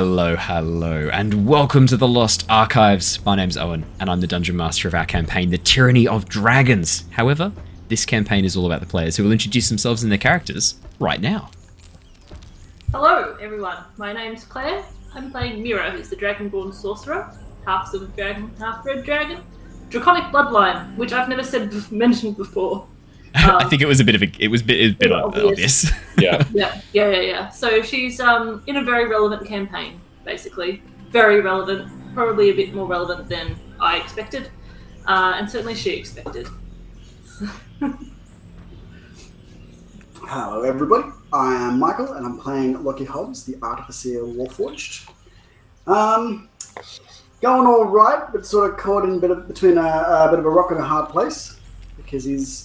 Hello, and welcome to the Lost Archives. My name's Owen, and I'm the Dungeon Master of our campaign, The Tyranny of Dragons. However, this campaign is all about the players who will introduce themselves and their characters right now. Hello, everyone. My name's Claire. I'm playing Mira, who's the Dragonborn Sorcerer, half Silver Dragon, half Red Dragon. Draconic Bloodline, which I've never mentioned before. I think it was a bit obvious. Yeah. So she's in a very relevant campaign, basically. Very relevant. Probably a bit more relevant than I expected. And certainly she expected. Hello everybody, I am Michael and I'm playing Lockie, the Artificer Warforged. Going all right, but sort of caught in between a bit of a rock and a hard place because he's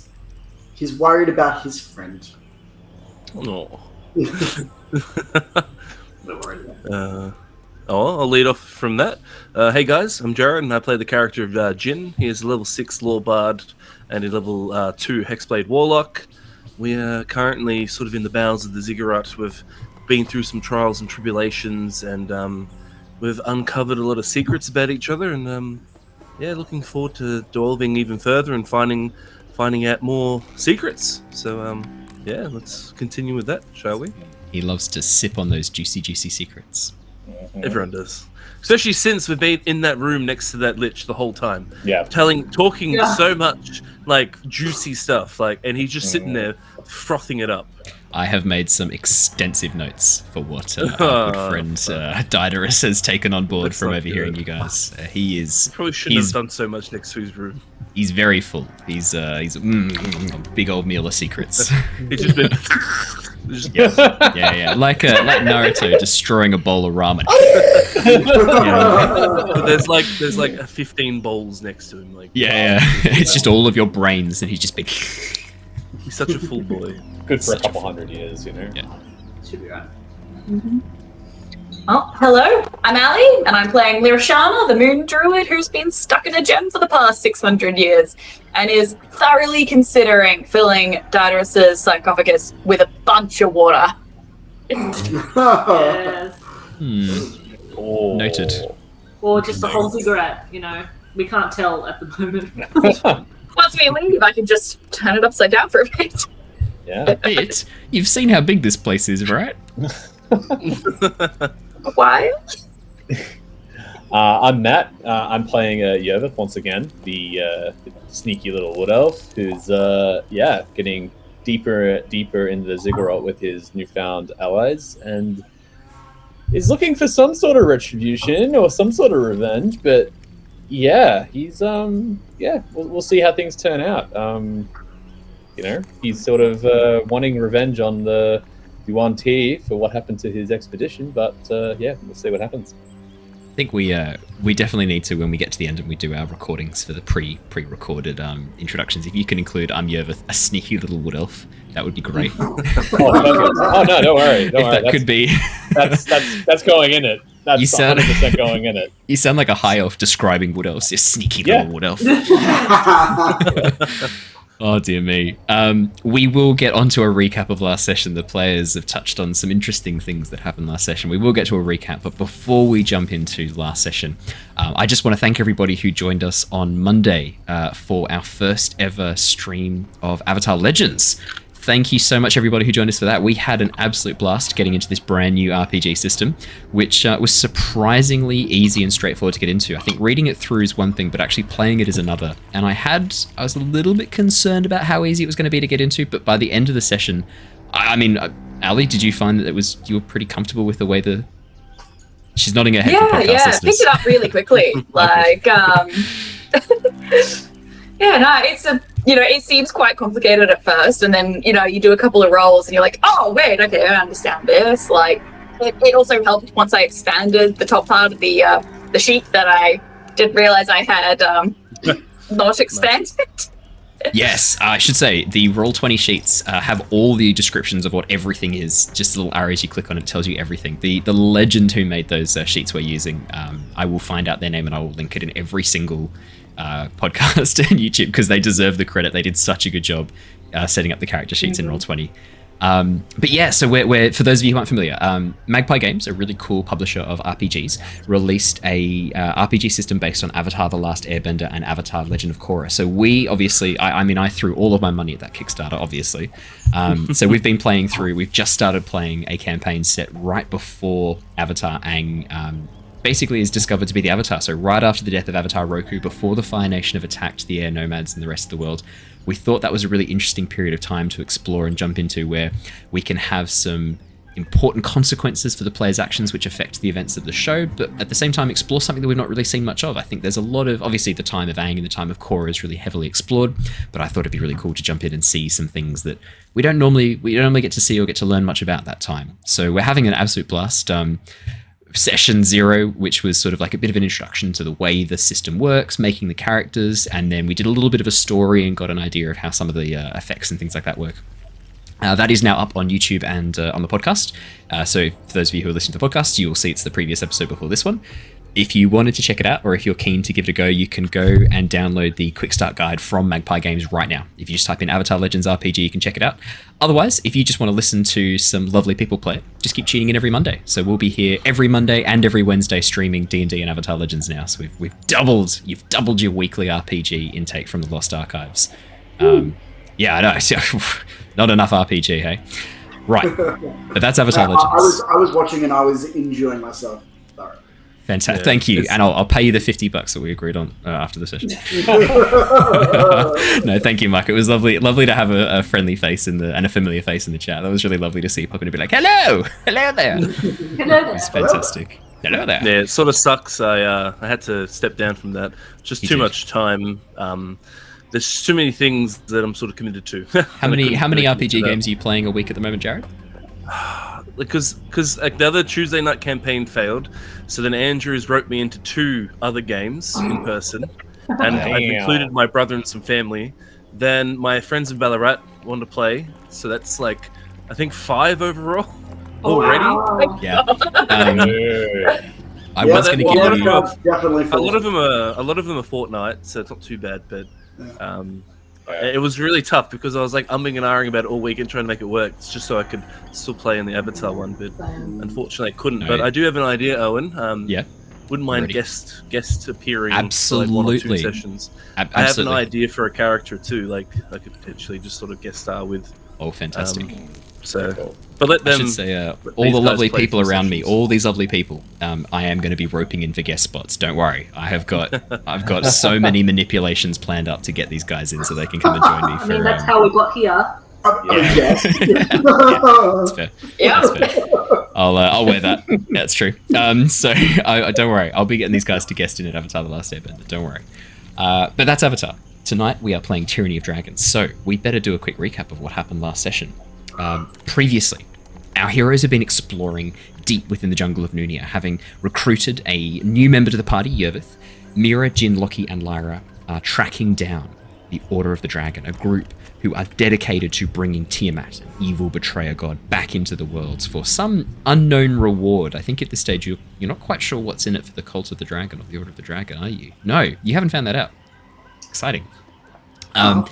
worried about his friend. No. I'll lead off from that. Hey guys, I'm Jared and I play the character of Jin. He is a level 6 Law Bard and a level 2 Hexblade Warlock. We are currently sort of in the bowels of the Ziggurat. We've been through some trials and tribulations and we've uncovered a lot of secrets about each other and looking forward to delving even further and finding out more secrets. So let's continue with that, shall we? He loves to sip on those juicy secrets. Everyone does. Especially since we've been in that room next to that lich the whole time. Yeah. Talking so much, like, juicy stuff, and he's just sitting there frothing it up. I have made some extensive notes for what our good friend Diderus has taken on board from overhearing you guys. He probably shouldn't have done so much next to his room. He's very full. He's a big old meal of secrets. He's just been... Yeah. Like Naruto destroying a bowl of ramen. There's like 15 bowls next to him. It's just all of your brains, and he's just big. He's such a full boy. Good for a couple hundred years, you know. Yeah. Should be right. Mm-hmm. Oh, hello, I'm Ali, and I'm playing Lyra, the Moon Druid, who's been stuck in a gem for the past 600 years, and is thoroughly considering filling Diderus's sarcophagus with a bunch of water. Yes. Oh. Noted. Or just the whole ziggurat, we can't tell at the moment. Once we leave, I can just turn it upside down for a bit. Yeah. You've seen how big this place is, right? Why? I'm Matt. I'm playing Yervith once again, the sneaky little wood elf who's getting deeper into the ziggurat with his newfound allies and is looking for some sort of retribution or some sort of revenge. But he's we'll see how things turn out. He's sort of wanting revenge on the Yuan Ti for what happened to his expedition, but we'll see what happens. I think we definitely need to, when we get to the end and we do our recordings for the pre-recorded introductions, if you can include Yervith, a sneaky little wood elf, that would be great. No, don't worry. That could be. That's going in it. That's 100% going in it. You sound like a high elf describing wood elves. You sneaky little wood elf. Oh dear me. We will get onto a recap of last session. The players have touched on some interesting things that happened last session. We will get to a recap, but before we jump into last session, I just want to thank everybody who joined us on Monday for our first ever stream of Avatar Legends. Thank you so much, everybody who joined us for that. We had an absolute blast getting into this brand new RPG system, which was surprisingly easy and straightforward to get into. I think reading it through is one thing, but actually playing it is another. And I was a little bit concerned about how easy it was going to be to get into, but by the end of the session, I mean, Ali, did you find that you were pretty comfortable with the way she's nodding her head for podcast listeners? Picked it up really quickly. It seems quite complicated at first, and then, you do a couple of rolls and you're like, oh, wait, okay, I understand this. It also helped once I expanded the top part of the sheet that I didn't realize I had not expanded. Yes, I should say the Roll20 sheets have all the descriptions of what everything is. Just little arrows you click on, it tells you everything. The legend who made those sheets we're using, I will find out their name and I will link it in every single podcast and YouTube because they deserve the credit. They did such a good job setting up the character sheets in Roll20. But yeah, so we're for those of you who aren't familiar, Magpie Games, a really cool publisher of RPGs, released a RPG system based on Avatar: The Last Airbender and Avatar: Legend of Korra. So we obviously, I threw all of my money at that Kickstarter, obviously. So we've been playing through. We've just started playing a campaign set right before Avatar Aang. Basically is discovered to be the Avatar. So right after the death of Avatar Roku, before the Fire Nation have attacked the Air Nomads and the rest of the world, we thought that was a really interesting period of time to explore and jump into, where we can have some important consequences for the player's actions which affect the events of the show, but at the same time explore something that we've not really seen much of. I think there's a lot of, obviously the time of Aang and the time of Korra is really heavily explored, but I thought it'd be really cool to jump in and see some things that we don't normally get to see or get to learn much about that time. So we're having an absolute blast. Session 0, which was sort of like a bit of an introduction to the way the system works, making the characters, and then we did a little bit of a story and got an idea of how some of the effects and things like that work. That is now up on YouTube and on the podcast. So for those of you who are listening to the podcast, you will see it's the previous episode before this one. If you wanted to check it out, or if you're keen to give it a go, you can go and download the Quick Start Guide from Magpie Games right now. If you just type in Avatar Legends RPG, you can check it out. Otherwise, if you just want to listen to some lovely people play it, just keep tuning in every Monday. So we'll be here every Monday and every Wednesday streaming D&D and Avatar Legends now. So you've doubled your weekly RPG intake from the Lost Archives. Yeah, I know. Not enough RPG, hey? Right. But that's Avatar Legends. I was watching and I was enjoying myself. Fantastic. Yeah, thank you. And I'll pay you the $50 that we agreed on after the session. No, thank you, Mike. It was lovely to have a friendly face and a familiar face in the chat. That was really lovely to see you pop in and be like, hello there. Hello there. It's fantastic. Hello there. Yeah, it sort of sucks. I had to step down from that. Just too much time. There's too many things that I'm sort of committed to. How many RPG games are you playing a week at the moment, Jared? Because like the other Tuesday night campaign failed, so then Andrews wrote me into 2 other games in person, and I've included my brother and some family. Then my friends in Ballarat want to play, so that's like I think 5 overall already. Wow. Yeah. I was going to give you definitely a lot of them are Fortnite, so it's not too bad, but it was really tough because I was like umming and ahhing about it all week and trying to make it work, just so I could still play in the Avatar one, but unfortunately I couldn't. No. But I do have an idea, Owen. Yeah. Wouldn't mind guest appearing. Absolutely. For like 1 or 2 sessions. I have an idea for a character too, like I could potentially just sort of guest star with. Oh, fantastic. But let them. I should say, all the lovely people around me, all these lovely people, I am going to be roping in for guest spots. Don't worry, I've got so many manipulations planned up to get these guys in so they can come and join me. I mean, that's how we got here. Yeah, that's fair. Yeah, that's fair. I'll wear that. That's true. So don't worry, I'll be getting these guys to guest in at Avatar: The Last Airbender. Don't worry. But that's Avatar. Tonight we are playing Tyranny of Dragons. So we better do a quick recap of what happened last session. Previously, our heroes have been exploring deep within the jungle of Nunia, having recruited a new member to the party, Yervith. Mira, Jin, Lockie, and Lyra are tracking down the Order of the Dragon, a group who are dedicated to bringing Tiamat, an evil betrayer god, back into the worlds for some unknown reward. I think at this stage you're not quite sure what's in it for the Cult of the Dragon or the Order of the Dragon, are you? No, you haven't found that out. Exciting. Yeah.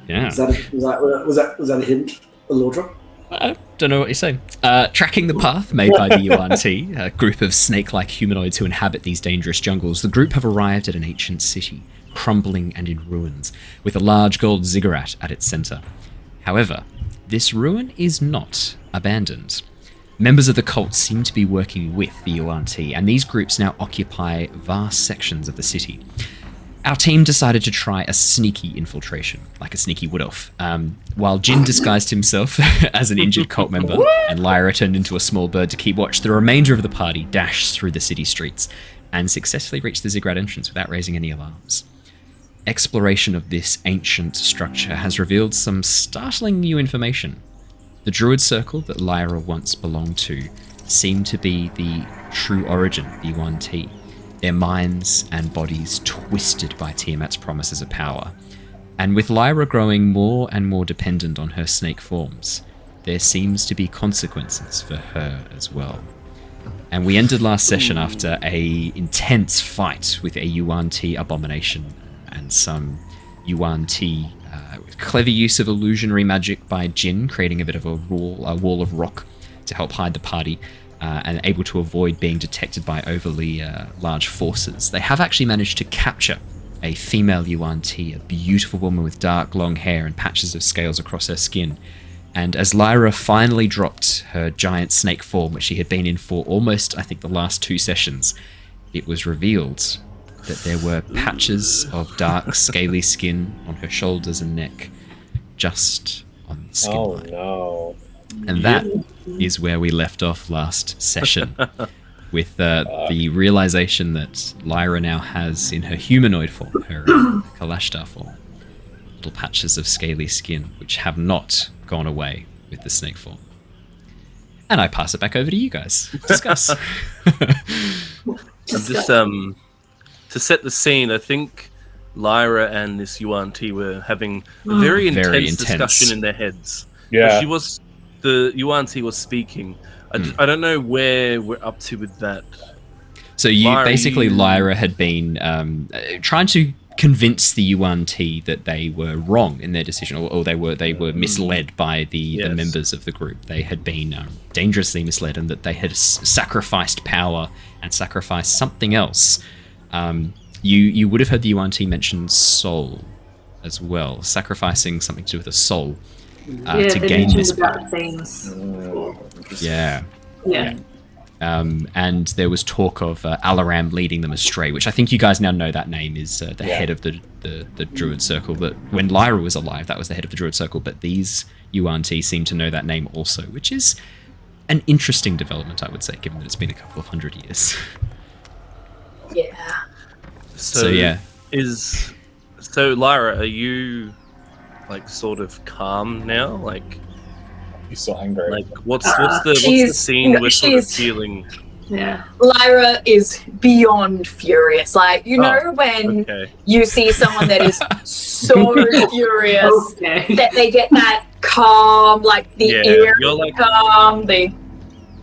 Was that a hint? A lore drop? I don't know what you're saying. Tracking the path made by the UNT, a group of snake-like humanoids who inhabit these dangerous jungles, the group have arrived at an ancient city, crumbling and in ruins, with a large gold ziggurat at its center. However, this ruin is not abandoned. Members of the cult seem to be working with the UNT, and these groups now occupy vast sections of the city. Our team decided to try a sneaky infiltration, like a sneaky wood elf. While Jin disguised himself as an injured cult member, and Lyra turned into a small bird to keep watch, the remainder of the party dashed through the city streets and successfully reached the ziggurat entrance without raising any alarms. Exploration of this ancient structure has revealed some startling new information. The druid circle that Lyra once belonged to seemed to be the true origin of the UNT. Their minds and bodies twisted by Tiamat's promises of power. And with Lyra growing more and more dependent on her snake forms, there seems to be consequences for her as well. And we ended last session after a intense fight with a UNT abomination and some UNT clever use of illusionary magic by Jin, creating a bit of a wall of rock to help hide the party, and able to avoid being detected by overly large forces. They have actually managed to capture a female Yuan Ti, a beautiful woman with dark long hair and patches of scales across her skin. And as Lyra finally dropped her giant snake form, which she had been in for almost, I think, the last 2 sessions, it was revealed that there were patches of dark, scaly skin on her shoulders and neck, just on the skin line. No. And that is where we left off last session, with the realization that Lyra now has in her humanoid form, her Kalashtar form, little patches of scaly skin, which have not gone away with the snake form. And I pass it back over to you guys. Discuss. Just to set the scene, I think Lyra and this Yuan Ti were having a very intense discussion in their heads. Yeah. The Yuan Ti was speaking. I don't know where we're up to with that. So Lyra had been trying to convince the Yuan Ti that they were wrong in their decision, or they were misled by the members of the group. They had been dangerously misled, and that they had sacrificed power and sacrificed something else. You would have heard the Yuan Ti mention soul as well, sacrificing something to do with a soul to gain this power. Yeah. And there was talk of Alaram leading them astray, which I think you guys now know that name is the head of the Druid Circle. But when Lyra was alive, that was the head of the Druid Circle. But these Yuan Ti seem to know that name also, which is an interesting development, I would say, given that it's been a couple of 100 years. Yeah. So Lyra, are you like sort of calm now? Like, He's so angry. like what's the scene we're sort of feeling? Yeah. Lyra is beyond furious. Like, you know when you see someone that is so furious that they get that calm, like the ear calm,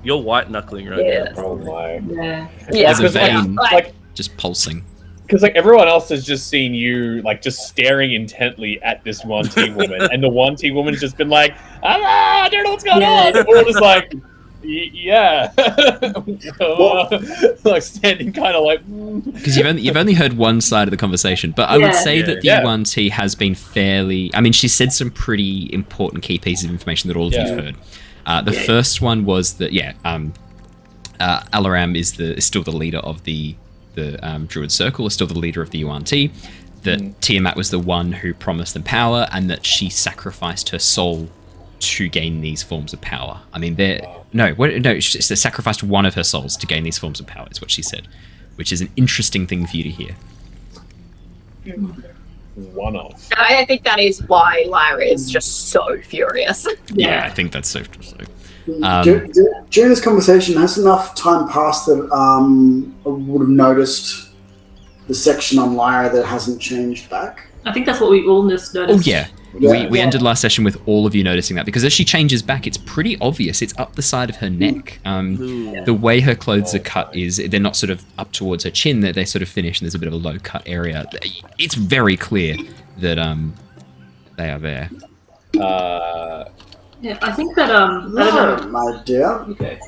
you're white knuckling right now. Oh my. Yeah. There's a vein like just pulsing. Because like everyone else has just seen you like just staring intently at this Yuan Ti woman, and the Yuan Ti woman's just been like, I don't know what's going on. And we're just like, yeah, like standing kind of like. Because you've only heard one side of the conversation, but I would say that the Yuan Ti has been fairly. I mean, she said some pretty important key pieces of information that all of you've heard. The first one was that Alaram is still the leader of the Druid Circle, is still the leader of the Yuan Ti. That Tiamat was the one who promised them power, and that she sacrificed her soul to gain these forms of power. I mean, she sacrificed one of her souls to gain these forms of power, is what she said, which is an interesting thing for you to hear. One of. I think that is why Lyra is just so furious. Yeah, I think that's so. During this conversation, has enough time passed that I would have noticed the section on Lyra that hasn't changed back? I think that's what we all just noticed. Oh, yeah. We ended last session with all of you noticing that, because as she changes back, it's pretty obvious. It's up the side of her neck. The way her clothes are cut is they're not sort of up towards her chin. They're sort of finished, and there's a bit of a low cut area. It's very clear that they are there. Yeah, I think that I don't know. My dear. Okay.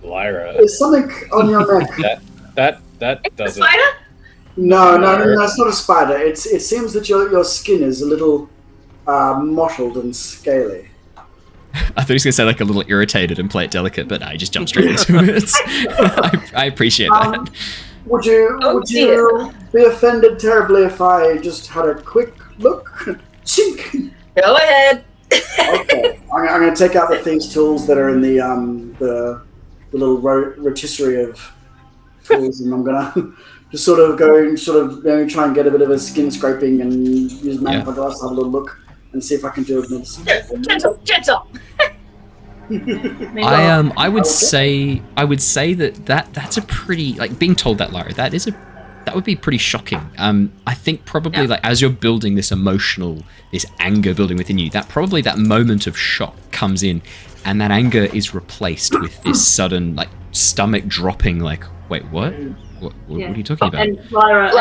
Lyra. There's something on your neck. That doesn't. Spider? No, it's not a spider. It seems that your skin is a little mottled and scaly. I thought he was going to say like a little irritated and play it delicate, but I just jumped straight into it. I appreciate that. Would you be offended terribly if I just had a quick look? Chink. Go ahead. Okay, I'm going to take out the thieves' tools that are in the little rotisserie of tools, and I'm going to just sort of go and try and get a bit of a skin scraping and use magnifying glass to have a little look and see if I can do it. Gentle. I would say that's a pretty, like, being told that, Lyra, that would be pretty shocking. I think probably like as you're building this this anger building within you, that moment of shock comes in, and that anger is replaced with this sudden like stomach dropping, like, wait, what? What are you talking about? And Lyra,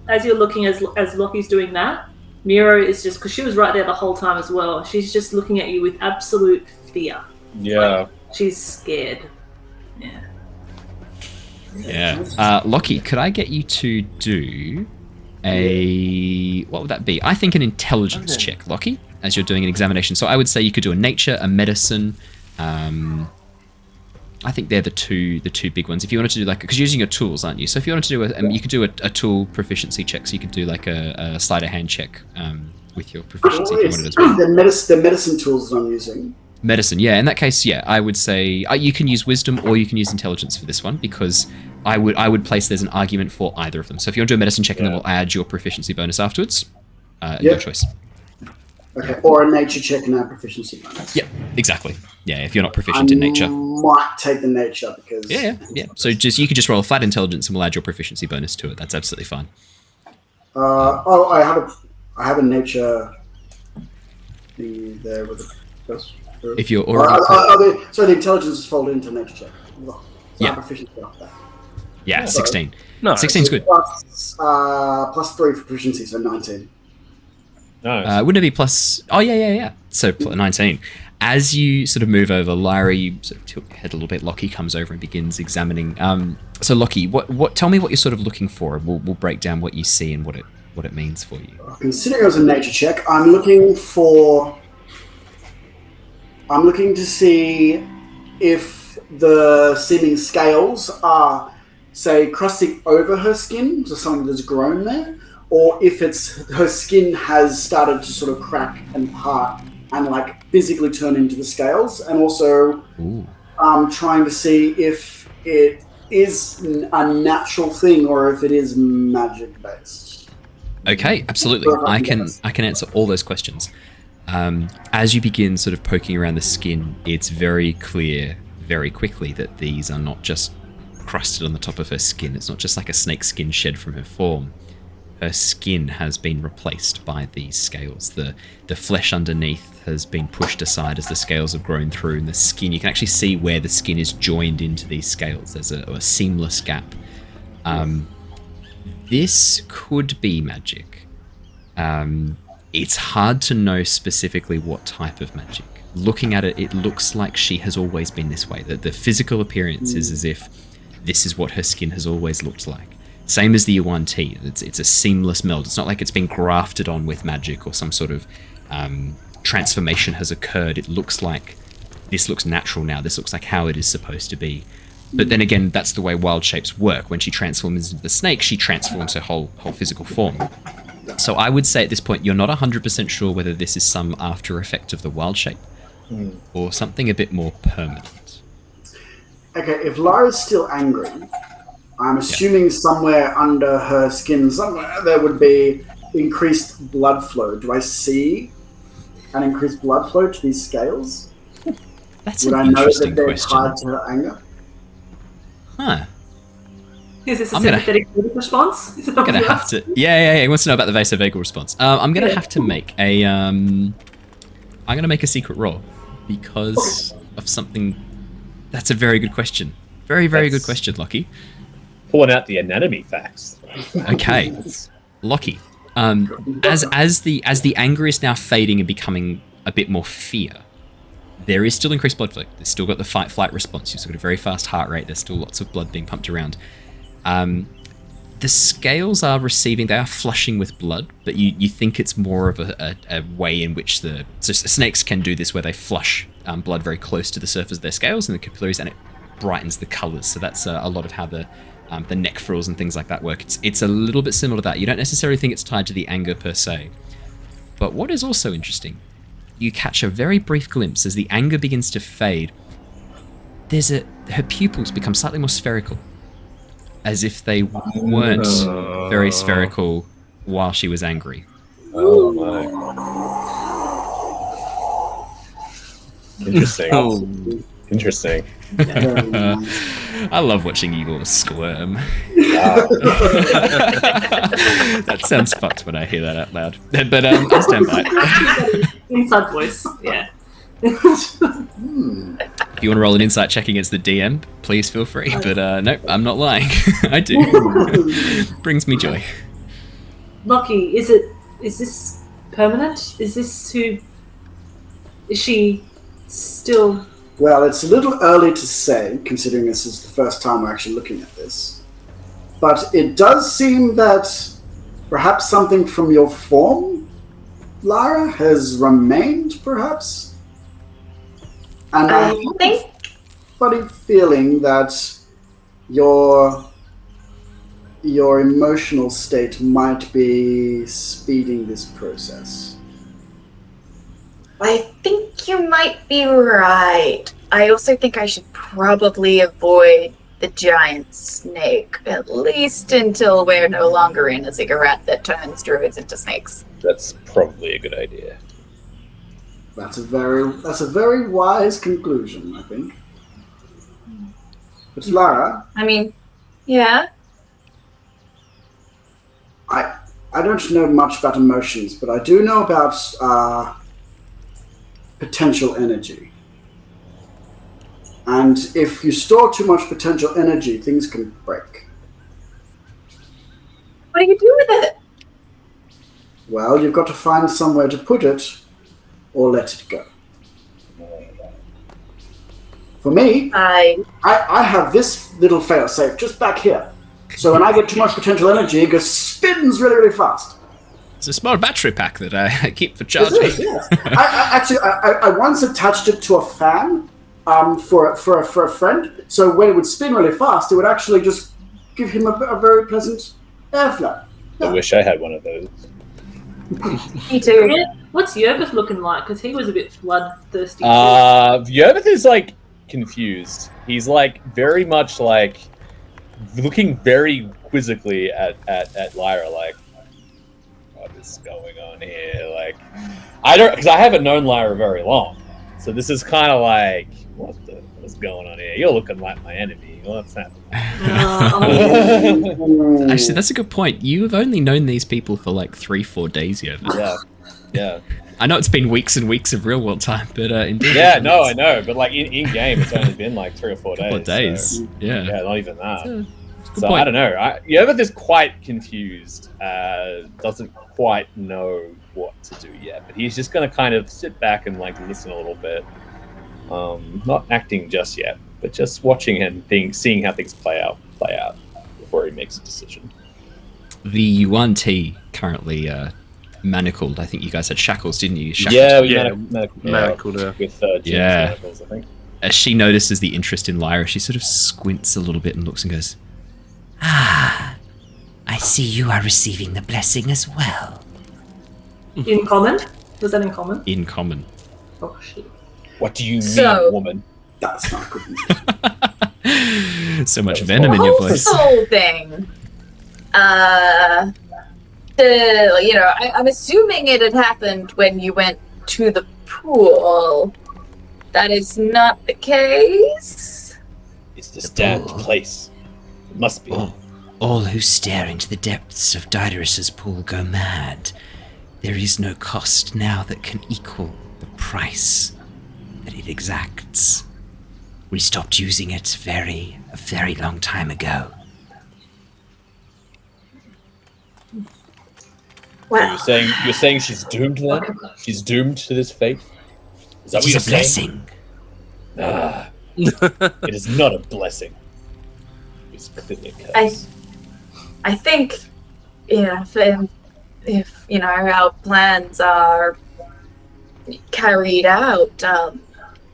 as you're looking as Lockie's doing that, Mira is just, because she was right there the whole time as well, she's just looking at you with absolute fear. Yeah. She's scared. Yeah. Yeah. Lockie, could I get you to do what would that be? I think an intelligence check, Lockie, as you're doing an examination. So I would say you could do a nature, a medicine. I think they're the two big ones. If you wanted to do because you're using your tools, aren't you? So if you wanted to do you could do a tool proficiency check. So you could do like a sleight of hand check with your proficiency if you wanted as well. The medicine tools that I'm using. Medicine, yeah. In that case, yeah, I would say you can use wisdom or you can use intelligence for this one, because I would place there's an argument for either of them. So if you want to do a medicine check and then we'll add your proficiency bonus afterwards, your choice. Okay, or a nature check and add proficiency bonus. Yep, exactly. Yeah, if you're not proficient in nature. Might take the nature because... Yeah. So you could just roll a flat intelligence and we'll add your proficiency bonus to it. That's absolutely fine. I have a nature thing there with the... If you're already... so the intelligence is folded into nature check. So yeah. Proficiency off that. Yeah, 16. No, 16's good. Plus 3 for proficiency, so 19. Nice. Wouldn't it be plus... Oh, yeah. So 19. As you sort of move over, Lyra, you sort of tilt your head a little bit. Lockie comes over and begins examining. So Lockie, tell me what you're sort of looking for, and we'll break down what you see and what it means for you. Considering it was a nature check, I'm looking to see if the seeming scales are, say, crusting over her skin, so something that's grown there, or if her skin has started to sort of crack and part and physically turn into the scales, and also trying to see if it is a natural thing or if it is magic based. Okay, absolutely. I can answer all those questions. As you begin sort of poking around the skin, it's very clear very quickly that these are not just crusted on the top of her skin. It's not just like a snake skin shed from her form. Her skin has been replaced by these scales. The flesh underneath has been pushed aside as the scales have grown through, and the skin, you can actually see where the skin is joined into these scales. There's a seamless gap. This could be magic. It's hard to know specifically what type of magic. Looking at it, it looks like she has always been this way. The physical appearance is as if this is what her skin has always looked like. Same as the Yuan Ti. It's a seamless meld. It's not like it's been grafted on with magic or some sort of transformation has occurred. It looks like this looks natural now. This looks like how it is supposed to be. But then again, that's the way wild shapes work. When she transforms into the snake, she transforms her whole physical form. So I would say at this point, you're not 100% sure whether this is some after effect of the wild shape or something a bit more permanent. Okay, if Lyra's still angry, I'm assuming somewhere under her skin, somewhere there would be increased blood flow. Do I see an increased blood flow to these scales? That's would an I know interesting that they're question. tied to her anger? Huh. Is this a I'm gonna- sympathetic response? Is it I'm gonna obvious? have to. Yeah. He wants to know about the vasovagal response. I'm gonna have to make a. I'm gonna make a secret roll because of something. That's a very good question. Very good question, Lockie. Pulling out the anatomy facts. Okay, Lockie. As the anger is now fading and becoming a bit more fear, there is still increased blood flow. There's still got the fight-flight response. You've still got a very fast heart rate. There's still lots of blood being pumped around. The scales are they are flushing with blood, but you think it's more of a way in which snakes can do this, where they flush blood very close to the surface of their scales and the capillaries, and it brightens the colours. So that's a lot of how the neck frills and things like that work. It's a little bit similar to that. You don't necessarily think it's tied to the anger per se. But what is also interesting, you catch a very brief glimpse as the anger begins to fade. Her pupils become slightly more spherical, as if they weren't very spherical while she was angry. Oh my. Interesting. Interesting. I love watching you all squirm. Wow. That sounds fucked when I hear that out loud. But I'll stand by. Inside voice, yeah. If you want to roll an insight check against the DM, please feel free. But nope, I'm not lying. I do. Brings me joy. Lockie, is this permanent? Is she still... Well, it's a little early to say, considering this is the first time we're actually looking at this. But it does seem that perhaps something from your form, Lyra, has remained, perhaps? And I have a funny feeling that your emotional state might be speeding this process. I think you might be right. I also think I should probably avoid the giant snake, at least until we're no longer in a ziggurat that turns druids into snakes. That's probably a good idea. That's a very wise conclusion, I think. But Lyra, I mean, yeah. I don't know much about emotions, but I do know about potential energy. And if you store too much potential energy, things can break. What do you do with it? Well, you've got to find somewhere to put it, or let it go. For me, I have this little fail-safe just back here. So when I get too much potential energy, it goes spins really, really fast. It's a small battery pack that I keep for charging. It is, yeah. I once attached it to a fan for a friend. So when it would spin really fast, it would actually just give him a very pleasant airflow. I wish I had one of those. Me too. Yeah. What's Yervith looking like? Because he was a bit bloodthirsty. Yervith is like confused. He's like very much like looking very quizzically at Lyra, like, what is going on here? Like, because I haven't known Lyra very long, so this is kind of like, what's going on here? You're looking like my enemy. What's happening? Actually, that's a good point. You've only known these people for like 3-4 days, Yervith. Yeah. I know it's been weeks and weeks of real world time, but indeed. Yeah, no, I know, but like in game, it's only been like 3 or 4 days. Couple of days. So, yeah, not even that. So point. I don't know. Yervith is quite confused. Doesn't quite know what to do yet, but he's just going to kind of sit back and like listen a little bit. Not acting just yet, but just watching and seeing how things play out before he makes a decision. The Yuan T currently manacled. I think you guys had shackles, didn't you? Manacled with manacles, I think. As she notices the interest in Lyra, she sort of squints a little bit and looks and goes, "Ah, I see you are receiving the blessing as well." In common? Was that in common? In common. Oh, shit. What do you mean, woman? That's not good. So much venom in your voice. The whole thing. I'm assuming it had happened when you went to the pool. That is not the case. It's this damned place. It must be. All who stare into the depths of Diderus's pool go mad. There is no cost now that can equal the price that it exacts. We stopped using it a very long time ago. Wow. So you're saying she's doomed then? She's doomed to this fate? Is that It what you're is a blessing. It is not a blessing. It's clearly a curse. I think, if our plans are carried out,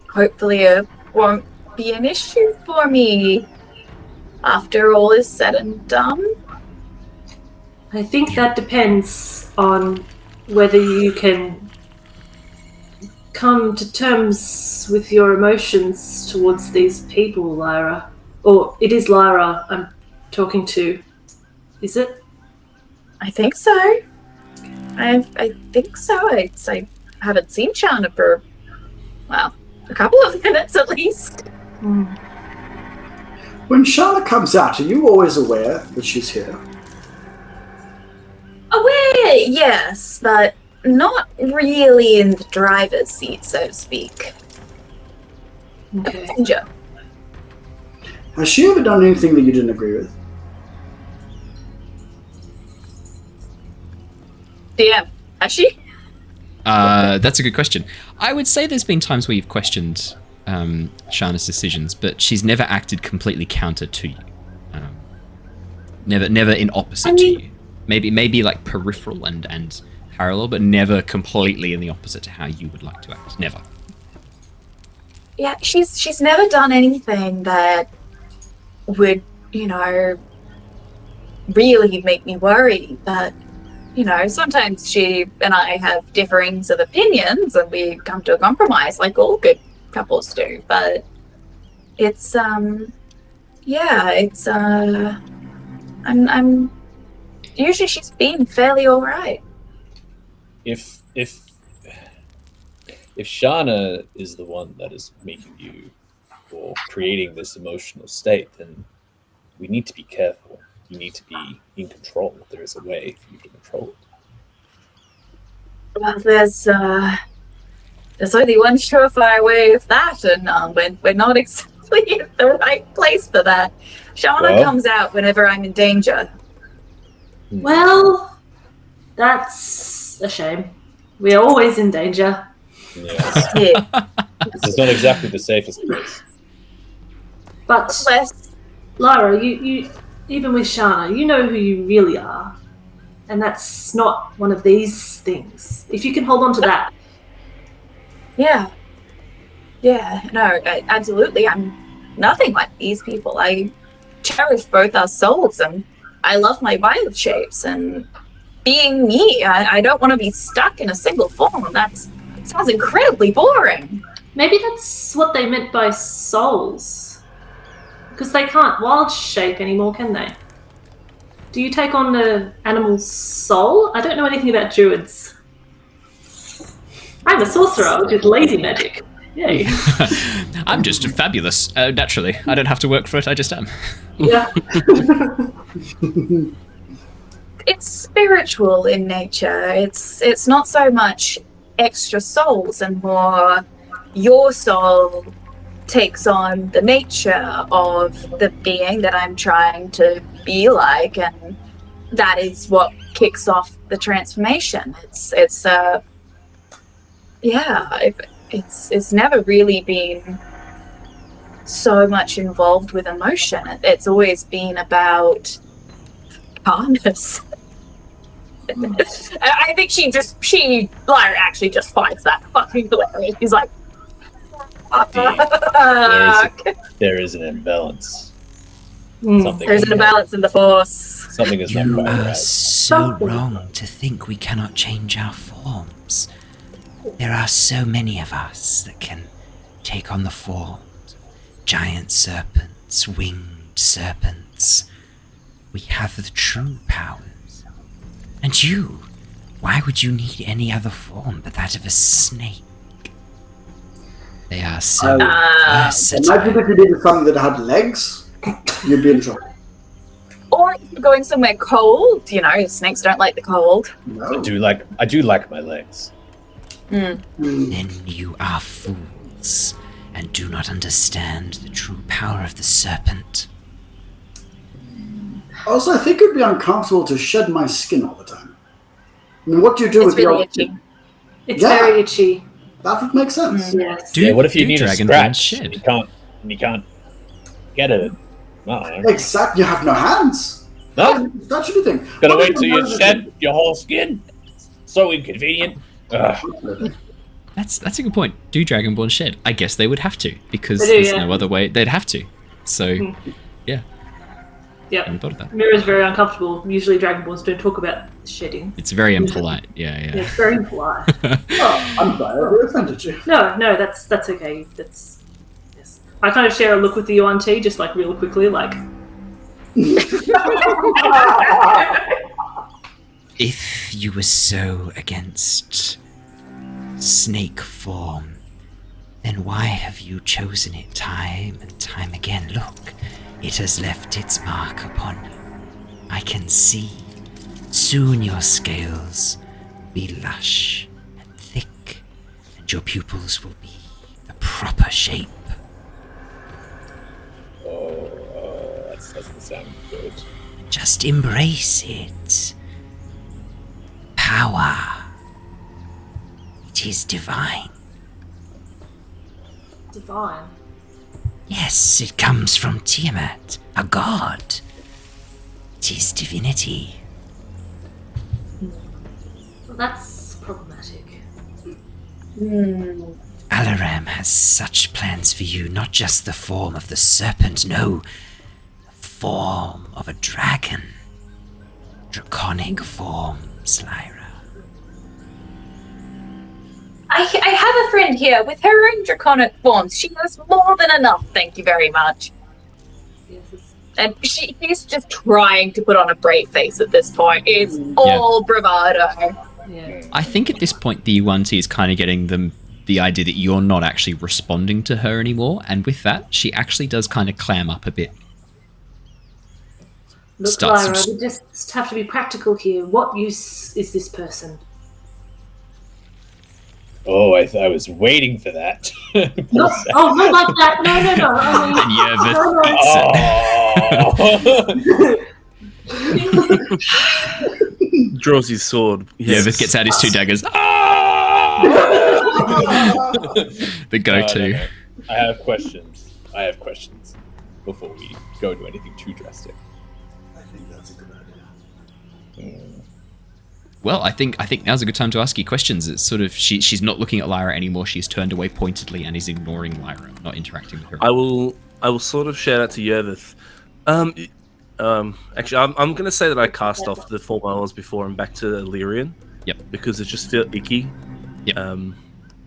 hopefully it won't be an issue for me after all is said and done. I think that depends on whether you can come to terms with your emotions towards these people, Lyra. Or it is Lyra I'm talking to. Is it? I think so. I think so. I haven't seen Shana for, well, a couple of minutes at least. When Charlotte comes out, are you always aware that she's here? Aware, yes, but not really in the driver's seat, so to speak. Okay. Passenger. Has she ever done anything that you didn't agree with? DM, has she? That's a good question. I would say there's been times where you've questioned Shana's decisions, but she's never acted completely counter to you. Never in opposite to you. Maybe like peripheral and parallel, but never completely in the opposite to how you would like to act. Never. Yeah, she's never done anything that would, really make me worry. But, sometimes she and I have differings of opinions and we come to a compromise like all good couples do. But it's, I'm usually she's been fairly alright. If Shana is the one that is making you or creating this emotional state, then we need to be careful. You need to be in control. There is a way for you to control it. Well, there's only one surefire way of that, and we're not exactly in the right place for that. Shana comes out whenever I'm in danger. Well, that's a shame. We are always in danger. Yes. Yeah. This is not exactly the safest place. But Lyra, you even with Shana, you know who you really are. And that's not one of these things. If you can hold on to that. Yeah, no, absolutely. I'm nothing like these people. I cherish both our souls, and I love my wild shapes, and being me, I don't want to be stuck in a single form. That sounds incredibly boring. Maybe that's what they meant by souls. Because they can't wild shape anymore, can they? Do you take on the animal's soul? I don't know anything about druids. I'm a sorcerer, which is lazy magic. Yay. I'm just fabulous, naturally. I don't have to work for it, I just am. Yeah. It's spiritual in nature. It's not so much extra souls and more your soul takes on the nature of the being that I'm trying to be like, and that is what kicks off the transformation. It's never really been so much involved with emotion. It's always been about calmness. I think Lyra actually just finds that fucking hilarious. He's like, there is an imbalance. There's an imbalance in the force. Something is not You quite are right. so wrong to think we cannot change our forms. There are so many of us that can take on the forms of giant serpents, winged serpents. We have the true powers. And you, why would you need any other form but that of a snake? They are so versatile. Imagine if you did something that had legs, you'd be in trouble. Or going somewhere cold, snakes don't like the cold. No. I do like my legs. Then you are fools and do not understand the true power of the serpent. Also, I think it'd be uncomfortable to shed my skin all the time. I mean, what do you do It's with really your itchy. It's very itchy. That would make sense. Yes. What if you need a Dragonborn scratch? shed? You can't get it. No. Exactly. You have no hands. No. That should be the thing. Gotta What wait if till you sometimes shed your whole skin. So inconvenient. Ugh. That's a good point. Do Dragonborn shed? I guess they would have to, because They do, there's yeah. no other way. They'd have to. So, yeah. I Yeah. hadn't thought of that. Mira's very uncomfortable. Usually Dragonborns don't talk about shedding. It's very impolite. Yeah, Yeah. it's very polite. Oh, I'm sorry. I offended you. No, that's okay. Yes. I kind of share a look with the Auntie, just like real quickly, like. If you were so against snake form, then why have you chosen it time and time again? Look, it has left its mark upon you. I can see. Soon your scales will be lush and thick, and your pupils will be the proper shape. That doesn't sound good. Just embrace it. Power. 'Tis divine. Divine. Yes, it comes from Tiamat, a god. 'Tis divinity. Well, that's problematic. Alaram has such plans for you, not just the form of the serpent, no, the form of a dragon. Draconic forms, Lyra. I have a friend here with her own draconic forms. She has more than enough, thank you very much. Yes, And she's just trying to put on a brave face at this point. It's all bravado. yeah. I think at this point the Yuan-Ti is kind of getting the idea that you're not actually responding to her anymore, and with that, she actually does kind of clam up a bit. Look, Starts Lyra, some- we just have to be practical here. What use is this person? Oh, I was waiting for that. Not like that. No. I mean, And Yervith eats it. Draws his sword. Yervith gets out his 2 daggers. The go-to. No. I have questions before we go into anything too drastic. I think that's a good idea. Well, I think now's a good time to ask you questions. It's sort of she's not looking at Lyra anymore. She's turned away pointedly and is ignoring Lyra, not interacting with her. I will sort of shout out to Yervith. Actually, I'm going to say that I cast off the form I was before and back to Illyrian. Yep. Because it just felt icky. Yep.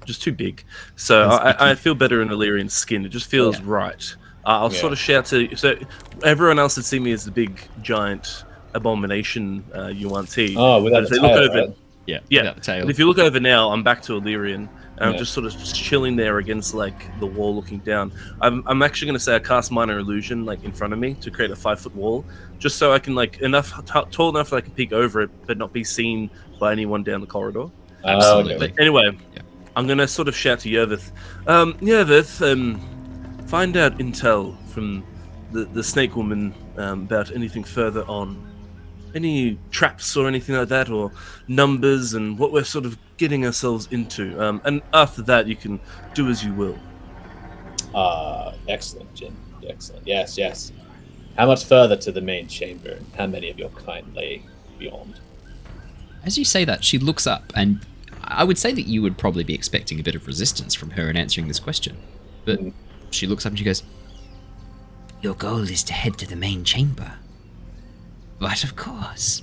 Just too big. So I feel better in Illyrian's skin. It just feels right. I'll sort of shout to... So everyone else would see me as the big, giant abomination Yuan-Ti. Oh, without the tail, right? Yeah. Yeah. The tail. And if you look over now, I'm back to Illyrian. And I'm Yeah. just sort of chilling there against like the wall looking down. I'm actually going to say I cast Minor Illusion like in front of me to create a 5-foot wall, just so I can like tall enough that I can peek over it, but not be seen by anyone down the corridor. Absolutely. But anyway, Yeah. I'm going to sort of shout to Yervith. Yervith, find out intel from the snake woman about anything further on. Any traps or anything like that, or numbers and what we're sort of getting ourselves into. And after that, you can do as you will. Excellent, Jin. Excellent. Yes. How much further to the main chamber? And how many of your kind lay beyond? As you say that, she looks up, and I would say that you would probably be expecting a bit of resistance from her in answering this question. But she looks up and she goes, Your goal is to head to the main chamber. But of course,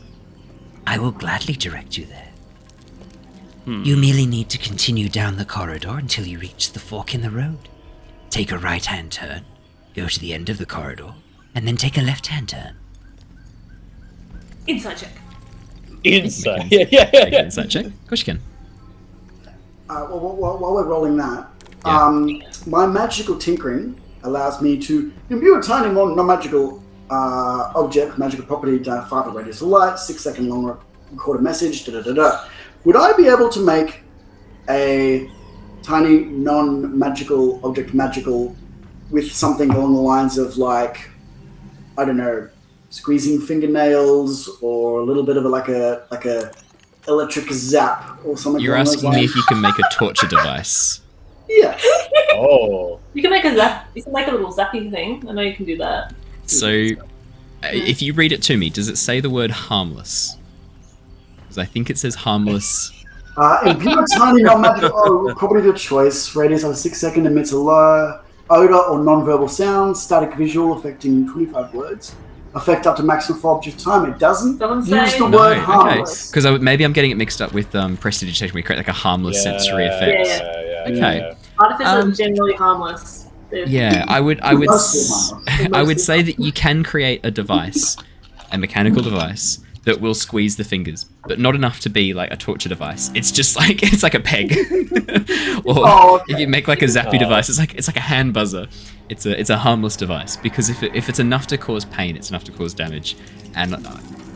I will gladly direct you there. You merely need to continue down the corridor until you reach the fork in the road. Take a right-hand turn, go to the end of the corridor, and then take a left-hand turn. Inside check. Inside. Make Yeah. an insight check. Of course you can. While we're rolling that, Yeah. my magical tinkering allows me to imbue a tiny non-magical object, magical property, 5 radius of light, 6-second long record a message, Would I be able to make a tiny non-magical object magical with something along the lines of like, I don't know, squeezing fingernails or a little bit of like a electric zap or something? You're along those asking me lines? if you can make a torture device. Yes. Oh. You can make a zap. You can make a little zappy thing. I know you can do that. So, if you read it to me, does it say the word harmless? Because I think it says harmless. Imbue a tiny non-magical property of your choice. Radius of a 6-second emits a low odor or non-verbal sound. Static visual affecting 25 words. Effect up to maximum for object time. It doesn't use the No, word harmless. Because maybe I'm getting it mixed up with prestidigitation. We create like a harmless sensory effect. Yeah. Okay. Artificers are generally harmless. Yeah, I would Mostly I would say that you can create a device, a mechanical device that will squeeze the fingers, but not enough to be like a torture device. It's just like it's like a peg. Or if you make like a zappy device, it's like a hand buzzer. It's a harmless device because if it's enough to cause pain, it's enough to cause damage, and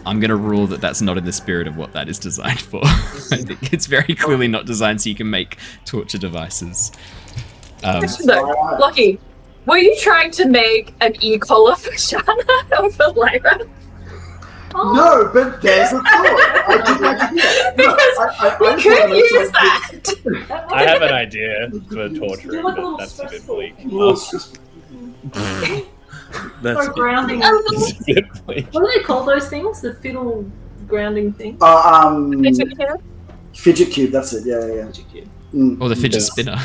I'm gonna rule that that's not in the spirit of what that is designed for. I think it's very clearly not designed so you can make torture devices. Question though, Lockie, were you trying to make an e-collar for Shana or for Lyra? No, but there's a thought. I did like it. Because we could use that. I have an idea for torturing, like a but little that's a bit stressful. bleak. That's Or grounding. It's a bit bleak. What do they call those things? The fiddle grounding thing? Fidget cube. That's it. Yeah. Mm. Or the fidget Because- spinner.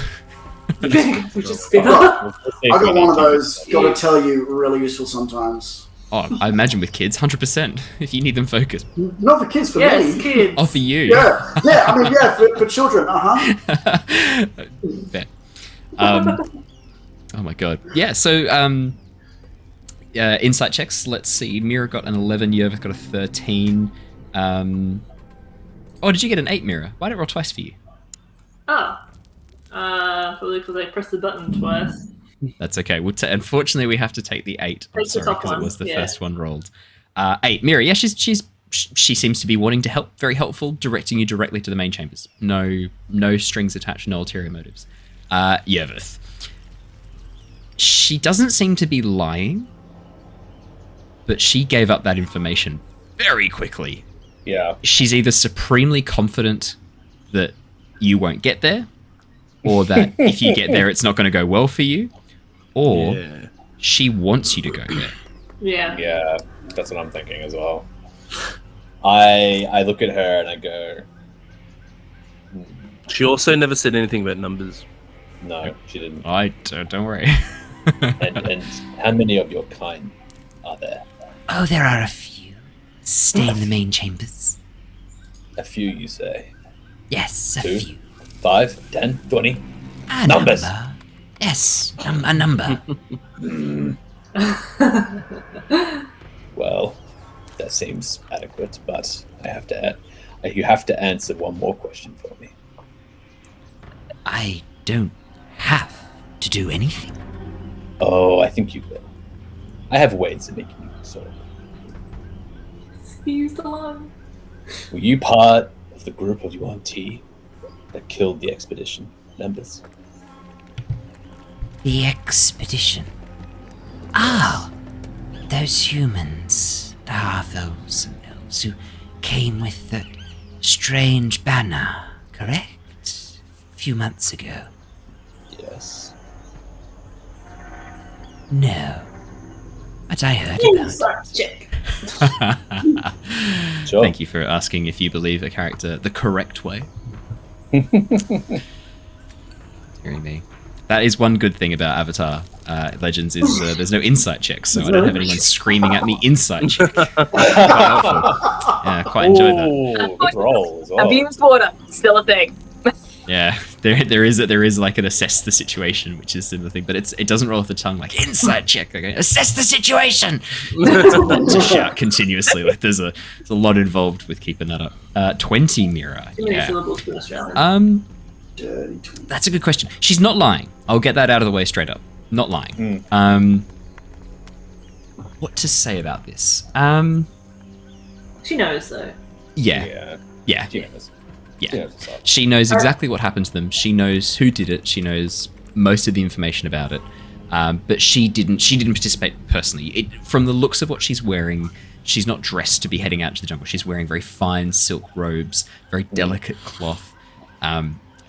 Which is spinner. I got one of those. Got to tell you, really useful sometimes. Oh, I imagine with kids, 100%. If you need them focused. Not for kids, for Yes, me. kids. Oh, for you. Yeah. I mean, for children. Fair. Oh my god. Yeah, so insight checks. Let's see. Mira got an 11, Yervith got a 13. Oh, did you get an 8, Mira? Why did it roll twice for you? Probably because I pressed the button twice. That's okay. Unfortunately, we have to take the 8. I'm Take the sorry, top because it one, was the yeah. first one rolled. 8. Mira, yeah, she seems to be wanting to help. Very helpful, directing you directly to the main chambers. No strings attached, no ulterior motives. Yervith. She doesn't seem to be lying, but she gave up that information very quickly. Yeah. She's either supremely confident that you won't get there, or that if you get there, it's not going to go well for you, or she wants you to go there. Yeah. Yeah, that's what I'm thinking as well. I look at her and I go, She also never said anything about numbers. no, she didn't. Don't worry. And how many of your kind are there? Oh, there are a few. Stay in the main chambers. A few, you say? Yes, a 2, few. 5, 10, 20? A Numbers. number. Yes, a number. Well, that seems adequate, but you have to answer one more question for me. I don't have to do anything. Oh, I think you will. I have ways of making you so. He used the line. Were you part of the group of UNT that killed the expedition members? The expedition. Ah, those humans, the half-elves and elves who came with the strange banner, correct? A few months ago. Yes. No. But I heard about it. Insight check. Sure. Thank you for asking if you believe a character the correct way. Hearing me. That is one good thing about Avatar Legends is there's no insight checks, so I don't have anyone screaming at me insight check. Quite helpful. Yeah, quite enjoyed that. Ooh, good roll as well. Abused water, still a thing. Yeah, there is like an assess the situation, which is the thing, but it doesn't roll off the tongue like insight check. Okay, assess the situation. It's a lot to shout continuously. Like there's a lot involved with keeping that up. 20 Mira. Too many Yeah. syllables for Australian. Dirty twin. That's a good question. She's not lying. I'll get that out of the way straight up. Not lying. What to say about this? She knows though. Yeah. She knows. Yeah. She knows what's up. She knows exactly what happened to them. She knows who did it. She knows most of the information about it. But she didn't participate personally. From the looks of what she's wearing, she's not dressed to be heading out to the jungle. She's wearing very fine silk robes, very delicate cloth.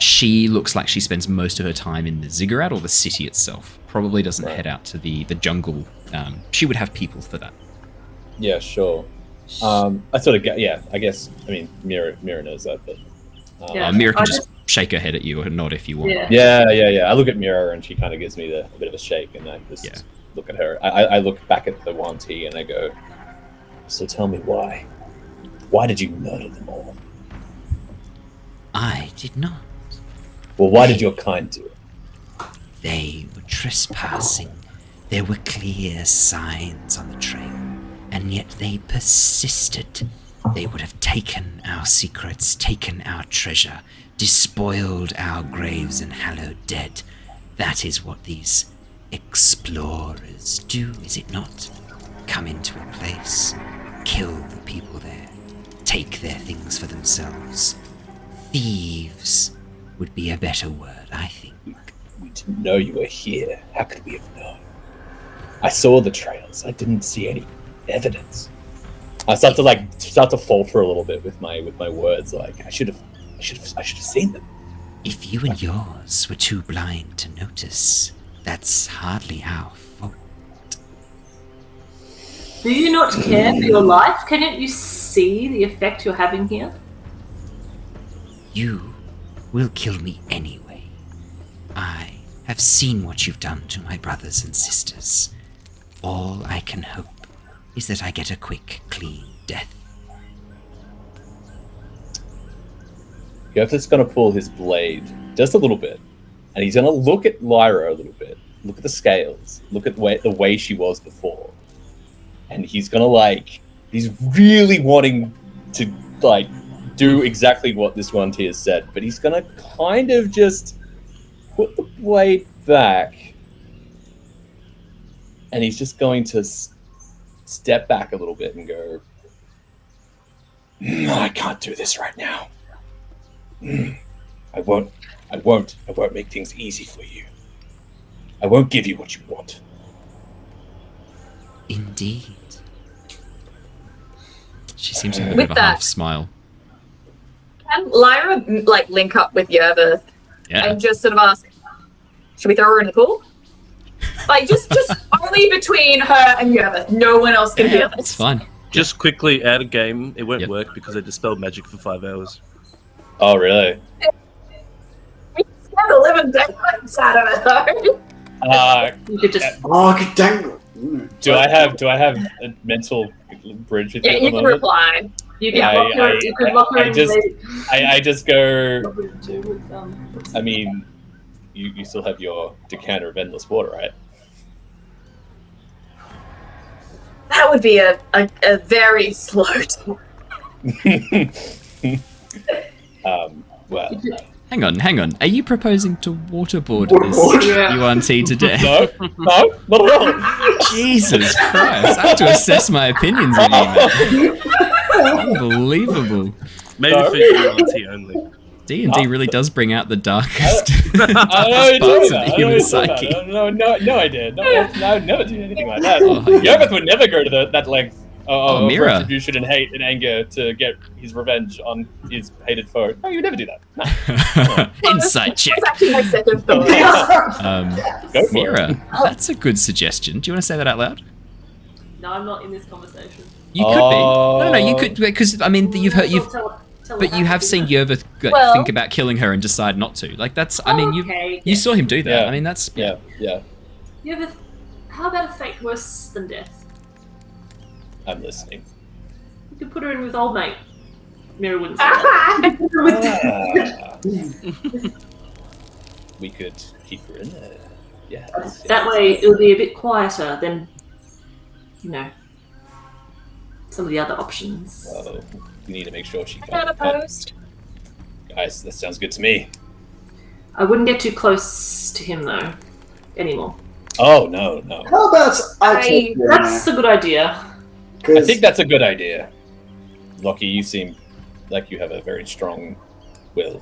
She looks like she spends most of her time in the ziggurat or the city itself. Probably doesn't head out to the jungle. She would have people for that. Yeah, sure. I sort of get. Yeah, I guess. I mean, Mira knows that, but. Yeah. Mira can I just shake her head at you or nod if you want. Yeah. Yeah. I look at Mira and she kind of gives me a bit of a shake, and I just look at her. I look back at the UNT and I go, "So tell me why? Why did you murder them all? I did not. Well, why did your kind do it? They were trespassing. There were clear signs on the trail, and yet they persisted. They would have taken our secrets, taken our treasure, despoiled our graves and hallowed dead. That is what these explorers do, is it not? Come into a place, kill the people there, take their things for themselves. Thieves would be a better word, I think. We didn't know you were here. How could we have known? I saw the trails. I didn't see any evidence. I start to falter a little bit with my words. Like I should have seen them. If you and yours were too blind to notice, that's hardly our fault. Do you not care for your life? Cannot you see the effect you're having here? You will kill me anyway. I have seen what you've done to my brothers and sisters. All I can hope is that I get a quick, clean death. Yervith's going to pull his blade just a little bit, and he's going to look at Lyra a little bit, look at the scales, look at the way she was before, and he's going to, he's really wanting to, do exactly what this one tier said, but he's going to kind of just put the blade back, and he's just going to step back a little bit and go, I can't do this right now. I won't make things easy for you. I won't give you what you want. Indeed. She seems to have a bit of a half smile. Can Lyra link up with Yervith and just sort of ask, should we throw her in the pool? Just only between her and Yervith. No one else can hear this. It's fine. Just quickly add a game. It won't work because I dispelled magic for 5 hours. Oh, really? We scared the living daylights out of it, though. You could just... Oh, good dangle. Do I have a mental bridge with you? Yeah, at you the can moment? reply. You can lock her in I just go. lock her into with, I mean, you still have your decanter of endless water, right? That would be a very slow time. Well, Hang on. Are you proposing to waterboard Waterboard? this UNT to death? no, not at all. Jesus Christ. I have to assess my opinions of you, man. Unbelievable. Maybe for ULT only. D&D really does bring out the darkest I don't know parts of that. the human psyche. No, I did. No, I would never do anything like that. Oh, yeah. Yervith would never go to that length of Mira. retribution and hate and anger to get his revenge on his hated foe. No, you would never do that. No. Insight check. That's actually my second thought. Go for Mira, it. that's a good suggestion. Do you want to say that out loud? No, I'm not in this conversation. You could be. No, you could, because I mean, you've heard, but you have seen Yervith think about killing her and decide not to. That's, I mean, you saw him do that. Yeah. I mean, that's Yeah. Yervith, how about a fate worse than death? I'm listening. You could put her in with old mate. Mira wouldn't say that. We could keep her in there. Yeah. That way it'll be a bit quieter than, some of the other options. Well, we need to make sure she Not can't. opposed. Guys, that sounds good to me. I wouldn't get too close to him though, anymore. Oh, no. How about I take you in That's a good idea. there? I think that's a good idea. Lockie, you seem like you have a very strong will.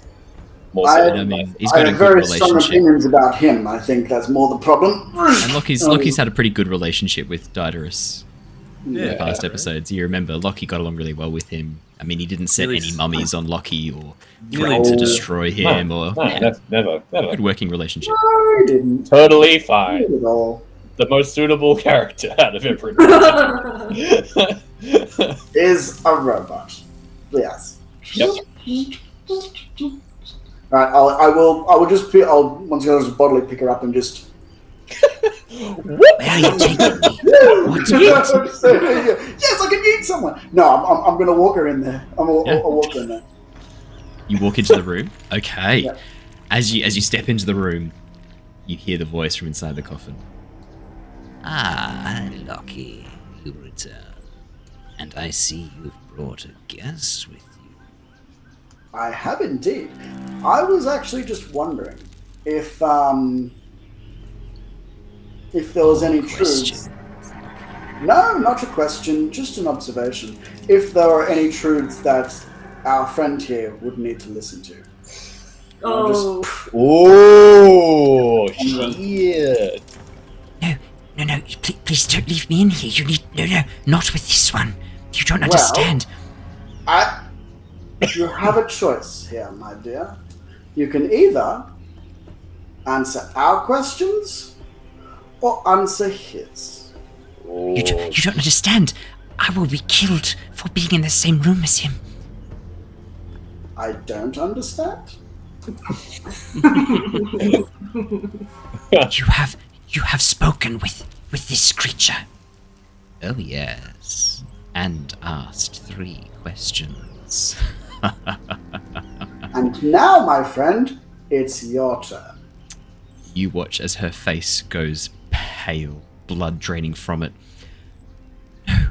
More so I than mean, mine. he's I got a have good very strong relationship. opinions about him. I think that's more the problem. And Lockie's had a pretty good relationship with Diderus in the Yeah. past episodes. You remember, Lockie got along really well with him. I mean, he didn't set Really any mummies on Lockie or Really threaten to No. destroy him No, or never. good working relationship. I didn't. Totally fine. Not at all. The most suitable character out of everyone. Is a robot. Yes. Yep. Right. I will just. I'll once again just bodily pick her up and just. Where are you taking me? What? Yes, I can eat someone. No, I'm gonna walk her in there. I'll walk her in there. You walk into the room. Okay. Yeah. As you step into the room, you hear the voice from inside the coffin. Ah, Lockie, you return. And I see you've brought a guest with you. I have indeed. I was actually just wondering if there was any truths. Question. No, not a question, just an observation. If there are any truths that our friend here would need to listen to. Oh, Oh, shit. No, please don't leave me in here. You need, no, not with this one. You don't understand. You have a choice here, my dear. You can either answer our questions or answer his. You don't understand. I will be killed for being in the same room as him. I don't understand. You have spoken with this creature. Oh, yes. And asked 3 questions. And now, my friend, it's your turn. You watch as her face goes pale, blood draining from it. No,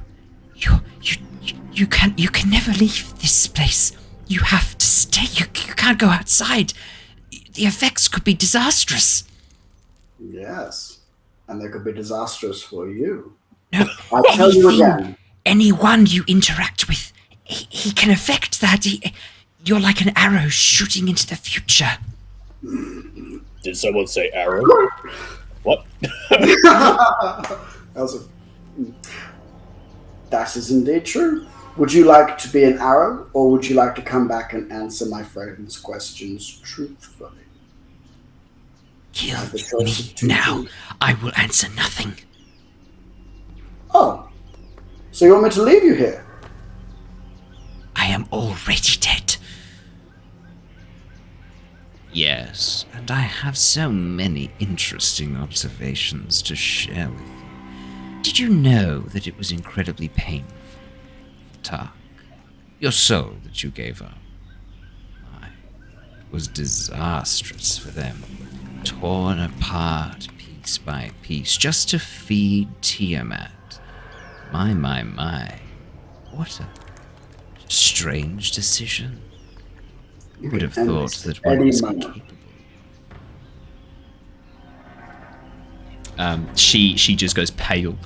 you can never leave this place. You have to stay. You can't go outside. The effects could be disastrous. Yes, and they could be disastrous for you. No, I tell you again. Anyone you interact with, he can affect that. You're like an arrow shooting into the future. Did someone say arrow? What? That is indeed true. Would you like to be an arrow, or would you like to come back and answer my friend's questions truthfully? Kill me now. I will answer nothing. Oh, so you want me to leave you here? I am already dead. Yes, and I have so many interesting observations to share with you. Did you know that it was incredibly painful for Tark? Your soul that you gave up. It was disastrous for them. Torn apart piece by piece just to feed Tiamat. My. What a strange decision. You would have thought that one was capable. She just goes pale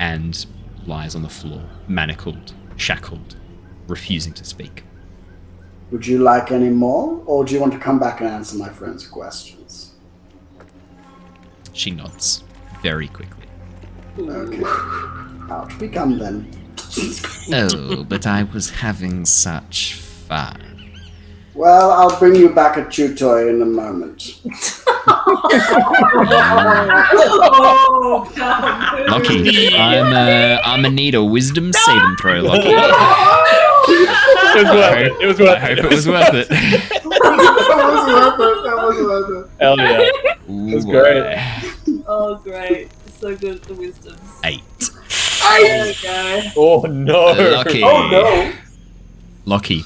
and lies on the floor, manacled, shackled, refusing to speak. Would you like any more, or do you want to come back and answer my friend's questions? She nods very quickly. Okay. Out we come then. Oh, but I was having such fun. Well, I'll bring you back a chew toy in a moment. Oh, God. Lockie, I'm gonna need a wisdom saving throw, Lockie. It was worth it. I hope it was worth it. That was worth it. Hell yeah. Ooh, was great. boy. Oh, great. So good at the wisdoms. 8. There we go. Oh no. Lockie. Oh no! Lockie,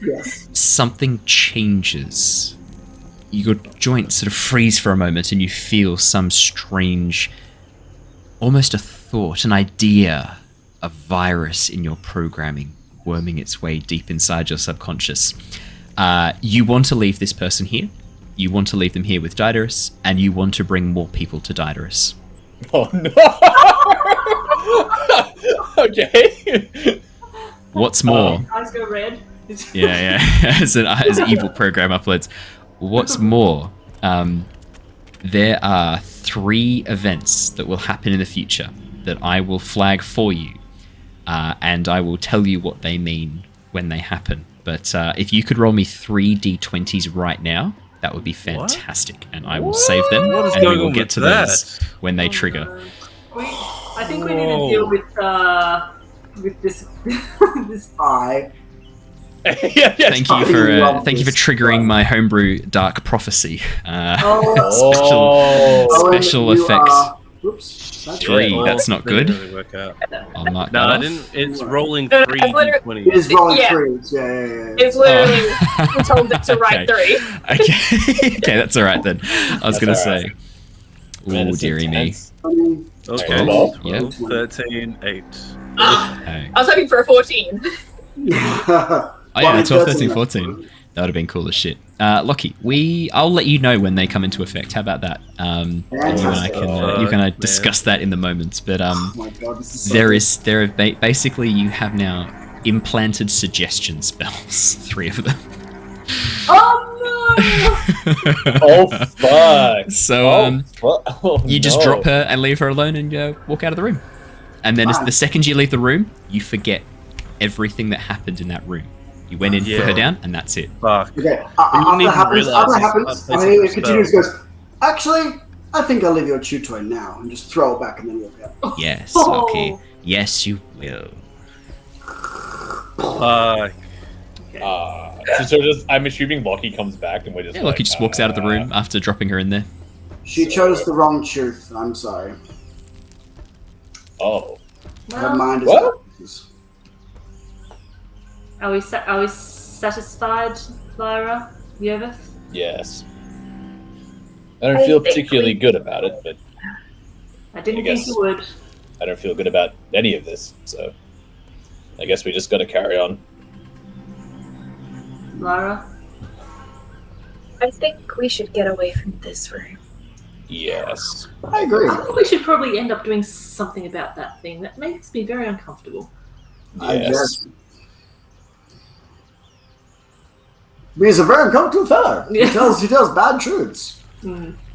Yes. something changes. Your joints sort of freeze for a moment and you feel some strange, almost a thought, an idea, a virus in your programming worming its way deep inside your subconscious. You want to leave this person here, you want to leave them here with Diderus, and you want to bring more people to Diderus. Oh no. Okay. What's more... Eyes go red. Yeah. as an evil program uploads. What's more, there are 3 events that will happen in the future that I will flag for you, and I will tell you what they mean when they happen. But if you could roll me 3 d20s right now, that would be fantastic, and I will save them, and we will get to those when they trigger. I think we need to deal with this. This. Yeah. Thank you for triggering my homebrew dark prophecy. Special effects. Oops. 3. That's not good. Really work out. I'll mark No, that I off. didn't. It's rolling No, 3 I've literally- d20s. It is rolling Yeah. threes. Yeah. It's literally we told it to write Okay. 3. Okay, that's all right then. I was going to That's all say. Man, Oh, it's dearie me. intense. Okay, 12, 12, 13, 8. Okay. I was hoping for a 14. Oh yeah, 12, 13, 14. That would have been cool as shit. Lockie, I'll let you know when they come into effect. How about that? And you and I can discuss that in the moment. But Oh my God, this is so basically you have now implanted suggestion spells. 3 of them. Oh Oh fuck. So you just no. drop her and leave her alone and walk out of the room. And then the second you leave the room, you forget everything that happened in that room. You went in, put her Yeah. down, and that's it. Fuck. Okay, didn't after even happens, realise after he's happens, not I placing mean, a it continues, goes, actually, I think I'll leave your chew toy now, and just throw it back and then walk out. Yes, Oh. Lockie. Yes, you will. Fuck. So just, I'm assuming Lockie comes back and we're just Yeah, Lockie just walks out of the room after dropping her in there. She chose the wrong truth. I'm sorry. Oh. Her Well, mind is What? darkness. are we satisfied, Lyra? Yervith? Yes. I don't feel particularly good about it, but I didn't I think guess- you would. I don't feel good about any of this, so I guess we just gotta carry on. Lyra? I think we should get away from this room. Yes. I agree. I think we should probably end up doing something about that thing. That makes me very uncomfortable. I Yes. guess. He's a very uncomfortable fellow. Yeah. He tells bad truths.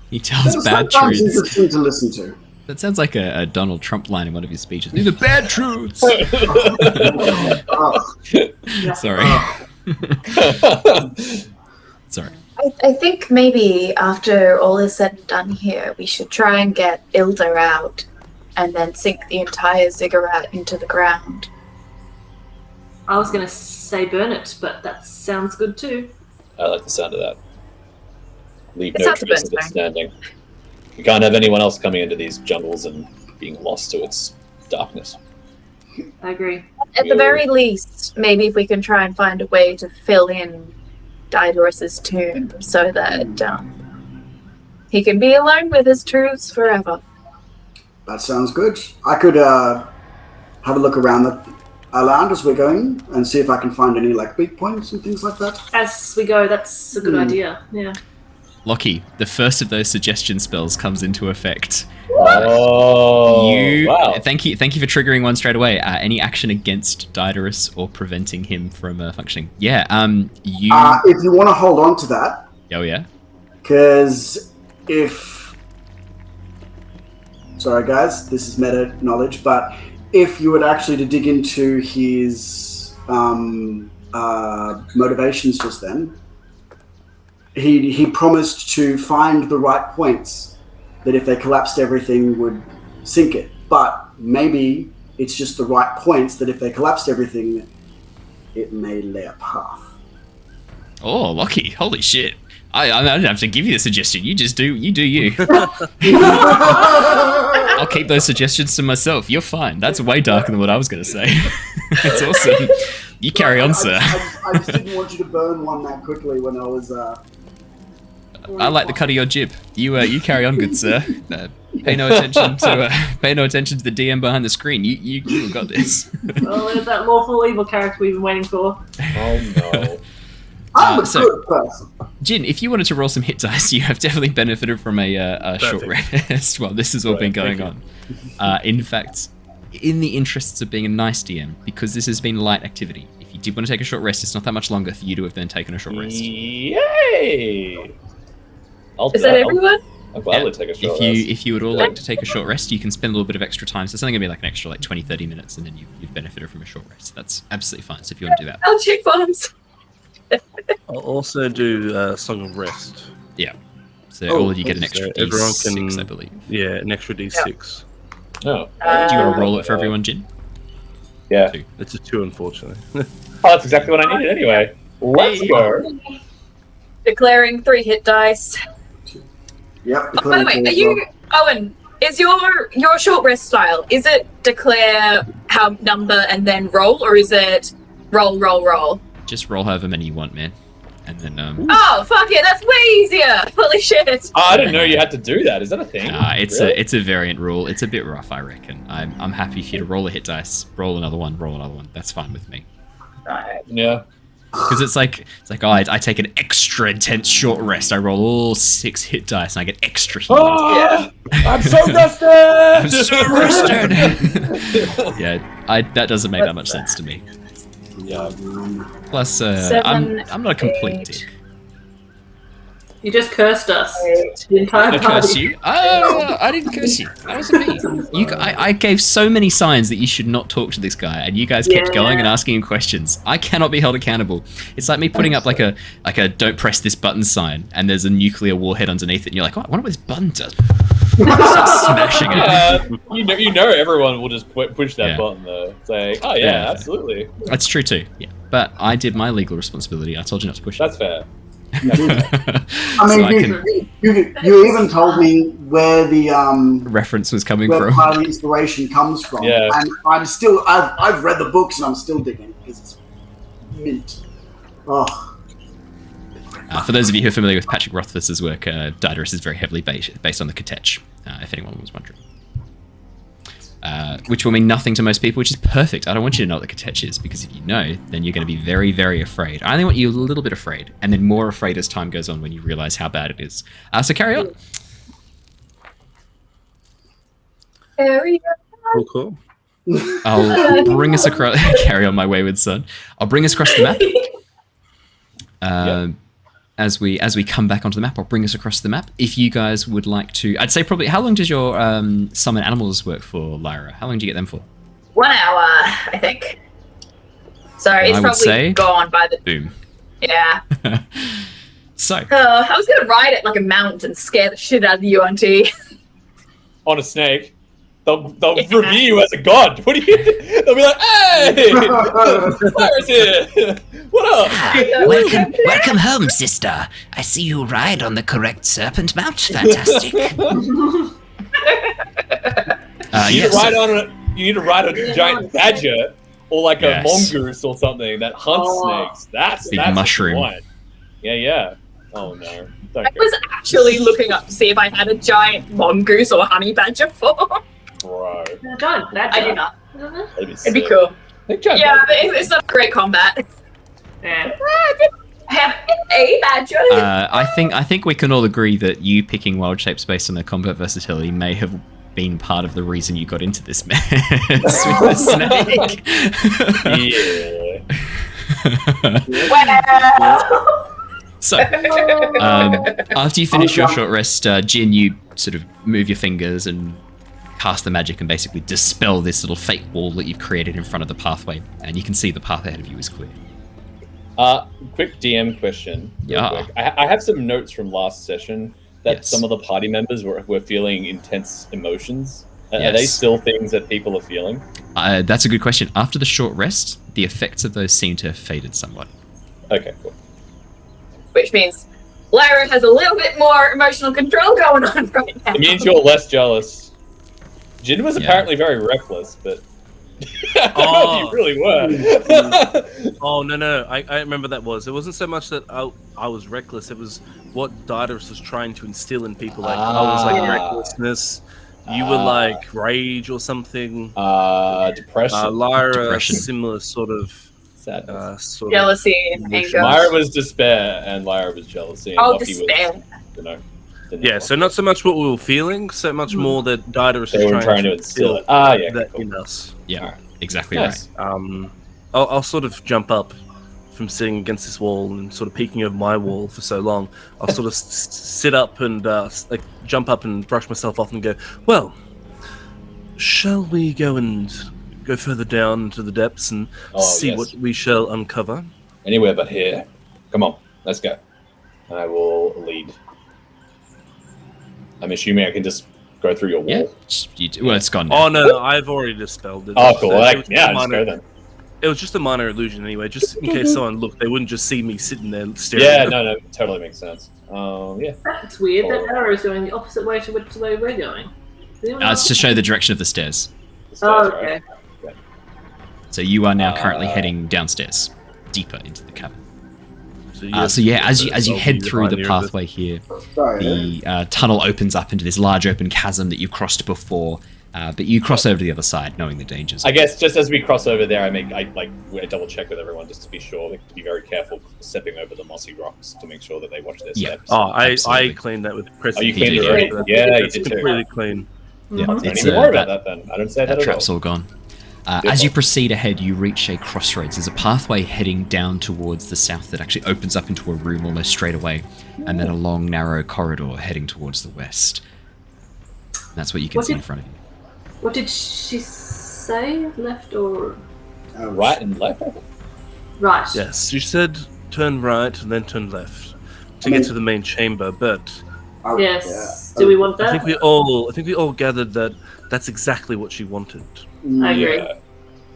He tells It's bad sometimes truths. interesting to listen to. That sounds like a Donald Trump line in one of his speeches. These are bad truths. Oh, Sorry. Sorry. I think maybe after all is said and done here, we should try and get Ilda out and then sink the entire ziggurat into the ground. I was going to say burn it, but that sounds good too. I like the sound of that. Leave It's no not the trace of it best standing. We can't have anyone else coming into these jungles and being lost to its darkness. I agree. At the very least, maybe if we can try and find a way to fill in Didorus's tomb so that he can be alone with his truths forever. that sounds good. I could have a look around the land as we're going and see if I can find any like weak points and things like that. As we go, that's a good idea. Yeah. Lockie, the first of those suggestion spells comes into effect. Oh, wow. Thank you for triggering one straight away. Any action against Didorus or preventing him from functioning? Yeah. You. If you want to hold on to that, Oh yeah. because sorry guys, this is meta knowledge, but if you were actually to dig into his motivations just then, he promised to find the right points that if they collapsed everything would sink it. But maybe it's just the right points that if they collapsed everything, it may lay a path. Oh, Lockie! Holy shit! I don't have to give you the suggestion. You just do. You do you. I'll keep those suggestions to myself. You're fine. That's way darker than what I was going to say. It's awesome. You carry on, sir. I just didn't want you to burn one that quickly when I was... I like the cut of your jib. You carry on, good sir. Pay no attention to the DM behind the screen. You got this. Well, there's that lawful evil character we've been waiting for. Oh no. I'm a so- good person. Jin, if you wanted to roll some hit dice, you have definitely benefited from a short Perfect. rest while this has all been Right, going thank on. In fact, in the interests of being a nice DM, because this has been light activity, if you did want to take a short rest, it's not that much longer for you to have then taken a short rest. Yay! Is that everyone? I'll gladly take a short rest. If you would all like to take a short rest, you can spend a little bit of extra time. So it's only going to be like an extra 20-30 minutes, and then you've benefited from a short rest. That's absolutely fine. So if you want to do that. I'll check bombs. I'll also do Song of Rest. Yeah. So Oh, all of you get an extra so everyone D6, can- I believe. Yeah, an extra D6. Oh, Do you want to roll it for everyone, Jin? yeah. Two. It's a 2, unfortunately. Oh, that's exactly what I needed anyway. Let's go. Declaring 3 hit dice. Yep. Oh, by the way, are you Owen? Is your short rest style? Is it declare how number and then roll, or is it roll? Just roll however many you want, man. And then Oh fuck yeah, that's way easier! Holy shit! Oh, I didn't know you had to do that. Is that a thing? Really? it's a variant rule. It's a bit rough, I reckon. I'm happy for you to roll a hit dice, roll another one. That's fine with me. Yeah. Because it's like oh, I take an extra intense short rest. I roll all 6 hit dice and I get extra healed. Oh, I'm so rested. I'm so rested. Yeah, that doesn't make that much sense to me. Yeah. Plus, 7, I'm not a complete 8. dick. You just cursed us. The entire I party. cursed you? Oh, I didn't curse you. That wasn't me. I gave so many signs that you should not talk to this guy, and you guys kept going and asking him questions. I cannot be held accountable. It's like me putting up like a "Don't press this button" sign, and there's a nuclear warhead underneath it, and you're like, "Oh, I wonder what this button does." Start smashing it. You know, everyone will just push that button though. Say, "Oh yeah, absolutely." That's true too. Yeah, but I did my legal responsibility. I told you not to push. That's fair. I mean, you even told me where the reference was coming where from. part of the inspiration comes from. Yeah. And I've read the books and I'm still digging because it's mint. Oh. For those of you who are familiar with Patrick Rothfuss's work, Daedalus is very heavily based on the Ketech, if anyone was wondering. Which will mean nothing to most people, which is perfect. I don't want you to know what the Ketech is, because if you know, then you're going to be very, very afraid. I only want you a little bit afraid, and then more afraid as time goes on when you realize how bad it is. So carry on. Cool. I'll bring us across... carry on, my wayward son. I'll bring us across the map. As we come back onto the map, I'll bring us across the map. If you guys would like to... I'd say probably... How long does your summon animals work for, Lyra? How long do you get them for? 1 hour, I think. So it's probably gone by the... Boom. Yeah. So... I was going to ride it like a mount and scare the shit out of you, Auntie. On a snake. They'll review you as a god. What do you? They'll be like, "Hey, Lyra's here. What up?" Welcome home, sister. I see you ride on the correct serpent mount. Fantastic. You need to ride a giant badger or like a mongoose or something that hunts snakes. That's big that's mushroom. What you want. Yeah. Oh no. I was actually looking up to see if I had a giant mongoose or honey badger form. Bro. I do not. It'd be sick. cool. Yeah, it's not great combat. Yeah. Have a badger. I think we can all agree that you picking wild shapes based on their combat versatility may have been part of the reason you got into this mess with the snake. Wow. So, after you finish your short rest, Jin, you sort of move your fingers and cast the magic and basically dispel this little fake wall that you've created in front of the pathway, and you can see the path ahead of you is clear. Quick DM question. Yeah. I have some notes from last session that some of the party members were feeling intense emotions. Are they still things that people are feeling? That's a good question. After the short rest, the effects of those seem to have faded somewhat. Okay, cool. Which means Lyra has a little bit more emotional control going on right now. It means you're less jealous. Jin was apparently very reckless, but I don't know if you really were. Oh, no. I remember that was. It wasn't so much that I was reckless. It was what Daedalus was trying to instill in people. Like, I was like recklessness. You were like rage or something. Depression. Lyra, similar sort of... sadness. Jealousy and anger. Lyra was despair, and Lyra was jealousy. And Lockie despair. Was, yeah, so not so much what we were feeling, so much more that Daedalus was trying to instill it. In us. Yeah, exactly nice. Right. I'll sort of jump up from sitting against this wall and sort of peeking over my wall for so long. I'll sort of sit up and jump up and brush myself off and go, well, shall we go further down to the depths and see what we shall uncover? Anywhere but here. Come on, let's go. I will lead. I'm assuming I can just go through your wall. Yeah, well, it's gone now. Oh, no, I've already dispelled it. Oh, cool. Let's go then. It was just a minor illusion anyway, just in case someone looked, they wouldn't just see me sitting there staring. Yeah, no, totally makes sense. Yeah. That's weird. That arrow is going the opposite way to which way we're going. It's to show the direction of the stairs. Okay. Right? So you are now currently heading downstairs, deeper into the cavern. So as you head through the pathway here, the tunnel opens up into this large open chasm that you crossed before, but you cross over to the other side, knowing the dangers. I guess just as we cross over there, I double check with everyone just to be sure, to be very careful stepping over the mossy rocks to make sure that they watch their steps. Oh, I cleaned that with pressing. Oh, you cleaned it already? Yeah, you did too. Completely clean. Yeah, don't even worry about that then. I don't say that at all. Trap's all gone. As you proceed ahead, you reach a crossroads. There's a pathway heading down towards the south that actually opens up into a room almost straight away, and then a long, narrow corridor heading towards the west. That's what you can see in front of you. What did she say? Left or Right and left? right? Yes, you said turn right and then turn left to get to the main chamber, but Yes. Do we want that? I think we all gathered that that's exactly what she wanted. I agree. Yeah.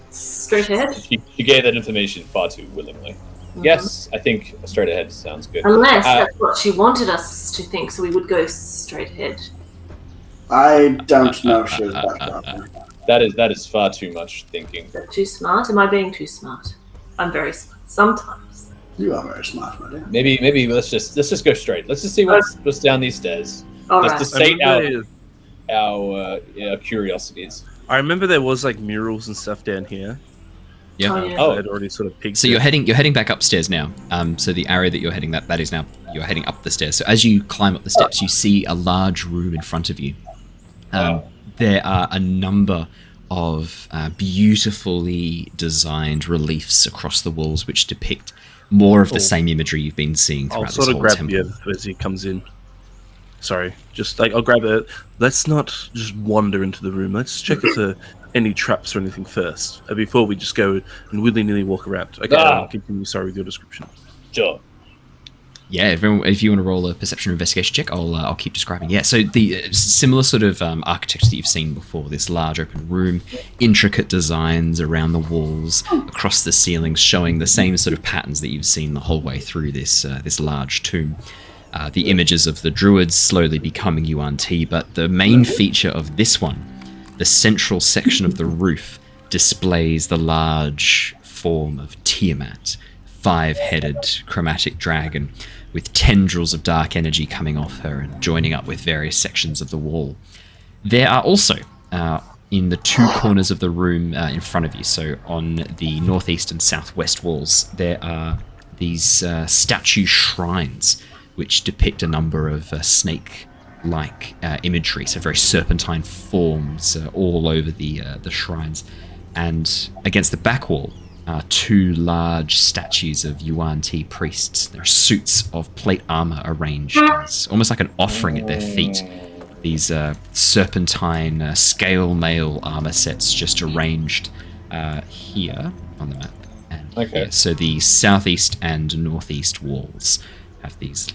Straight ahead. She gave that information far too willingly. Yes, I think straight ahead sounds good. Unless that's what she wanted us to think, so we would go straight ahead. I don't know if she was back up. That is far too much thinking. Is that too smart? Am I being too smart? I'm very smart sometimes. You are very smart, my dear. Maybe let's just go straight. Let's just see what's down these stairs. All Let's right. just sate our curiosities. I remember there was like murals and stuff down here. Yeah. Oh, yeah. I had already sort of peeked. So you're heading back upstairs now. So the area that you're heading, that is now, you're heading up the stairs. So as you climb up the steps, you see a large room in front of you. There are a number of beautifully designed reliefs across the walls which depict more of the same imagery you've been seeing throughout I'll this sort of whole grab temple. Yervith as he comes in. Sorry, just like I'll grab it. Let's not just wander into the room. Let's check if there are any traps or anything first before we just go and willy-nilly walk around. Okay, I'll continue. Sorry with your description. Sure. Yeah, if you want to roll a perception or investigation check, I'll keep describing. Yeah, so the similar sort of architecture that you've seen before, this large open room, intricate designs around the walls, across the ceilings, showing the same sort of patterns that you've seen the whole way through this this large tomb. The images of the druids slowly becoming Yuan-Ti, but the main feature of this one, the central section of the roof, displays the large form of Tiamat, five-headed chromatic dragon, with tendrils of dark energy coming off her and joining up with various sections of the wall. There are also, in the two corners of the room in front of you, so on the northeast and southwest walls, there are these statue shrines which depict a number of snake-like imagery, so very serpentine forms all over the shrines. And against the back wall, two large statues of Yuan-Ti priests. There are suits of plate armor arranged, as almost like an offering at their feet. These serpentine scale mail armor sets just arranged here on the map. And here. So the southeast and northeast walls have these,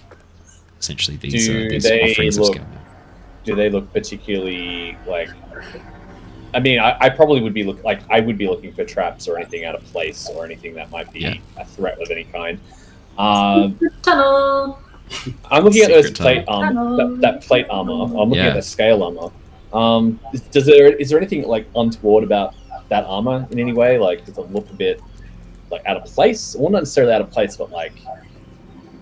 essentially these offerings of scale mail. Do they look particularly like? I mean, I probably would be looking for traps or anything out of place or anything that might be a threat of any kind. Tunnel. I'm looking at those plate Tunnel. that plate armor. I'm looking at the scale armor. Is there anything like untoward about that armor in any way? Like, does it look a bit like out of place? Well, not necessarily out of place, but like,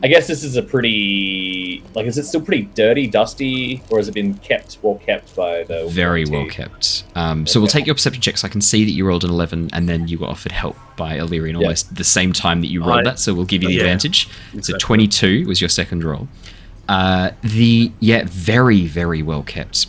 I guess this is a pretty, like, is it still pretty dirty, dusty, or has it been well kept by the... Very well kept. So we'll take your perception check, so I can see that you rolled an 11, and then you were offered help by Illyrian almost the same time that you rolled that, so we'll give you the advantage. Exactly. So 22 was your second roll. Very, very well kept.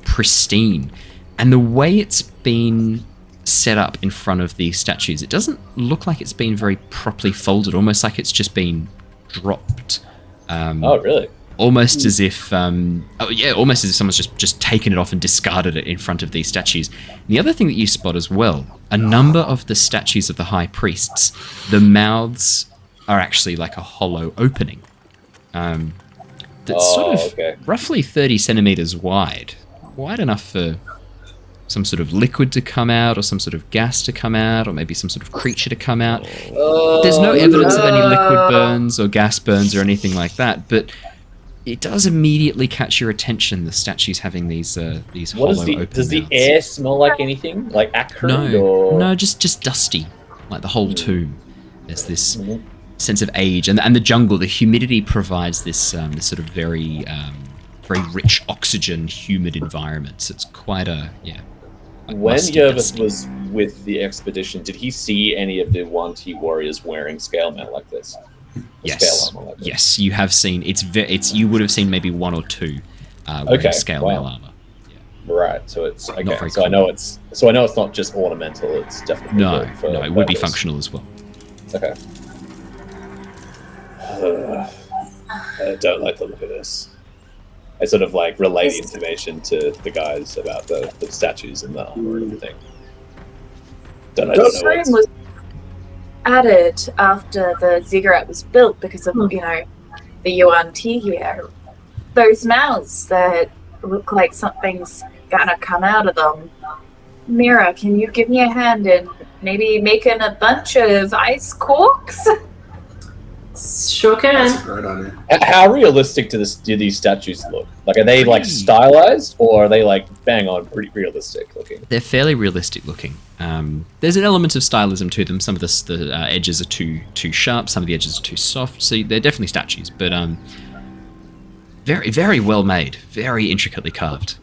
Pristine. And the way it's been set up in front of the statues, it doesn't look like it's been very properly folded, almost like it's just been dropped. Oh, really? Almost as if, almost as if someone's just taken it off and discarded it in front of these statues. And the other thing that you spot as well, a number of the statues of the high priests, the mouths are actually like a hollow opening. That's sort of roughly 30 centimeters wide enough for some sort of liquid to come out, or some sort of gas to come out, or maybe some sort of creature to come out. There's no evidence of any liquid burns or gas burns or anything like that, but it does immediately catch your attention, the statues having these hollow open Does the mouths. air smell like anything? Like acrid? No, just dusty, like the whole tomb. There's this sense of age, and the jungle, the humidity provides this sort of very rich oxygen, humid environment. So it's quite a, When Yervith was with the expedition, did he see any of the Yuan-Ti warriors wearing scale mail like this? Yes, yes, you have seen. You would have seen maybe one or two wearing scale mail armor. Right. So it's okay. Not very So I know it's not just ornamental. It's definitely No, good for no, it would be purpose. functional as well. Okay. I don't like the look of this. I sort of like relay the information to the guys about the statues and the armor and everything. I don't know This room was added after the ziggurat was built because of, you know, the yuan tea here. Those mouths that look like something's gonna come out of them. Mira, can you give me a hand in maybe making a bunch of ice corks? Sure That's a can. great idea. How realistic do these statues look? Like, are they like stylized, or are they like bang on pretty realistic looking? They're fairly realistic looking. There's an element of stylism to them. Some of the edges are too sharp. Some of the edges are too soft. So they're definitely statues, but very, very well made. Very intricately carved.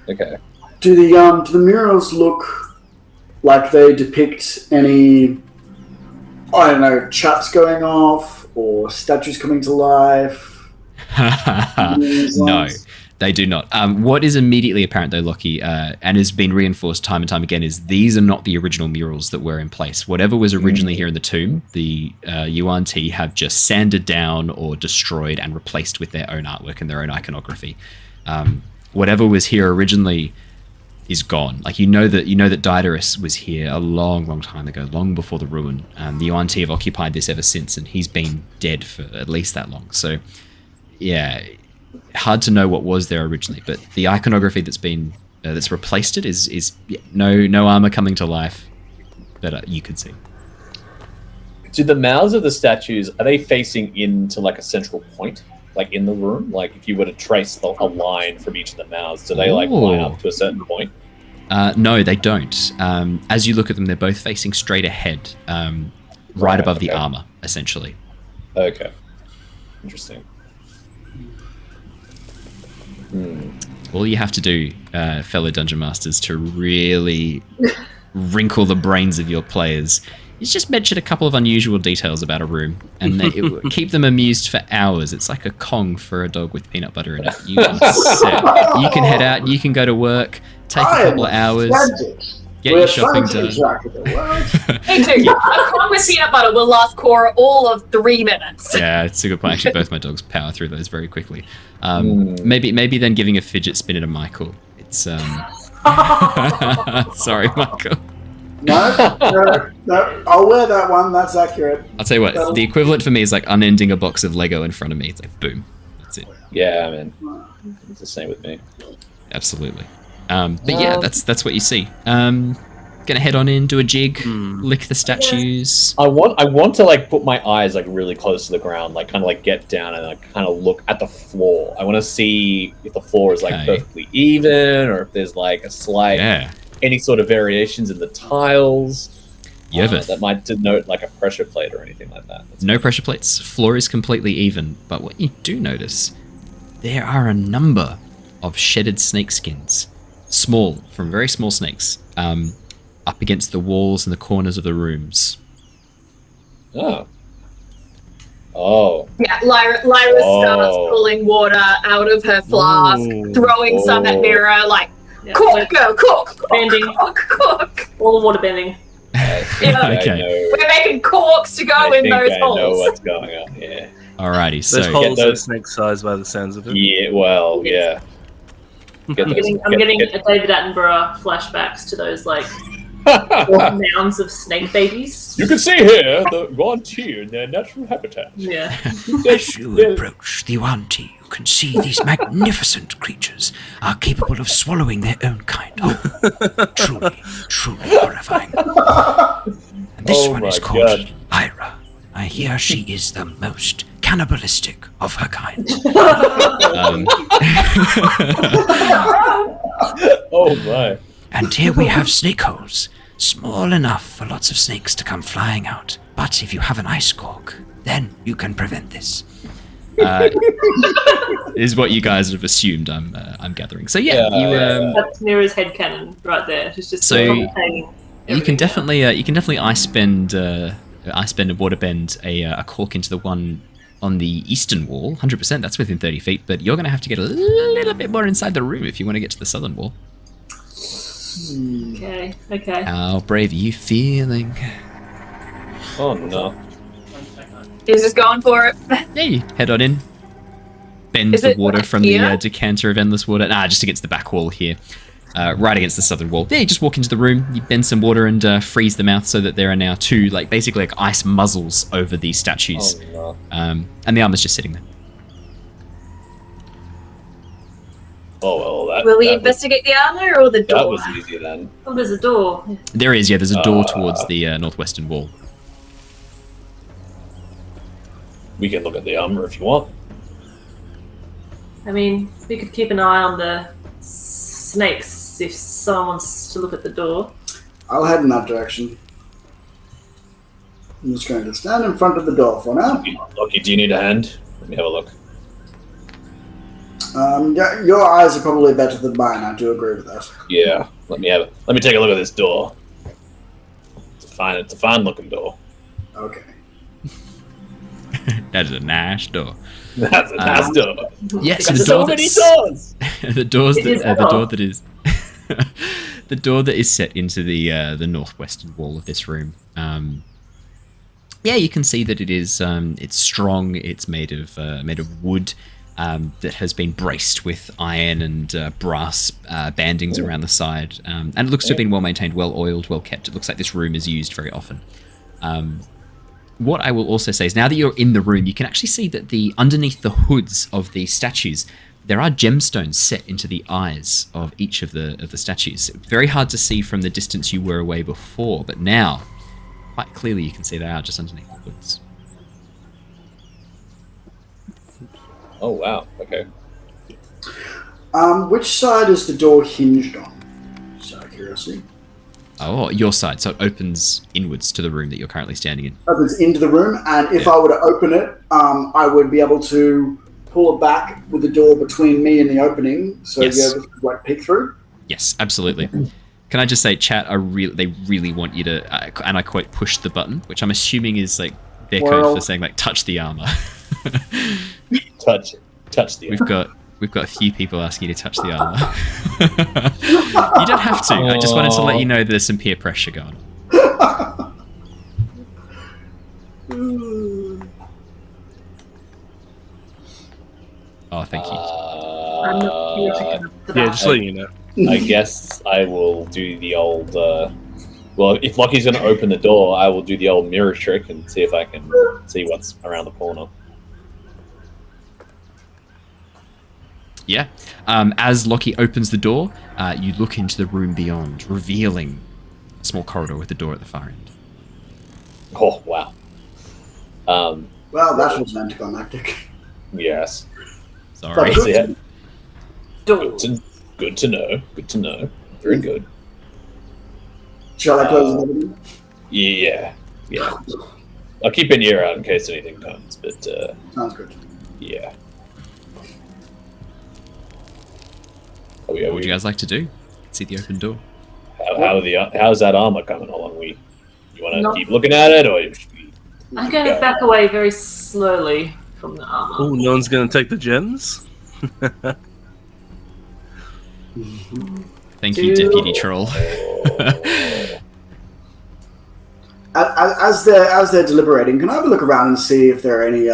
Okay. Do the murals look like they depict any, I don't know, chaps going off or statues coming to life? No, they do not. What is immediately apparent, though, Lockie, and has been reinforced time and time again, is these are not the original murals that were in place. Whatever was originally here in the tomb, the Yuan Ti have just sanded down or destroyed and replaced with their own artwork and their own iconography. Whatever was here originally is gone. Like, you know that Diodorus was here a long, long time ago, long before the ruin. The Yuan Ti have occupied this ever since, and he's been dead for at least that long. So, yeah, hard to know what was there originally, but the iconography that's replaced it is no armor coming to life that you could see. Do the mouths of the statues, are they facing into like a central point, like in the room? Like if you were to trace a line from each of the mouths, do they like line up to a certain point? No, they don't. As you look at them, they're both facing straight ahead, right above the armor, essentially. Okay. Interesting. All you have to do, fellow Dungeon Masters, to really wrinkle the brains of your players is just mention a couple of unusual details about a room, and it will keep them amused for hours. It's like a Kong for a dog with peanut butter in it. You can head out, you can go to work, take a couple of hours, get your shopping done. Me too. A Kong with peanut butter will last Cora all of 3 minutes. Yeah, it's a good point. Actually, both my dogs power through those very quickly. Maybe then giving a fidget spinner to Michael. It's sorry, Michael. No, I'll wear that one. That's accurate. I'll tell you what, the equivalent for me is like unending a box of Lego in front of me. It's like, boom. That's it. Yeah, man. It's the same with me. Absolutely. But yeah, that's what you see. Gonna head on in, do a jig, lick the statues. I want to like put my eyes like really close to the ground, like kind of like get down and like kind of look at the floor. I want to see if the floor is like perfectly even, or if there's like a slight any sort of variations in the tiles. Yervith. That might denote like a pressure plate or anything like that. No pressure plates. Floor is completely even. But what you do notice, there are a number of shedded snake skins, from very small snakes, up against the walls and the corners of the rooms. Oh. Yeah, Lyra starts pulling water out of her flask, throwing some at Mira, like, cook, Bending. cook. All the water bending. Okay. We're making corks to go in those holes. I know what's going on. Yeah. Alrighty. So Those holes are snake size by the sounds of it. Yeah. Well. Yeah. I'm getting a David Attenborough flashbacks to those like mounds of snake babies. You can see here the Yuan Ti in their natural habitat. Yeah. As you approach the Yuan Ti, you can see these magnificent creatures are capable of swallowing their own kind. Oh, truly horrifying. And this one is called Lyra. I hear she is the most cannibalistic of her kind. Oh my. And here we have snake holes, small enough for lots of snakes to come flying out. But if you have an ice cork, then you can prevent this. Is what you guys have assumed. I'm gathering. So yeah, That's Mira's headcanon right there. She's just So you can everything definitely ice bend a water bend a cork into the one on the eastern wall. 100%, that's within 30 feet, but you're going to have to get a little bit more inside the room if you want to get to the southern wall. Okay. How brave are you feeling? Oh no. He's just going for it. Yeah, you head on in. Bend Is the it water like from here? the decanter of endless water. Just against the back wall here. Right against the southern wall. Yeah, you just walk into the room, you bend some water and freeze the mouth so that there are now two, basically ice muzzles over these statues. Oh no. And the armor's just sitting there. Oh well, Will we investigate the armor or the door? That was easy then. Oh, there's a door. There's a door towards the northwestern wall. We can look at the armor if you want. I mean, we could keep an eye on the snakes if someone wants to look at the door. I'll head in that direction. I'm just going to stand in front of the door for now. Lockie, do you need a hand? Let me have a look. Yeah, your eyes are probably better than mine. I do agree with that. Yeah, let me take a look at this door. It's a fine looking door. Okay. That is a nice door. That's a nice door. Yes, There's the so door many that's- doors. the door It that is the door that is set into the northwestern wall of this room. Yeah, you can see that it is it's strong. It's made of wood that has been braced with iron and brass bandings around the side, and it looks to have been well maintained, well oiled, well kept. It looks like this room is used very often. What I will also say is, now that you're in the room, you can actually see that underneath the hoods of the statues, there are gemstones set into the eyes of each of the statues. Very hard to see from the distance you were away before, but now, quite clearly, you can see they are just underneath the hoods. Oh wow. Okay. Which side is the door hinged on? Just out of curiosity. Oh, your side. So it opens inwards to the room that you're currently standing in. Opens into the room, and if I were to open it, I would be able to pull it back with the door between me and the opening, so Yes. Yervith could peek through. Yes, absolutely. Can I just say, chat, they really want you to, and I quote, push the button, which I'm assuming is their code for saying touch the armor. Touch the. We've got a few people asking you to touch the armor. You don't have to. I just wanted to let you know there's some peer pressure going on. Oh, thank you. I'm not here to get up to Yeah, that. just letting you know. I guess I will do the old. Well, if Lockie's going to open the door, I will do the old mirror trick and see if I can see what's around the corner. Yeah. As Lockie opens the door, you look into the room beyond, revealing a small corridor with a door at the far end. Oh wow. Well, that was anticlimactic. Yes. Sorry. So, yeah, Door. good to know. Good to know. Very good. Shall I close the door? Yeah. I'll keep an ear out in case anything comes, but Sounds good. yeah. What would you guys like to do? See the open door. How's that armor coming along? You want to Not- keep looking at it, or I'm going to back away very slowly from the armor. Oh, no one's gonna take the gems? Thank you, Deputy Troll. As they're deliberating, can I have a look around and see if there are any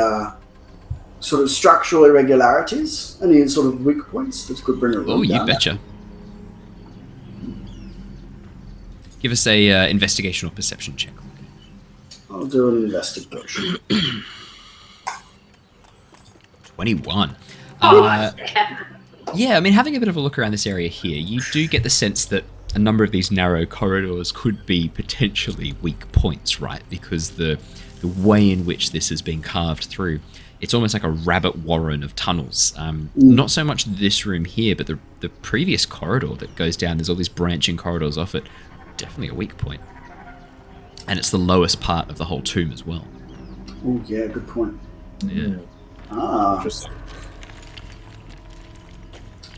sort of structural irregularities, any sort of weak points that could bring a room Oh, you down? betcha. Give us a investigation or perception check. I'll do an investigation. 21. Oh, Yeah, I mean, having a bit of a look around this area here, you do get the sense that a number of these narrow corridors could be potentially weak points, right? Because the way in which this has been carved through, it's almost like a rabbit warren of tunnels. Not so much this room here, but the previous corridor that goes down, there's all these branching corridors off it. Definitely a weak point. And it's the lowest part of the whole tomb as well. Oh, yeah, good point. Yeah. Interesting.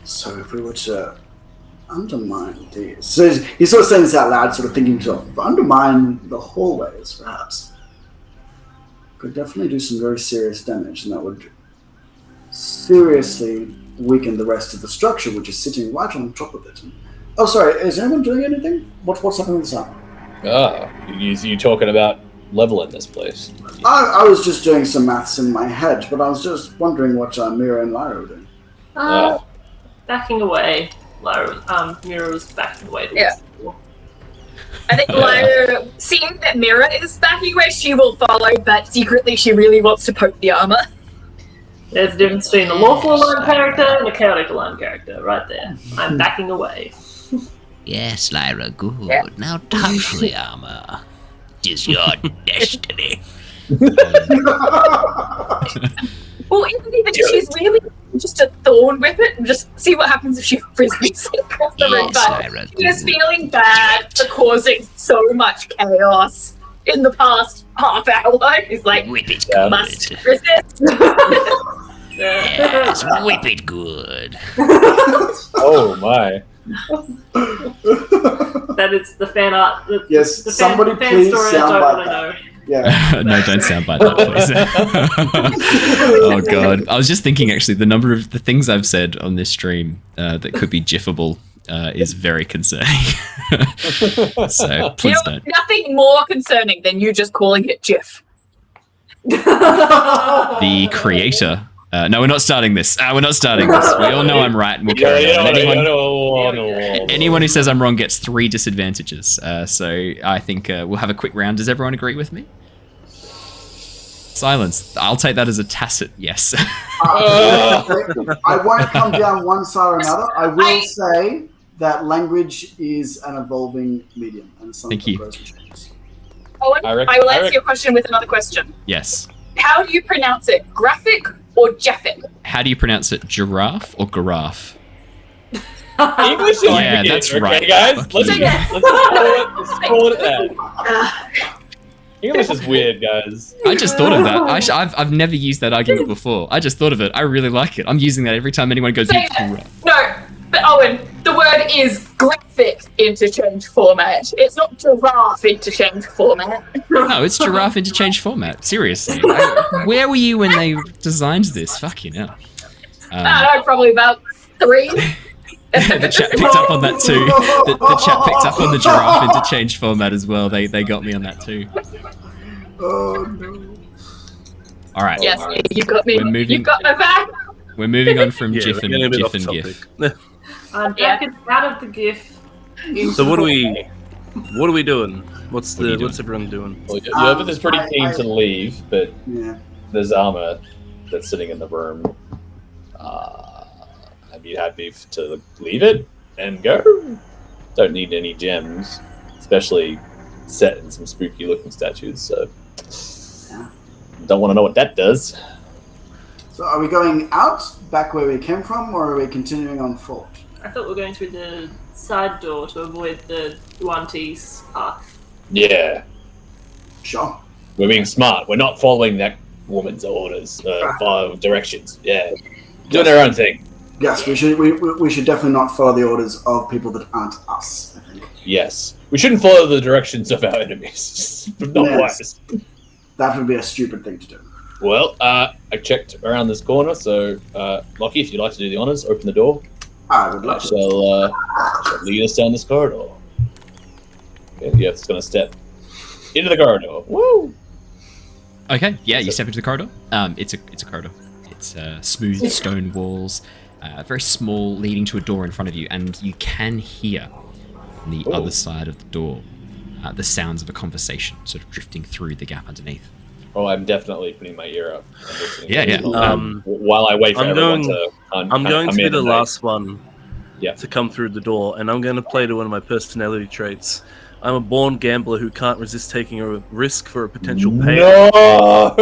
So if we were to undermine these... So he's sort of saying this out loud, sort of thinking to himself, undermine the hallways, perhaps. could definitely do some very serious damage, and that would seriously weaken the rest of the structure, which is sitting right on top of it. Oh, sorry, is anyone doing anything? What's happening with this armor? You talking about leveling this place? I was just doing some maths in my head, but I was just wondering what Mira and Lyra were doing. Backing away. Mira was backing away. Yeah. I think Lyra, seeing that Mira is backing away, she will follow, but secretly she really wants to poke the armor. There's a difference between a lawful aligned character and a chaotic aligned character, right there. I'm backing away. Yes, Lyra, good. Yeah. Now touch the armor. Tis your destiny. Well, even if she's really just a thorn with it, and just see what happens if she frisbees it across the room. Yes, But Lyra, she is good. feeling bad for causing so much chaos in the past half hour. She's like, Whip it must good. resist. Yes, whip it good. Oh my! That is the fan art. Yes, somebody the fan please story I soundbite don't want to that. know. Yeah. No, don't soundbite that, please. Oh god, I was just thinking actually the number of the things I've said on this stream that could be jiffable is very concerning. So please don't. Nothing more concerning than you just calling it GIF. The creator. No, we're not starting this. We're not starting this. We all know I'm right, and we'll carry on. Anyone who says I'm wrong gets 3 disadvantages. So I think we'll have a quick round. Does everyone agree with me? Silence. I'll take that as a tacit yes. I won't come down one side or another. I will say that language is an evolving medium, and something Thank you. grows and changes. Owen, I will answer your question with another question. Yes. How do you pronounce it? Graphic or Jeffic? How do you pronounce it? Giraffe or giraffe? English is Yeah, weird, that's okay, right. guys. Fuck Let's you. call it that. English is weird, guys. I just thought of that. I've never used that argument before. I just thought of it. I really like it. I'm using that every time anyone goes. No, but Owen, the word is graphic interchange format. It's not giraffe interchange format. No, it's giraffe interchange format. Seriously. Where were you when they designed this? Fucking hell. I don't know, probably about 3. The chat picked up on that too. The chat picked up on the giraffe interchange format as well. They got me on that too. Oh no. All right. Yes, you got me. We're moving- You got my back. We're moving on from Yeah, GIF we're getting a and bit GIF off and topic. GIF. Backing out of the GIF. So what are we doing? What's everyone doing? Well, Yervith is pretty keen I- to leave, but Yeah. there's armor that's sitting in the room. I'd be happy to leave it and go. Don't need any gems, especially set in some spooky looking statues, so Yeah. don't want to know what that does. So are we going out, back where we came from, or are we continuing on forward? I thought we were going through the side door to avoid the Yuan-Ti's path. Yeah, Sure. we're being smart. We're not following that woman's orders, directions. Yeah, doing our own thing. Yes, we should definitely not follow the orders of people that aren't us, I think. Yes, we shouldn't follow the directions of our enemies. Not Yes. wise. That would be a stupid thing to do. Well, I checked around this corner, so Lockie, if you'd like to do the honors, open the door. I would I love to. shall lead us down this corridor. Okay, yeah, it's going to step into the corridor. Woo! Okay. Yeah, you step into the corridor. It's a corridor. It's smooth stone walls, very small, leading to a door in front of you, and you can hear on the other side of the door the sounds of a conversation sort of drifting through the gap underneath. Oh, I'm definitely putting my ear up. and listening Yeah, as yeah. well. While I wait for I'm everyone going- to I'm going to be the last one Yeah. to come through the door, and I'm going to play to one of my personality traits. I'm a born gambler who can't resist taking a risk for a potential payoff. No!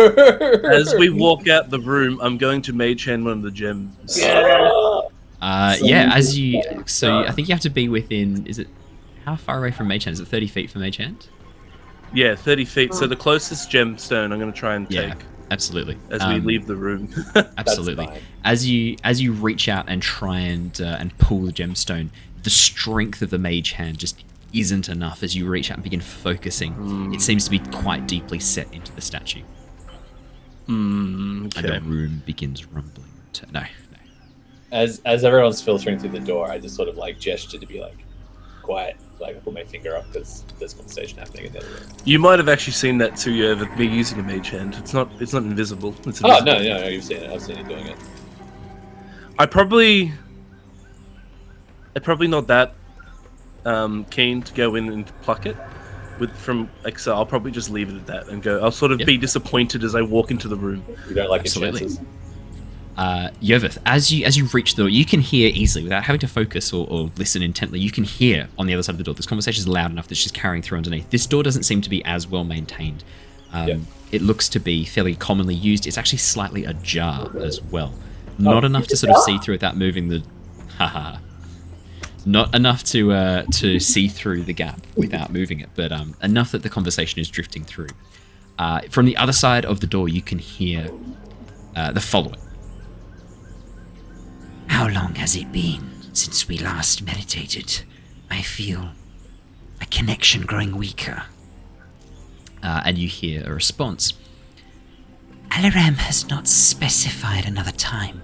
As we walk out the room, I'm going to mage hand one of the gems. Yeah, as you... So I think you have to be within... Is it... How far away from Mage Hand? Is it 30 feet from Mage Hand? Yeah, 30 feet. So the closest gemstone I'm going to try and Yeah, take absolutely. as we leave the room. Absolutely. fine. As you reach out and try and pull the gemstone, the strength of the mage hand just isn't enough as you reach out and begin focusing. It seems to be quite deeply set into the statue. And Okay. the room begins rumbling. No. As everyone's filtering through the door, I just sort of like gesture to be like quiet. Like I put my finger up because there's conversation happening in the other room. You might have actually seen that too, Yervith, me using a mage hand. It's not invisible. It's Oh invisible. no, you've seen it. I've seen you doing it. I'm probably not that keen to go in and pluck it so I'll probably just leave it at that and go. I'll sort of be disappointed as I walk into the room. You don't like your Absolutely. chances. Yervith, as you reach the door, you can hear easily, without having to focus or listen intently, you can hear on the other side of the door. This conversation is loud enough that she's carrying through underneath. This door doesn't seem to be as well maintained. It looks to be fairly commonly used. It's actually slightly ajar as well. Not enough to sort of see through without moving the... Not enough to see through the gap without moving it, but enough that the conversation is drifting through. From the other side of the door, you can hear the following. How long has it been since we last meditated? I feel a connection growing weaker. And you hear a response. Alaram has not specified another time.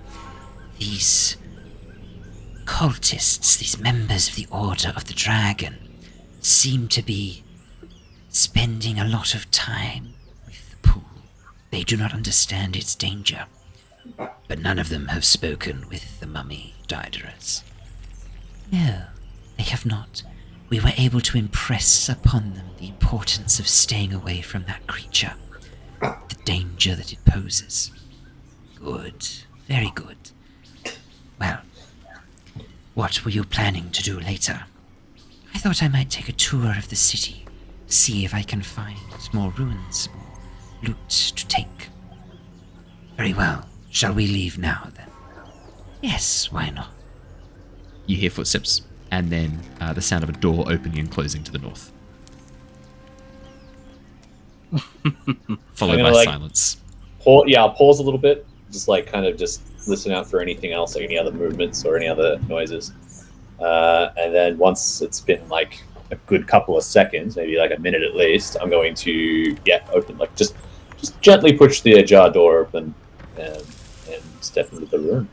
These cultists, these members of the Order of the Dragon, seem to be spending a lot of time with the pool. They do not understand its danger, but none of them have spoken with the mummy Diderus. No, they have not. We were able to impress upon them the importance of staying away from that creature, the danger that it poses. Good, very good. Well, what were you planning to do later? I thought I might take a tour of the city, see if I can find more ruins or loot to take. Very well. Shall we leave now, then? Yes, why not? You hear footsteps, and then the sound of a door opening and closing to the north. Followed by silence. I'll pause a little bit, just like kind of just listen out for anything else, like any other movements or any other noises. And then once it's been like a good couple of seconds, maybe like a minute at least, I'm going to open, like just gently push the ajar door open and step into the room.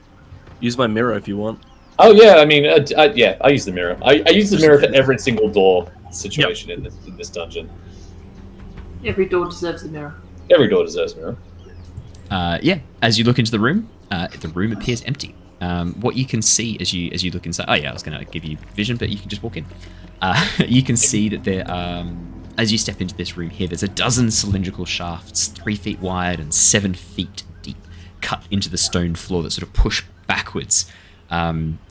Use my mirror if you want. Oh yeah, I mean, I use the mirror. I use the mirror for every single door situation in this dungeon. Every door deserves a mirror. Every door deserves a mirror. As you look into the room appears empty. What you can see as you look inside... Oh yeah, I was going to give you vision, but you can just walk in. You can see that there... as you step into this room here, there's a dozen cylindrical shafts, 3 feet wide and 7 feet deep, cut into the stone floor that sort of push backwards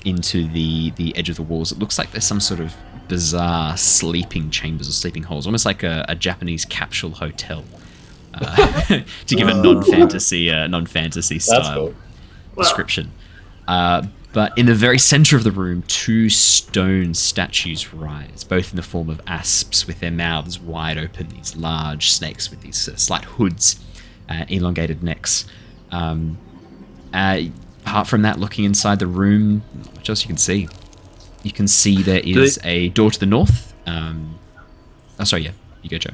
into the edge of the walls. It looks like there's some sort of bizarre sleeping chambers or sleeping holes, almost like a Japanese capsule hotel. To give a non-fantasy style description. But in the very center of the room, 2 stone statues rise, both in the form of asps with their mouths wide open, these large snakes with these slight hoods, elongated necks. Apart from that, looking inside the room, what else you can see? You can see there is a door to the north. You go, Joe.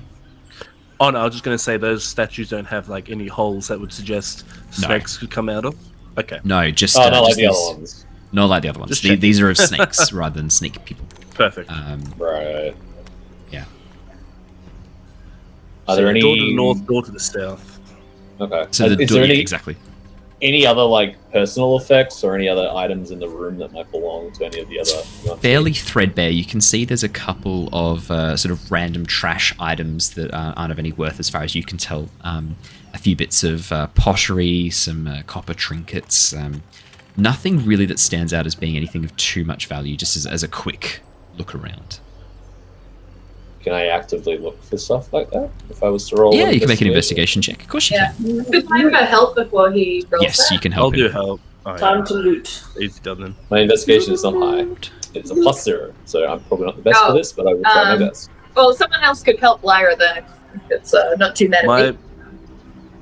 Oh no, I was just going to say those statues don't have like any holes that would suggest snakes could come out of. Okay. No, just not like just the other ones. Not like the other ones. These are of snakes rather than snake people. Perfect. Right. Yeah. Are there any door to the north, door to the south? Okay. So is there exactly. Any other like personal effects or any other items in the room that might belong to any of the other? Fairly threadbare. You can see there's a couple of sort of random trash items that aren't of any worth as far as you can tell. A few bits of pottery, some copper trinkets. Nothing really that stands out as being anything of too much value, just as a quick look around. Can I actively look for stuff like that if I was to roll? Yeah, you can make an investigation check. Of course you can. Could time for help before he rolls Yes, that? you can help I'll him. do help. Time to loot. Easy done then. My investigation is not high. It's a +0, so I'm probably not the best for this, but I will try my best. Well, someone else could help Lyra then if it's not too meta.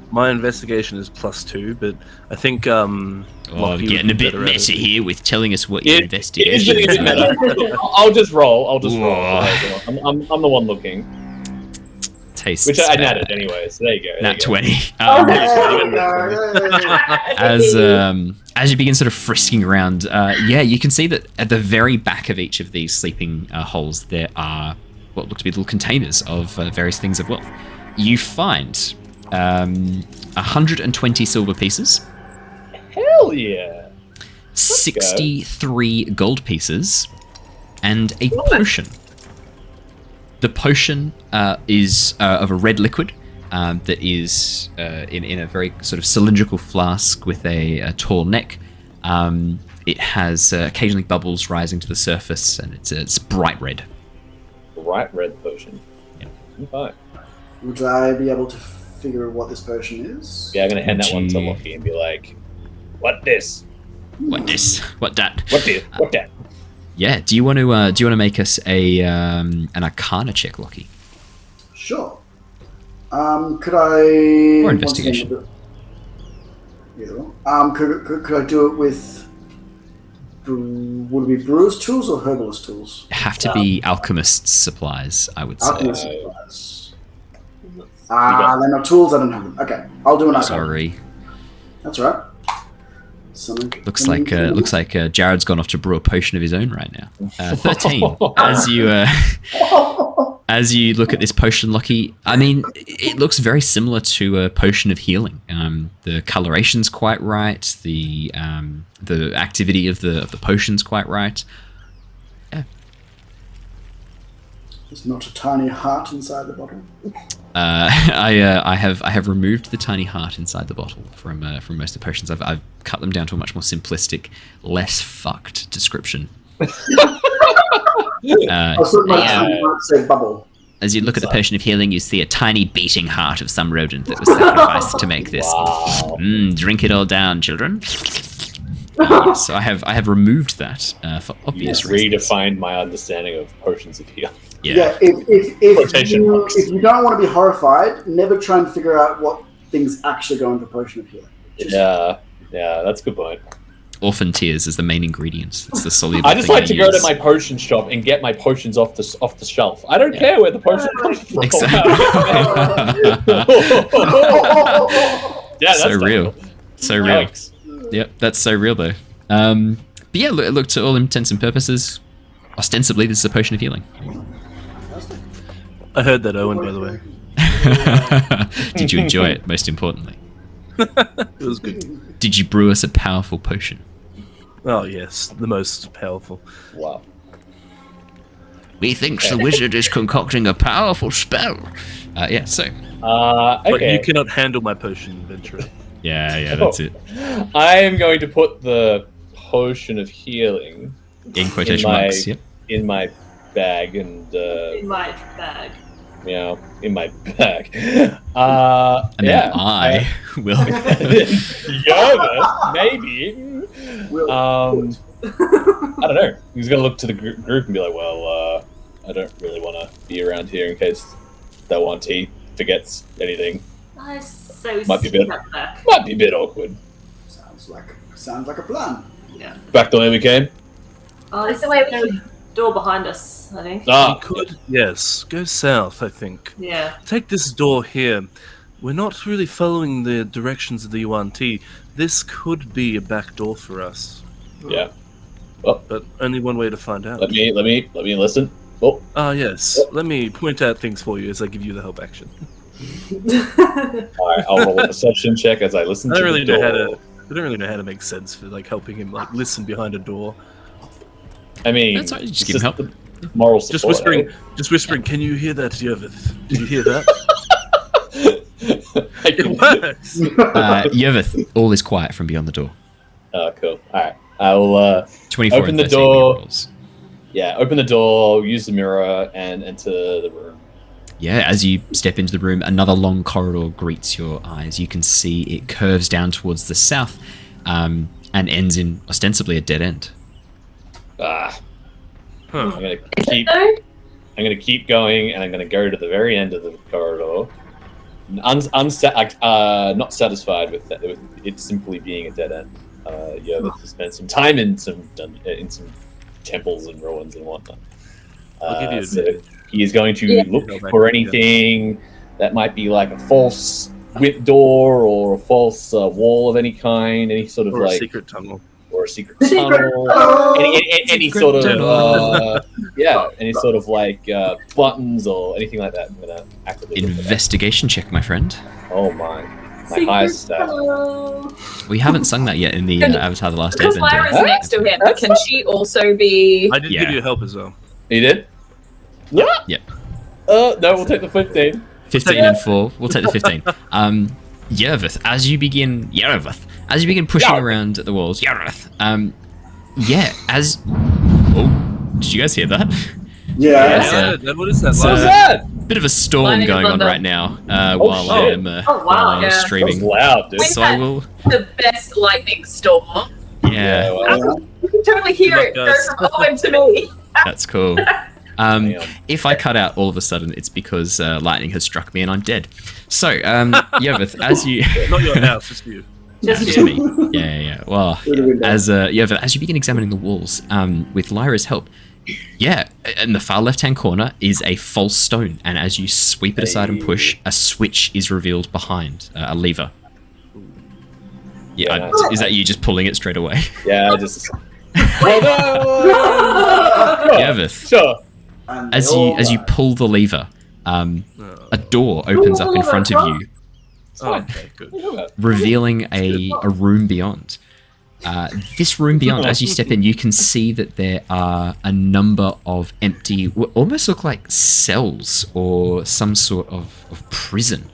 My investigation is +2, but I think Lockie getting a bit meta here with telling us what your investigation is. I'll just roll. I'm the one looking. tastes. Which I natted anyway, so there you go. Nat 20. As you begin sort of frisking around, you can see that at the very back of each of these sleeping holes, there are what look to be little containers of various things of wealth. You find 120 silver pieces. Hell yeah! 63 gold pieces, and a potion. The potion is of a red liquid that is in a very sort of cylindrical flask with a tall neck. It has occasionally bubbles rising to the surface, and it's bright red. Bright red potion. Yeah. Okay. Would I be able to figure what this potion is? Yeah, I'm gonna hand that one to Lockie and be like, "What this? What this? What that? What this? What that?" Yeah. Do you want to make us an Arcana check, Lockie? Sure. Could I? Or investigation. Could I do it with? Would it be brewer's tools or herbalist tools? Have to be alchemist's supplies, I would say. Alchemist supplies. They're not tools. I don't have them. Okay, I'll do an Arcana. Sorry. That's all right. Something. Looks like Jared's gone off to brew a potion of his own right now. 13. As you look at this potion, Lockie, I mean, it looks very similar to a potion of healing. The coloration's quite right. The activity of the potion's quite right. Yeah. There's not a tiny heart inside the bottle. I have removed the tiny heart inside the bottle from most of the potions. I've cut them down to a much more simplistic, less fucked description. Bubble. As you look at the potion of healing, you see a tiny beating heart of some rodent that was sacrificed to make this. Wow. Drink it all down, children. So I have removed that for obvious reasons. Redefined my understanding of potions of healing. Yeah. If you don't want to be horrified, never try and figure out what things actually go into potion of healing. Yeah, that's a good point. Orphan tears is the main ingredient. It's the soluble. I just like to go to my potion shop and get my potions off the shelf. I don't care where the potion comes from. Exactly. Yeah, that's so real. terrible. So real. Yikes. Yep, that's so real though. But yeah, look, to all intents and purposes, ostensibly this is a potion of healing. I heard that, Owen, by the way. Did you enjoy it, most importantly? It was good. Did you brew us a powerful potion? Oh, yes. The most powerful. Wow. Methinks the wizard is concocting a powerful spell. Yeah, so. Okay. But you cannot handle my potion, Ventura. Yeah, that's it. I am going to put the potion of healing In quotation marks, yep. in my bag and In my bag. in my bag. And then I will. Yervith, maybe. I don't know. He's gonna look to the group and be like, "Well, I don't really want to be around here in case that one T forgets anything. I so Might be a see bit- that back. Might be a bit awkward." Sounds like a plan. Yeah. Back the way we came. Oh, That's there's the way a door behind us, I think. Ah, You could, yes, go south, I think. Yeah. Take this door here. We're not really following the directions of the UNT. This could be a back door for us, yeah. but only one way to find out. Let me listen. Oh, Ah, yes. Let me point out things for you as I give you the help action. all right. I'll roll a perception check as I listen I to don't really the know door. I don't really know how to make sense for helping him listen behind a door. I mean, That's all right, just it's give him help. the moral support. Just whispering. Can you hear that, Yervith? Did you hear that? I can It works. Yervith, all is quiet from beyond the door. Oh, cool. All right. I'll 24 Open and the 13 door. rolls. open the door, use the mirror, and enter the room. Yeah, as you step into the room, another long corridor greets your eyes. You can see it curves down towards the south and ends in ostensibly a dead end. Ah, Huh. I'm gonna Is keep. it though? I'm gonna keep going, and I'm gonna go to the very end of the corridor. Not satisfied with that, with it simply being a dead end. Yervith has spent some time in some temples and ruins and whatnot. I'll give you a So minute. he is going to Yeah. look Go back for to the anything that might be like a false whip door or a false wall of any kind, any sort of Or a like secret tunnel. or a secret tunnel, any sort of any sort of like buttons or anything like that. I'm gonna actively look for that. Investigation check, my friend. Oh my highest stat. We haven't sung that yet in the Avatar: The Last Because Lyra's Airbender. next to him, can she also be... I did Yeah. give you help as well. You did? Yep. No, we'll take the 15. 15 and 4. We'll take the 15. Yervith, as you begin pushing around at the walls, Yervith, did you guys hear that? Yeah. What is that? So- What's that? Bit of a storm Lightning going on thunder. right now while I am wow, while I'm yeah. That was streaming. loud, dude. Wait. So I will, the best lightning storm? yeah, well, You can totally hear Good it go luck, from Owen to me. that's cool. Damn. If I cut out all of a sudden, it's because lightning has struck me and I'm dead. So, Yervith, as you... Not your house, just you. Just Just you. me. Yeah. Well, Through the window. as you begin examining the walls, with Lyra's help, in the far left-hand corner is a false stone, and as you sweep it aside and push, a switch is revealed behind, a lever. Yeah, nice. is that you just pulling it straight away? Yeah, I just. Well, no! Yervith, Sure. And as they all you pull the lever, a door opens up in front of you, Oh, okay, good. revealing a room beyond. This room beyond, as you step in, you can see that there are a number of empty, what almost look like cells or some sort of prison.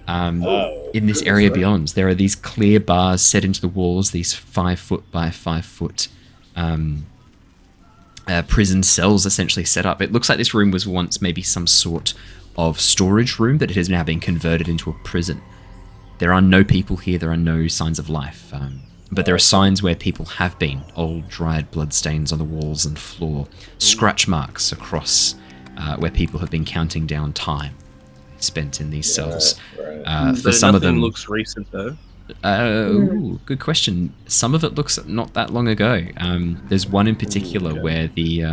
In this area beyond, there are these clear bars set into the walls, these 5 foot by 5 foot prison cells essentially set up. It looks like this room was once maybe some sort of storage room, but it has now been converted into a prison. There are no people here, there are no signs of life, but there are signs where people have been. Old dried bloodstains on the walls and floor, scratch marks across where people have been counting down time spent in these cells. Right. For So some of nothing them, looks recent though. good question. Some of it looks not that long ago. There's one in particular where the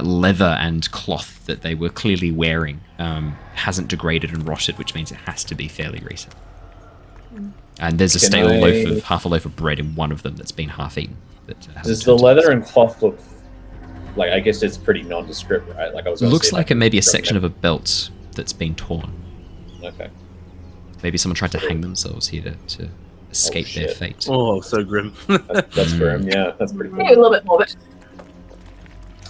leather and cloth that they were clearly wearing hasn't degraded and rotted, which means it has to be fairly recent. And there's a Can stale I- half a loaf of bread in one of them that's been half eaten. That hasn't Does the turned to leather dust. and cloth look like? I guess it's pretty nondescript, right? Like I was. It looks like maybe a section of a belt that's been torn. Okay. Maybe someone tried to hang themselves here to escape their shit. fate. Oh, so grim. That's grim. Yeah, that's pretty Maybe a cool. little bit more, but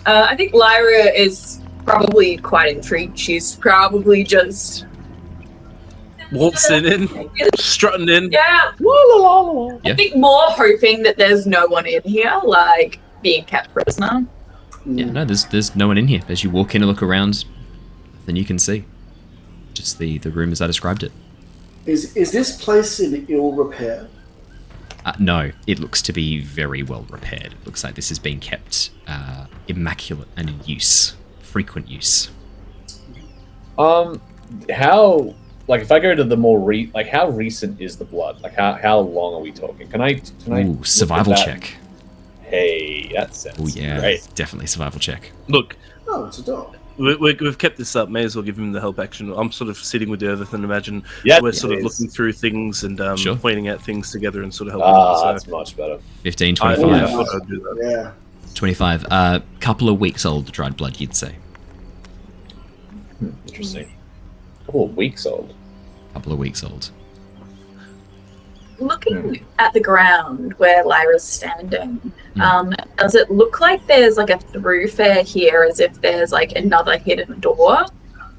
I think Lyra is probably quite intrigued. She's probably just Waltzing in, strutting in. I Yeah. think more hoping that there's no one in here, like being kept prisoner. Yeah, no, there's no one in here. As you walk in and look around, then you can see just the room as I described it. Is this place in ill repair? No, it looks to be very well repaired. It looks like this has been kept immaculate and in use, frequent use. How like if I go to the more how recent is the blood? Like how long are we talking? Can I Ooh, look at survival that? check. Hey, that sounds Oh yeah, great. definitely survival check. Look, Oh, it's a dog. we've kept this up. May as well give him the help action. I'm sort of sitting with Yervith and imagine Yep, we're sort it of is. looking through things and Sure. pointing out things together and sort of helping. That's So much better. 15, I 25. thought I'd do that. Yeah. 25. Couple of weeks old, dried blood, you'd say. Interesting. Couple of weeks old. Couple of weeks old. Looking at the ground where Lyra's standing, does it look like there's like a throughfare here, as if there's like another hidden door?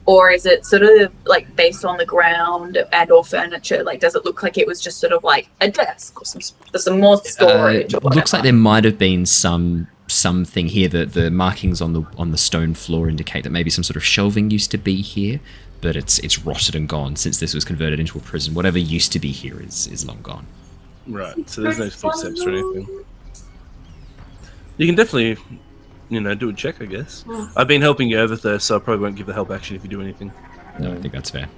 Or is it sort of like based on the ground and or furniture? Like, does it look like it was just sort of like a desk or some more storage? Or Looks like whatever? there might have been something here. The markings on the stone floor indicate that maybe some sort of shelving used to be here, but it's rotted and gone since this was converted into a prison. Whatever used to be here is long gone. Right. So there's no footsteps or anything. You can definitely, do a check, I guess. I've been helping you over there, so I probably won't give the help action if you do anything. No, I think that's fair.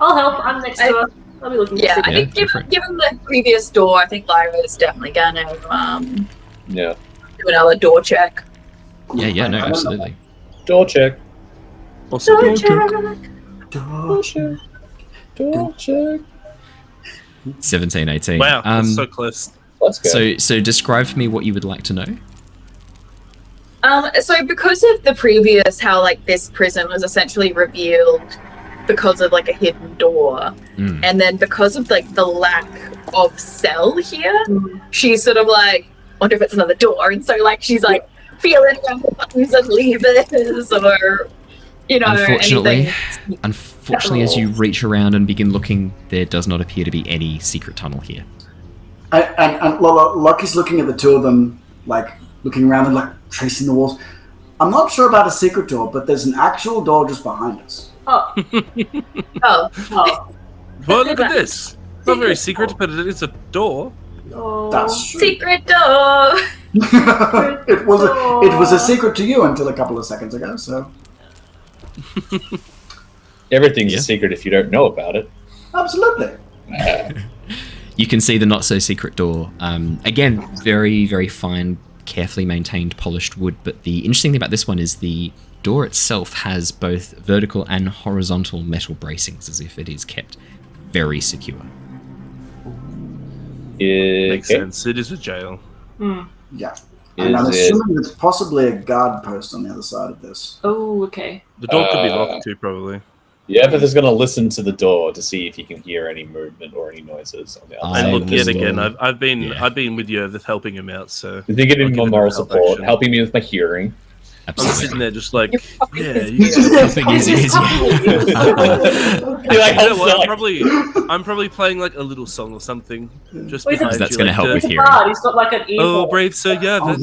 I'll help. I'm next to her. I'll be looking. Yeah, to I Yeah, think go for it. given the previous door, I think Lyra is definitely gonna Yeah. do another door check. Yeah, no, absolutely. Door check. Also, Door check. Door check. Door check. 17, 18. Wow, that's so close. Let's go. So describe for me what you would like to know. So because of the previous, how like this prison was essentially revealed because of like a hidden door, and then because of like the lack of cell here, she's sort of like, wonder if it's another door, and so like she's like feeling around the buttons and levers, or Unfortunately, anything. as you reach around and begin looking, there does not appear to be any secret tunnel here. And Lockie's looking at the two of them, like looking around and like tracing the walls. I'm not sure about a secret door, but there's an actual door just behind us. Oh. Oh, Well, look at this. It's not very secret, but it is a door. Oh. That's true. secret door. it was a secret to you until a couple of seconds ago. So Everything's a secret if you don't know about it. absolutely. You can see the not-so-secret door. Again, very, very fine, carefully maintained, polished wood, but the interesting thing about this one is the door itself has both vertical and horizontal metal bracings, as if it is kept very secure. Makes sense. It is a jail. Yeah. And I'm assuming it's possibly a guard post on the other side of this. Oh, okay. The door could be locked too, probably. Yervith is going to listen to the door to see if he can hear any movement or any noises on the other side. And look of yet the door. again. I've been with Yervith helping him out. So They give him I'll give him moral help support, action. helping me with my hearing. I'm Absolutely. sitting there just like, fucking yeah. his Something easy. He like You know helps what, like, I'm probably playing like a little song or something. Just Wait, behind that's you, gonna like help the, with He's a hearing. bard. He's got like an ear. Oh, brave Sir Yervith,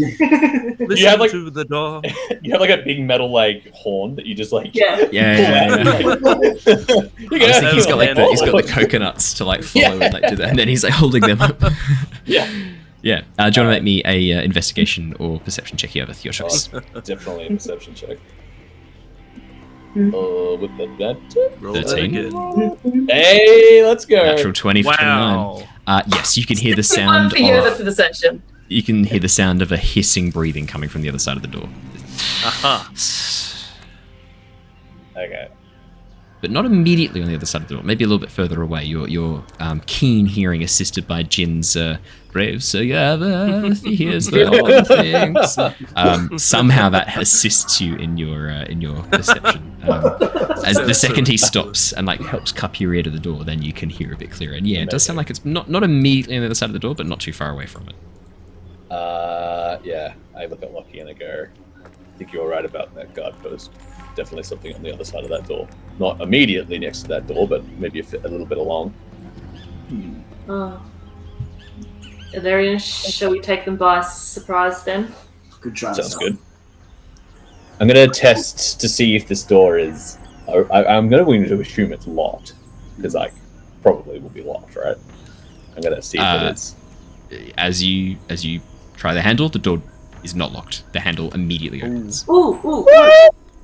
listen You have, like- to the door. you have like a big metal like horn that you just like Yeah. Yeah. You I can was thinking he's got like Yeah. he's got the coconuts to like follow and like do that, and then he's like holding them up. Yeah. Yeah. Do you want to make me a investigation or perception check here with your choice? Definitely a perception check. With that. Roll that 13. again. Hey, let's go. Natural 20 for 29. Wow. Yes, you can hear the One sound for Yervith of for the session. you can hear the sound of a hissing breathing coming from the other side of the door. Aha. Okay. But not immediately on the other side of the door, maybe a little bit further away. Your keen hearing, assisted by Jin's brave Sir Yervith, he hears the odd things. Somehow that assists you in your perception. As the second he stops and like helps cup your ear to the door, then you can hear a bit clearer. And yeah, it does sound like it's not immediately on the other side of the door, but not too far away from it. Yeah. I look at Lockie and I go, I think you're right about that guard post. Definitely something on the other side of that door. Not immediately next to that door, but maybe a little bit along. Oh. Shall we take them by surprise then? Good try. Sounds good. I'm going to test to see if this door is... I'm going to assume it's locked. Because, probably will be locked, right? I'm going to see if it is. As you try the handle, the door is not locked. The handle immediately opens. Ooh.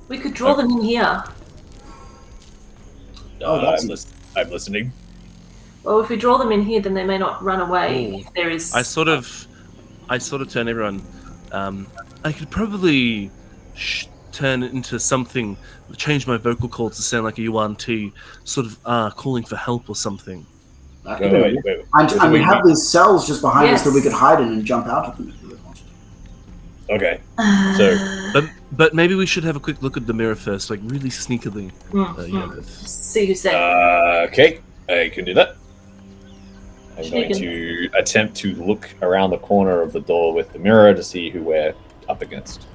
We could draw them in here. I'm listening. Well, if we draw them in here, then they may not run away. Ooh. If there is. I sort of turn everyone. I could probably turn it into something, change my vocal cords to sound like a UNT, sort of calling for help or something. Wait. And we have these cells just behind us that we Yes. could hide in and jump out of them if we wanted. Okay. So, But maybe we should have a quick look at the mirror first, like really sneakily. Yervith. See who's there. okay. I can do that. I'm going Chicken. to attempt to look around the corner of the door with the mirror to see who we're up against.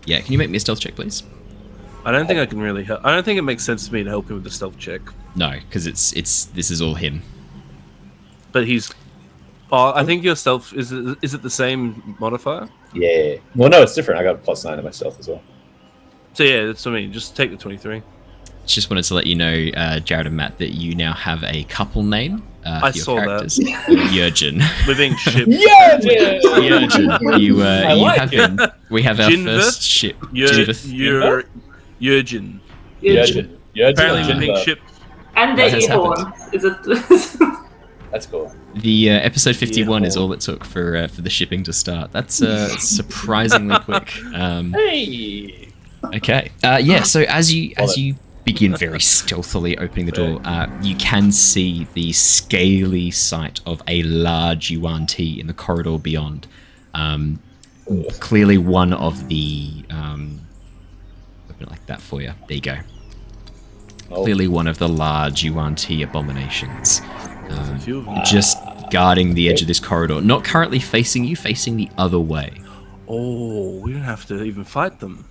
Yeah, can you make me a stealth check, please? I don't think I can really help. I don't think it makes sense to me to help him with the stealth check. No, because this is all him. But he's. Oh, I think your stealth is it the same modifier? Yeah. Well, no, it's different. I got a +9 in my stealth as well. So yeah, that's what I mean. Just take the 23. Just wanted to let you know, Jared and Matt, that you now have a couple name I for your saw that. characters. Jurgen. We're being shipped. Jurgen. You like have it. been. We have our Jinvith? first ship. Jinvith. Jurgen. Jurgen. Apparently we're being Jinvith. shipped. And That their has ear horn. Is it? That's cool. The episode 51 is Yeah. all it took for the shipping to start. That's surprisingly quick. Hey. Okay. Yeah. So as you begin very stealthily opening the door. You can see the scaly sight of a large Yuan Ti in the corridor beyond. Clearly one of the... open it like that for you. There you go. Oh. Clearly one of the large Yuan Ti abominations. Just guarding the edge of this corridor. Not currently facing you, facing the other way. Oh, we don't have to even fight them.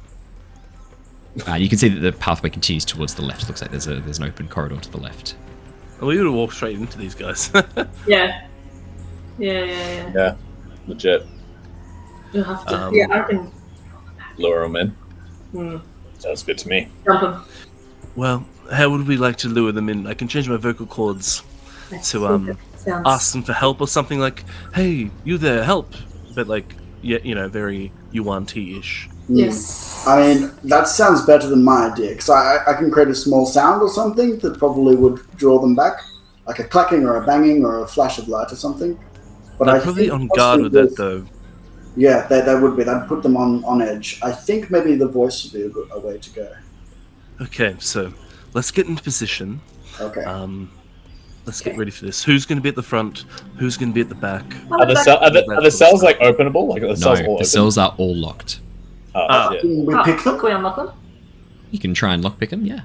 You can see that the pathway continues towards the left. Looks like there's an open corridor to the left. Oh, we would have walked straight into these guys. Yeah. Yeah, legit. You'll have to. Um, Yeah, I can Lure him in. Hmm. Sounds good to me. jump him. Well, how would we like to lure them in? I can change my vocal cords to Sounds. ask them for help or something like, "Hey, you there, help!" But like, yeah, very Yuan T-ish. Yes. I mean, that sounds better than my idea, because I can create a small sound or something that probably would draw them back, like a clacking or a banging or a flash of light or something. But They're I probably think on guard with that, though. Yeah, they would be. That'd put them on edge. I think maybe the voice would be a way to go. Okay, so let's get into position. Okay. Let's get ready for this. Who's going to be at the front? Who's going to be at the back? Are the cells like openable? Like the cells all No, open? the cells are all locked. Oh, shit. Can we pick them? Can we unlock them? You can try and lockpick them, yeah.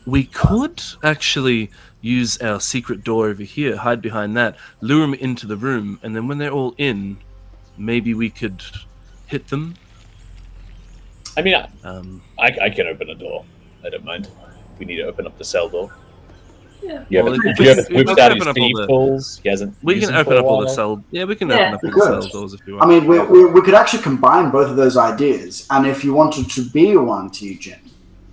We could actually use our secret door over here, hide behind that, lure them into the room, and then when they're all in, maybe we could hit them. I mean, I can open a door. I don't mind. We need to open up the cell door. Yeah. You Well, haven't if we whipped can out open his up all thief the- tools. He hasn't. We used can them open for a up all the while. cell. Yeah, we can Yeah. open up We all the could. cell doors if you I want. mean, we could actually combine both of those ideas, and if you wanted to be one to Jin,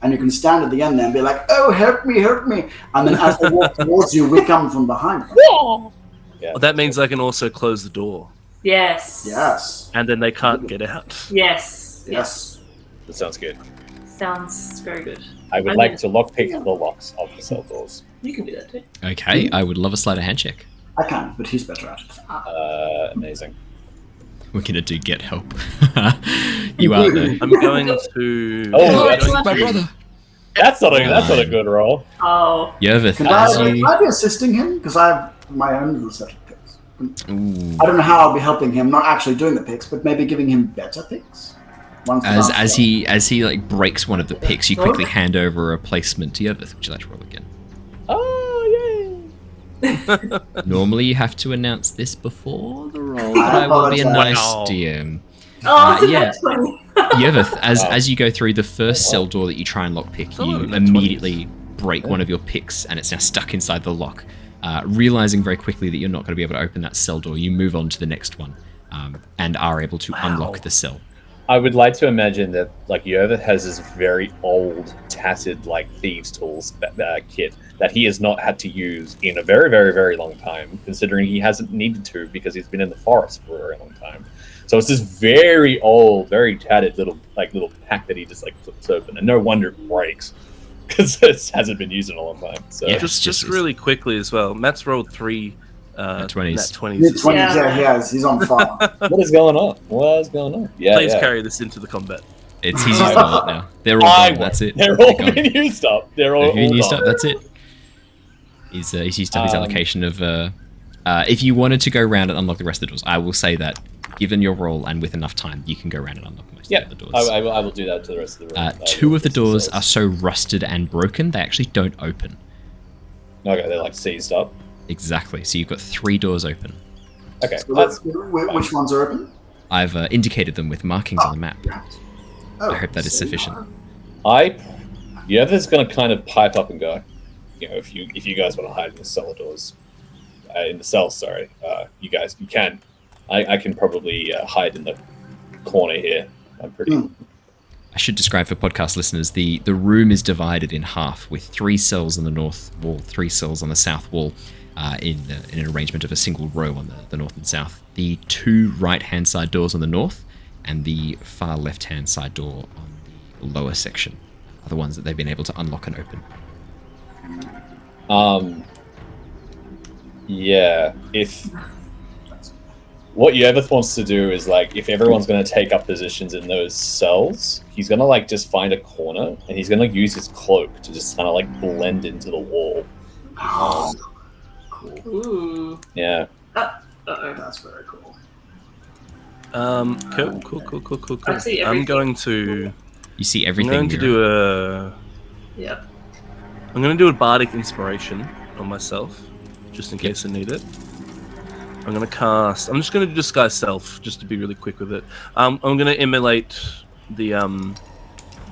and you can stand at the end there and be like, "Oh, help me," and then as they walk towards you, we come from behind them. Yeah. Well, that means I can also close the door, Yes. Yes. and then they can't get out. Yes. Yes. That sounds good. Sounds very good. I would like to lockpick the locks of the cell doors. You can do that too. Okay, I would love a sleight of hand check. I can, but he's better at it. Amazing. We're gonna do get help. You are though. I'm going to. Oh, I'm that's going my to- brother. That's not a good roll. Oh. Yervith, Can as I you... be assisting him? Because I have my own little set of picks. Ooh. I don't know how I'll be helping him, not actually doing the picks, but maybe giving him better picks. One for last As round. he like breaks one of the picks, you quickly hand over a replacement to Yervith. Would you like to roll again? Oh, yay! Normally you have to announce this before the roll, but I will be a nice Wow. DM. Oh, it's a yeah. nat 20. Yervith, as you go through the first cell door that you try and lockpick, Oh, you nat immediately break one of your picks, and it's now stuck inside the lock. Realizing very quickly that you're not going to be able to open that cell door, you move on to the next one, and are able to unlock the cell. I would like to imagine that like Yervith has this very old, tattered like thieves' tools kit that he has not had to use in a very, very, very long time, considering he hasn't needed to because he's been in the forest for a very long time. So it's this very old, very tattered little pack that he just like flips open, and no wonder it breaks because it hasn't been used in a long time. So Yeah. Just really quickly as well. Matt's rolled 3 Nat 20s. Nat 20s. Mid-20s, Yeah. yeah, he has. He's on fire. what is going on? What is going on? Yeah, Please yeah. carry this into the combat. It's he's used them up now. They're all I gone. That's it. They're They're all gone. been used up. They're all They've been used gone. up. That's it. He's used up his allocation of. If you wanted to go around and unlock the rest of the doors, I will say that, given your roll and with enough time, you can go around and unlock most Yeah, of the doors. I will do that to the rest of the room. Two of the doors are so rusted and broken they actually don't open. Okay, they're like seized up. Exactly. So you've got 3 doors open. Okay, So that's which ones are open? I've indicated them with markings on the map. Oh, I hope that is sufficient. Yervith's gonna kind of pipe up and go, if you guys want to hide in the cellar doors, in the cells, sorry, you guys, you can. I can probably hide in the corner here. I'm pretty. I should describe for podcast listeners, the room is divided in half with 3 cells on the north wall, 3 cells on the south wall, in an arrangement of a single row on the north and south. The 2 right-hand side doors on the north and the far left-hand side door on the lower section are the ones that they've been able to unlock and open. Yeah, if what Yervith wants to do is, like, if everyone's going to take up positions in those cells, he's going to, like, just find a corner, and he's going to use his cloak to just kind of, like, blend into the wall. Cool. Ooh. Yeah. Uh-oh. That's very cool. Cool. I see I'm everything. going to. You see I'm everything. going to Mira. do a. Yep. I'm going to do a Bardic Inspiration on myself, just in case I need it. I'm going to cast. I'm just going to do Disguise Self, just to be really quick with it. I'm going to emulate the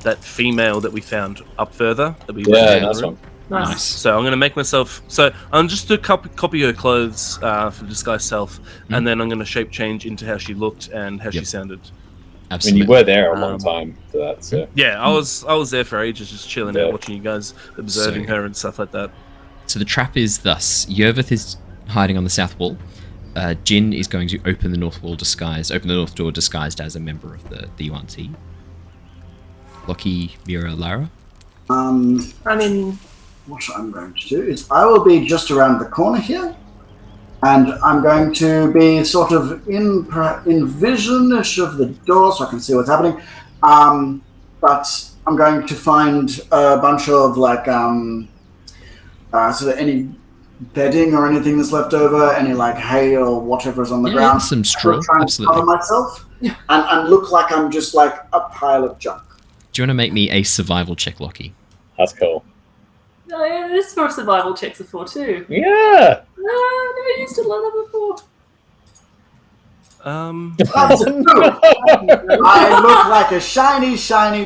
that female that we found up further. That we Yeah, left in the nice room. one. Nice. So I'm going to make myself. So I'm just to copy her clothes for Disguise Self, and then I'm going to shape change into how she looked and how she sounded. I mean, Absolutely. you were there a long time for that, so. Yeah, I was there for ages, just chilling Yeah. out, watching you guys, observing So- her and stuff like that. So the trap is thus: Yervith is hiding on the south wall. Jin is going to open the north door disguised as a member of the UNT. Lockie, Mira, Lyra. I mean, What I'm going to do is I will be just around the corner here, and I'm going to be sort of in visionish of the door so I can see what's happening. But I'm going to find a bunch of like sort of any bedding or anything that's left over, any like hay or whatever is on the ground. Some straw. I'll try and Absolutely. cover myself and look like I'm just like a pile of junk. Do you want to make me a survival check, Lockie? That's cool. oh, yeah, this is for survival checks before too. Yeah! No, I never used to learn that before. That's true. I look like a shiny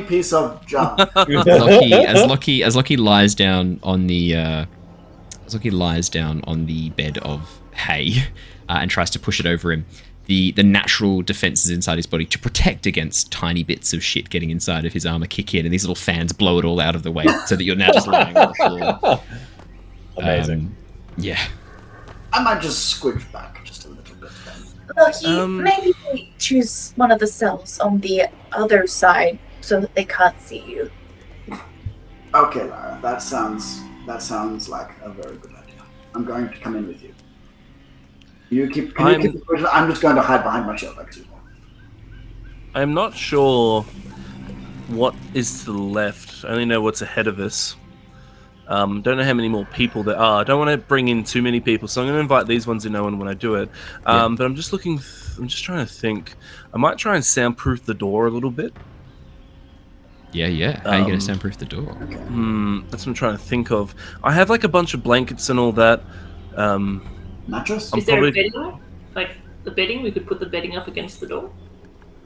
piece of junk. As Lockie lies down on the bed of hay and tries to push it over him, the natural defenses inside his body to protect against tiny bits of shit getting inside of his armor kick in, and these little fans blow it all out of the way, so that you're now just lying on the floor. Amazing. Yeah. I might just squidge back just a little bit then. Lucky, maybe we choose one of the cells on the other side so that they can't see you. Okay, Lyra, that sounds like a very good idea. I'm going to come in with you. Can you keep the question? I'm just going to hide behind my shield like well. I'm not sure what is to the left. I only know what's ahead of us. Don't know how many more people there are. I don't want to bring in too many people, so I'm going to invite these ones in when I do it. But I'm just looking. I'm just trying to think. I might try and soundproof the door a little bit. Yeah. How are you going to soundproof the door? That's what I'm trying to think of. I have like a bunch of blankets and all that. Mattress? Is there a bedding? Like the bedding? We could put the bedding up against the door.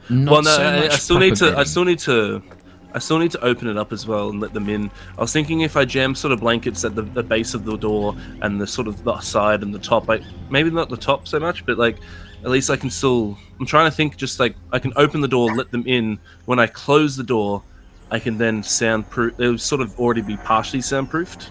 Not so I much still need proper to. I still need to open it up as well and let them in. I was thinking if I jam sort of blankets at the base of the door and the sort of the side and the top, like maybe not the top so much, but like at least I can still. I'm trying to think just like I can open the door, let them in. When I close the door, I can then soundproof. It would sort of already be partially soundproofed.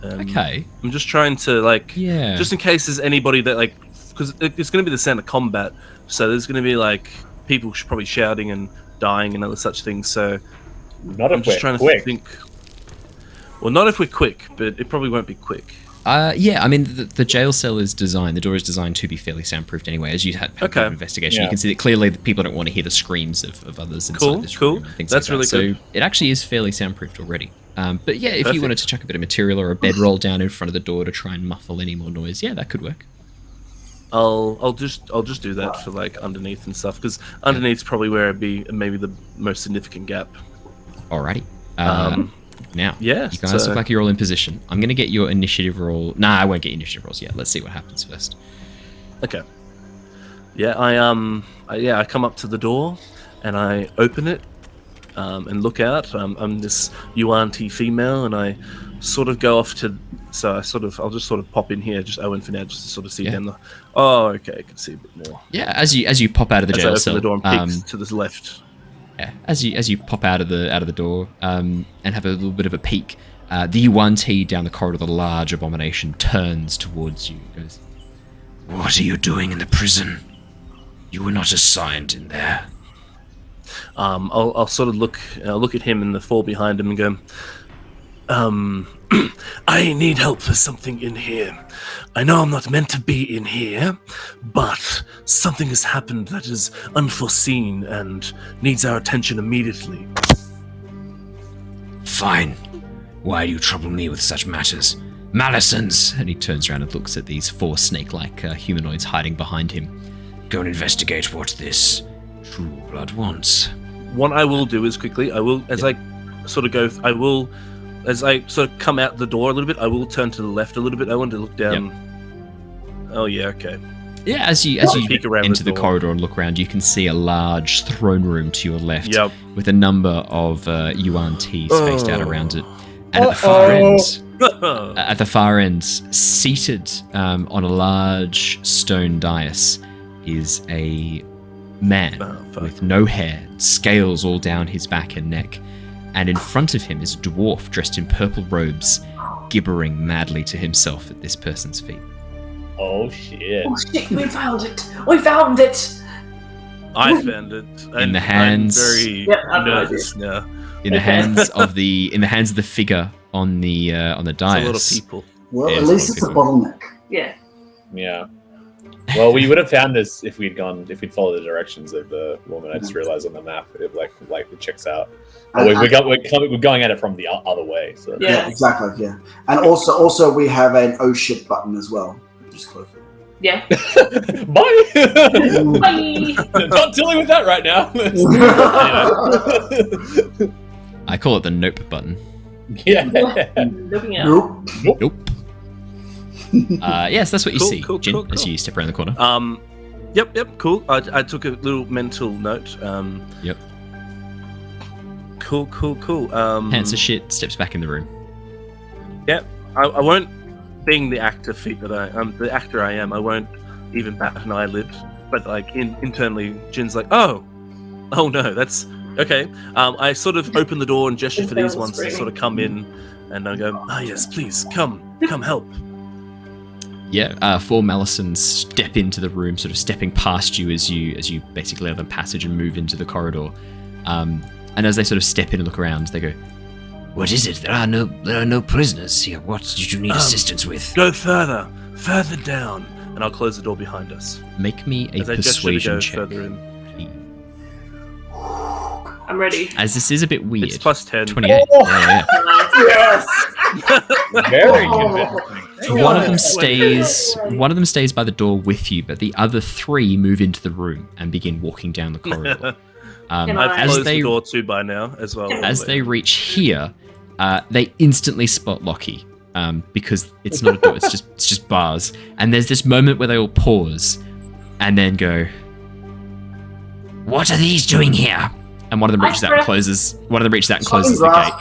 Okay. I'm just trying to like, Yeah. just in case there's anybody that like, because it's going to be the sound of combat, so there's going to be like people probably shouting and dying and other such things. So Not I'm if just we're trying quick. to think. Well, not if we're quick, but it probably won't be quick. Yeah, I mean, the jail cell is designed, the door is designed to be fairly soundproofed anyway. As you had a bit of investigation, you Yeah. can see that clearly the people don't want to hear the screams of others inside this room. And things That's like that. really So it actually is fairly soundproofed already. But yeah, if you Perfect. wanted to chuck a bit of material or a bedroll down in front of the door to try and muffle any more noise, yeah, that could work. I'll just do that for like underneath and stuff, because underneath's probably where it'd be maybe the most significant gap. Alrighty. Now, yeah, you guys so- look like you're all in position. I'm going to get your initiative roll. Nah, I won't get initiative rolls yet. Let's see what happens first. Okay. Yeah, I come up to the door and I open it and look out. I'm this UNT female, and I sort of go off to. So I'll just sort of pop in here, just Owen for now, just to sort of see down the. Oh, okay, I can see a bit more. Yeah, as you pop out of the As I jail open cell, the door and peek to the left. yeah, as you pop out of the door and have a little bit of a peek, the UNT down the corridor, the large abomination, turns towards you. And goes, What are you doing in the prison? You were not assigned in there. I'll sort of look at him and the four behind him and go, I need help for something in here. I know I'm not meant to be in here, but something has happened that is unforeseen and needs our attention immediately. Fine. Why do you trouble me with such matters? Malisons! And he turns around and looks at these 4 snake-like humanoids hiding behind him. Go and investigate what this true blood wants. What I will do is quickly, I will, as I sort of go, as I sort of come out the door a little bit, I will turn to the left a little bit. I want to look down. Oh yeah, okay. Yeah, as you Peek around enter the the door. corridor and look around, you can see a large throne room to your left with a number of yuan tea spaced out around it. And at the far end, seated on a large stone dais, is a man with no hair, scales all down his back and neck. And in front of him is a dwarf dressed in purple robes, gibbering madly to himself at this person's feet. Oh shit. Oh shit, we found it! We found it! I found it. In the hands- I'm very I've no nervous now. In the hands of the figure on the dais. It's a lot of people. Well, Yeah, at it's least not it's a good. bottleneck. Yeah. Yeah. Well, we would have found this if we'd followed the directions of the woman. I just realized on the map it it checks out. Oh, we're going at it from the other way. So Yeah. Exactly. Yeah, and also we have an oh shit button as well. Just close it. Yeah. Bye. Bye! Not dealing with that right now. I call it the nope button. Yeah. Looking out. Nope. Nope. Yes, that's what you Cool, see, cool, Jin, cool, as cool. you step around the corner. Yep, cool. I took a little mental note. Yep. Cool. Pants as shit, steps back in the room. I won't, being the actor I am, I won't even bat an eyelid. But like internally, Jin's like, oh no, that's okay. I sort of open the door and gesture for these ones to sort of come in, and I go, yes, please come help. Yeah, 4 Malisons step into the room, sort of stepping past you as you basically have a passage and move into the corridor. And as they sort of step in and look around, they go, What is it? There are no prisoners here. What did you need assistance with? Go further down, and I'll close the door behind us. make me a As I gesture to persuasion go check. further in. please. I'm ready. As this is a bit weird. It's plus 10. 28. Yeah. Very convincing. One of them stays by the door with you, but the other 3 move into the room and begin walking down the corridor. Can I- I've as closed they the door too by now as well. as they reach here, they instantly spot Lockie, because it's not a door; it's just bars. And there's this moment where they all pause, and then go, What are these doing here? and one of them reaches out and closes. One of them reaches out and closes the gate.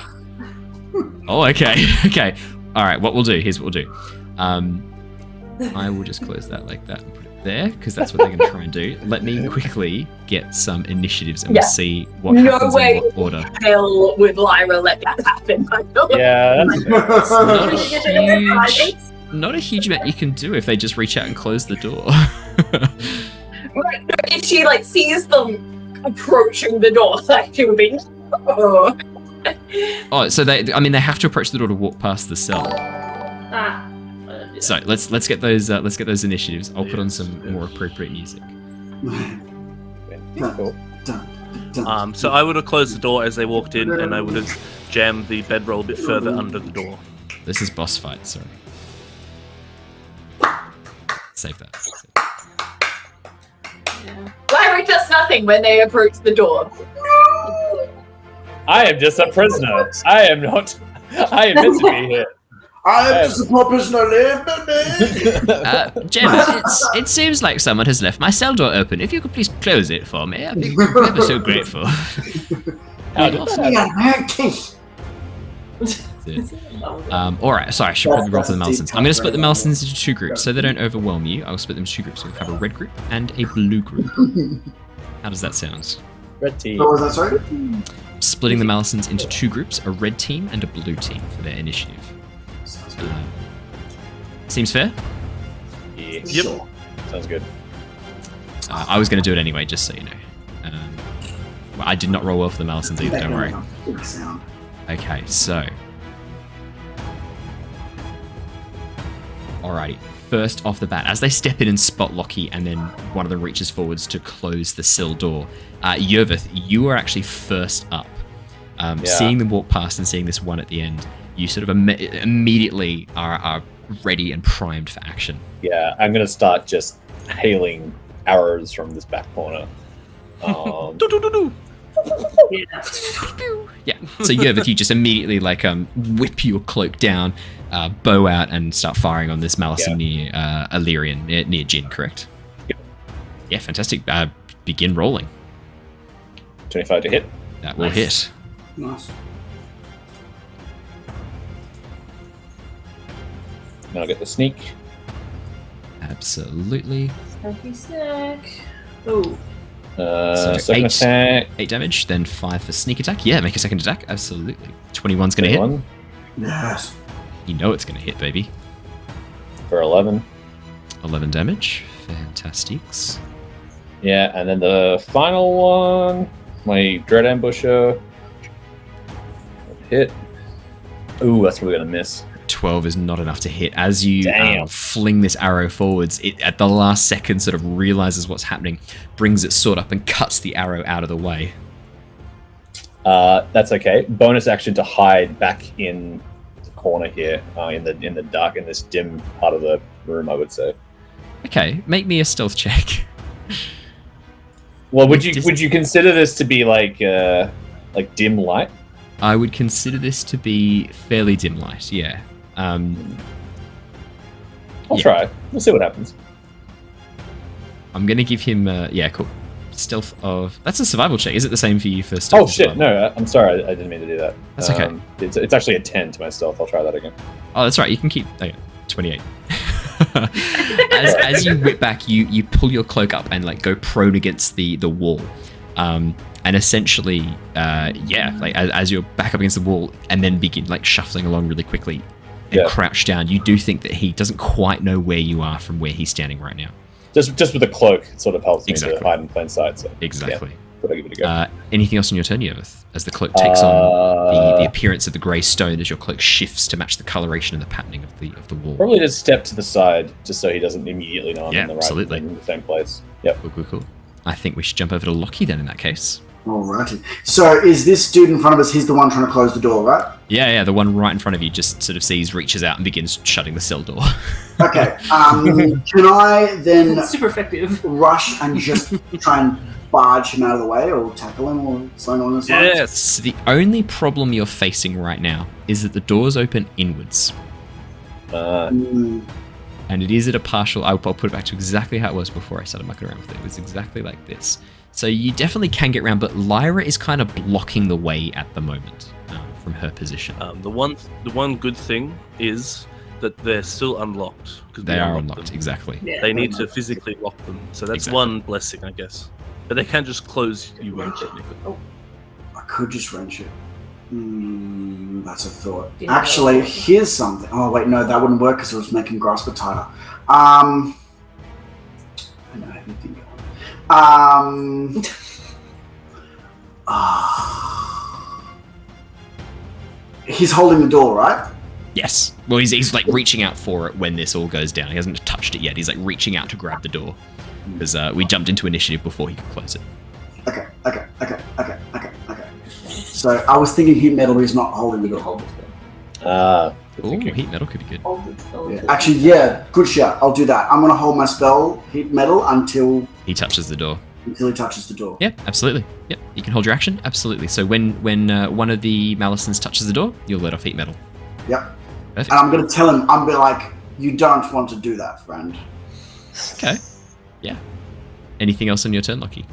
Oh, okay, okay. All right. Here's what we'll do. I will just close that like that and put it there because that's what they're going to try and do. Let me quickly get some initiatives and we'll see what No happens way. in what order. Hell would Lyra let that happen. Yeah, that's fair. Not a huge amount you can do if they just reach out and close the door. If she sees them approaching the door, she would be. Oh. Oh, so they have to approach the door to walk past the cell. Ah. So let's get those initiatives. I'll put on some more appropriate music. Cool. So I would have closed the door as they walked in, and I would have jammed the bedroll a bit further under the door. This is boss fight, sorry. Save that. Lyra does nothing when they approach the door. I am just a prisoner. I am not. I am meant to be here. I am just a poor prisoner, baby. Jem, it seems like someone has left my cell door open. If you could please close it for me, I'd be ever so grateful. How did that happen? Alright, sorry, I should probably roll for the Malisons. I'm going to split the Malisons into 2 groups so they don't overwhelm you. I'll split them into 2 groups. We'll have a red group and a blue group. How does that sound? Red team. What was that, sorry? Splitting the Malisons into 2 groups, a red team and a blue team for their initiative. Seems fair? Yeah. Yep. Sounds good. I was going to do it anyway, just so you know. Well, I did not roll well for the Malisons either, don't worry. Big sound. Okay, so. Alrighty. first off the bat, as they step in and spot Lockie, and then one of them reaches forwards to close the sill door, Yervith, you are actually first up. Seeing them walk past and seeing this one at the end, you sort of immediately are ready and primed for action. Yeah, I'm going to start just hailing arrows from this back corner. Yeah. So Yervith, you just immediately whip your cloak down, bow out, and start firing on this Malison near Illyrian, near Jin, correct? Yep. Yeah, fantastic. Begin rolling. 25 to hit. That will hit. Nice. Now I'll get the sneak. Absolutely. Snack. Oh. Second attack. 8 damage, then 5 for sneak attack. Yeah, make a second attack. Absolutely. 21's going to hit. Yes. You know it's going to hit, baby. For 11. 11 damage. Fantastics. Yeah, and then the final one, my Dread Ambusher. Hit. Ooh, that's probably going to miss. 12 is not enough to hit. As you fling this arrow forwards, it at the last second sort of realizes what's happening, brings its sword up and cuts the arrow out of the way. That's okay. Bonus action to hide back in the corner here, in the dark, in this dim part of the room, I would say. Okay, make me a stealth check. Well, would you consider this to be like dim light? I would consider this to be fairly dim light, yeah. I'll try. We'll see what happens. I'm going to give him, cool. Stealth of... That's a survival check. Is it the same for you for stealth? Oh, shit. No, I'm sorry. I didn't mean to do that. That's okay. It's actually a 10 to my stealth. I'll try that again. Oh, that's right. You can keep... 28. as you whip back, you pull your cloak up and go prone against the wall. And essentially, as you're back up against the wall and then begin shuffling along really quickly and crouch down, you do think that he doesn't quite know where you are from where he's standing right now. Just with a cloak, it sort of helps me to hide in plain sight. So, exactly. But I'll give it a go. Anything else on your turn, Yervith? As the cloak takes on the appearance of the grey stone, as your cloak shifts to match the coloration and the patterning of the wall. Probably just step to the side, just so he doesn't immediately know I'm in the right, absolutely. In the same place. Yep. Cool. I think we should jump over to Lockie then in that case. Alrighty. So is this dude in front of us, he's the one trying to close the door, right? Yeah, the one right in front of you just sort of reaches out and begins shutting the cell door. Okay. Can I then Super effective. rush and just try and barge him out of the way or tackle him or something along those lines? Yes. So the only problem you're facing right now is that the doors open inwards. And it is at a partial... I'll put it back to exactly how it was before I started mucking around with it. It was exactly like this. So you definitely can get around, but Lyra is kind of blocking the way at the moment from her position. The one good thing is that they're still unlocked. They are unlocked, exactly. Yeah. They need to physically lock them. So that's one blessing, I guess. But they can just close you in technically. Oh, I could just wrench it. That's a thought. Yeah. Actually, here's something. Oh, wait, no, that wouldn't work because it was making grasp it tighter. I know how you think. He's holding the door, right? Yes. Well, he's reaching out for it when this all goes down. He hasn't touched it yet. He's reaching out to grab the door because we jumped into initiative before he could close it. Okay. So I was thinking heat metal, but he's not holding the door. Ooh, heat metal could be good. Yeah. Actually, yeah, good shout. I'll do that. I'm gonna hold my spell heat metal until he touches the door. Until he touches the door. Yeah, absolutely. Yep, you can hold your action. Absolutely. So when one of the Malisons touches the door, you'll let off heat metal. Yep. Perfect. And I'm gonna tell him. I'm gonna be like, you don't want to do that, friend. Okay. Yeah. Anything else on your turn, Lockie?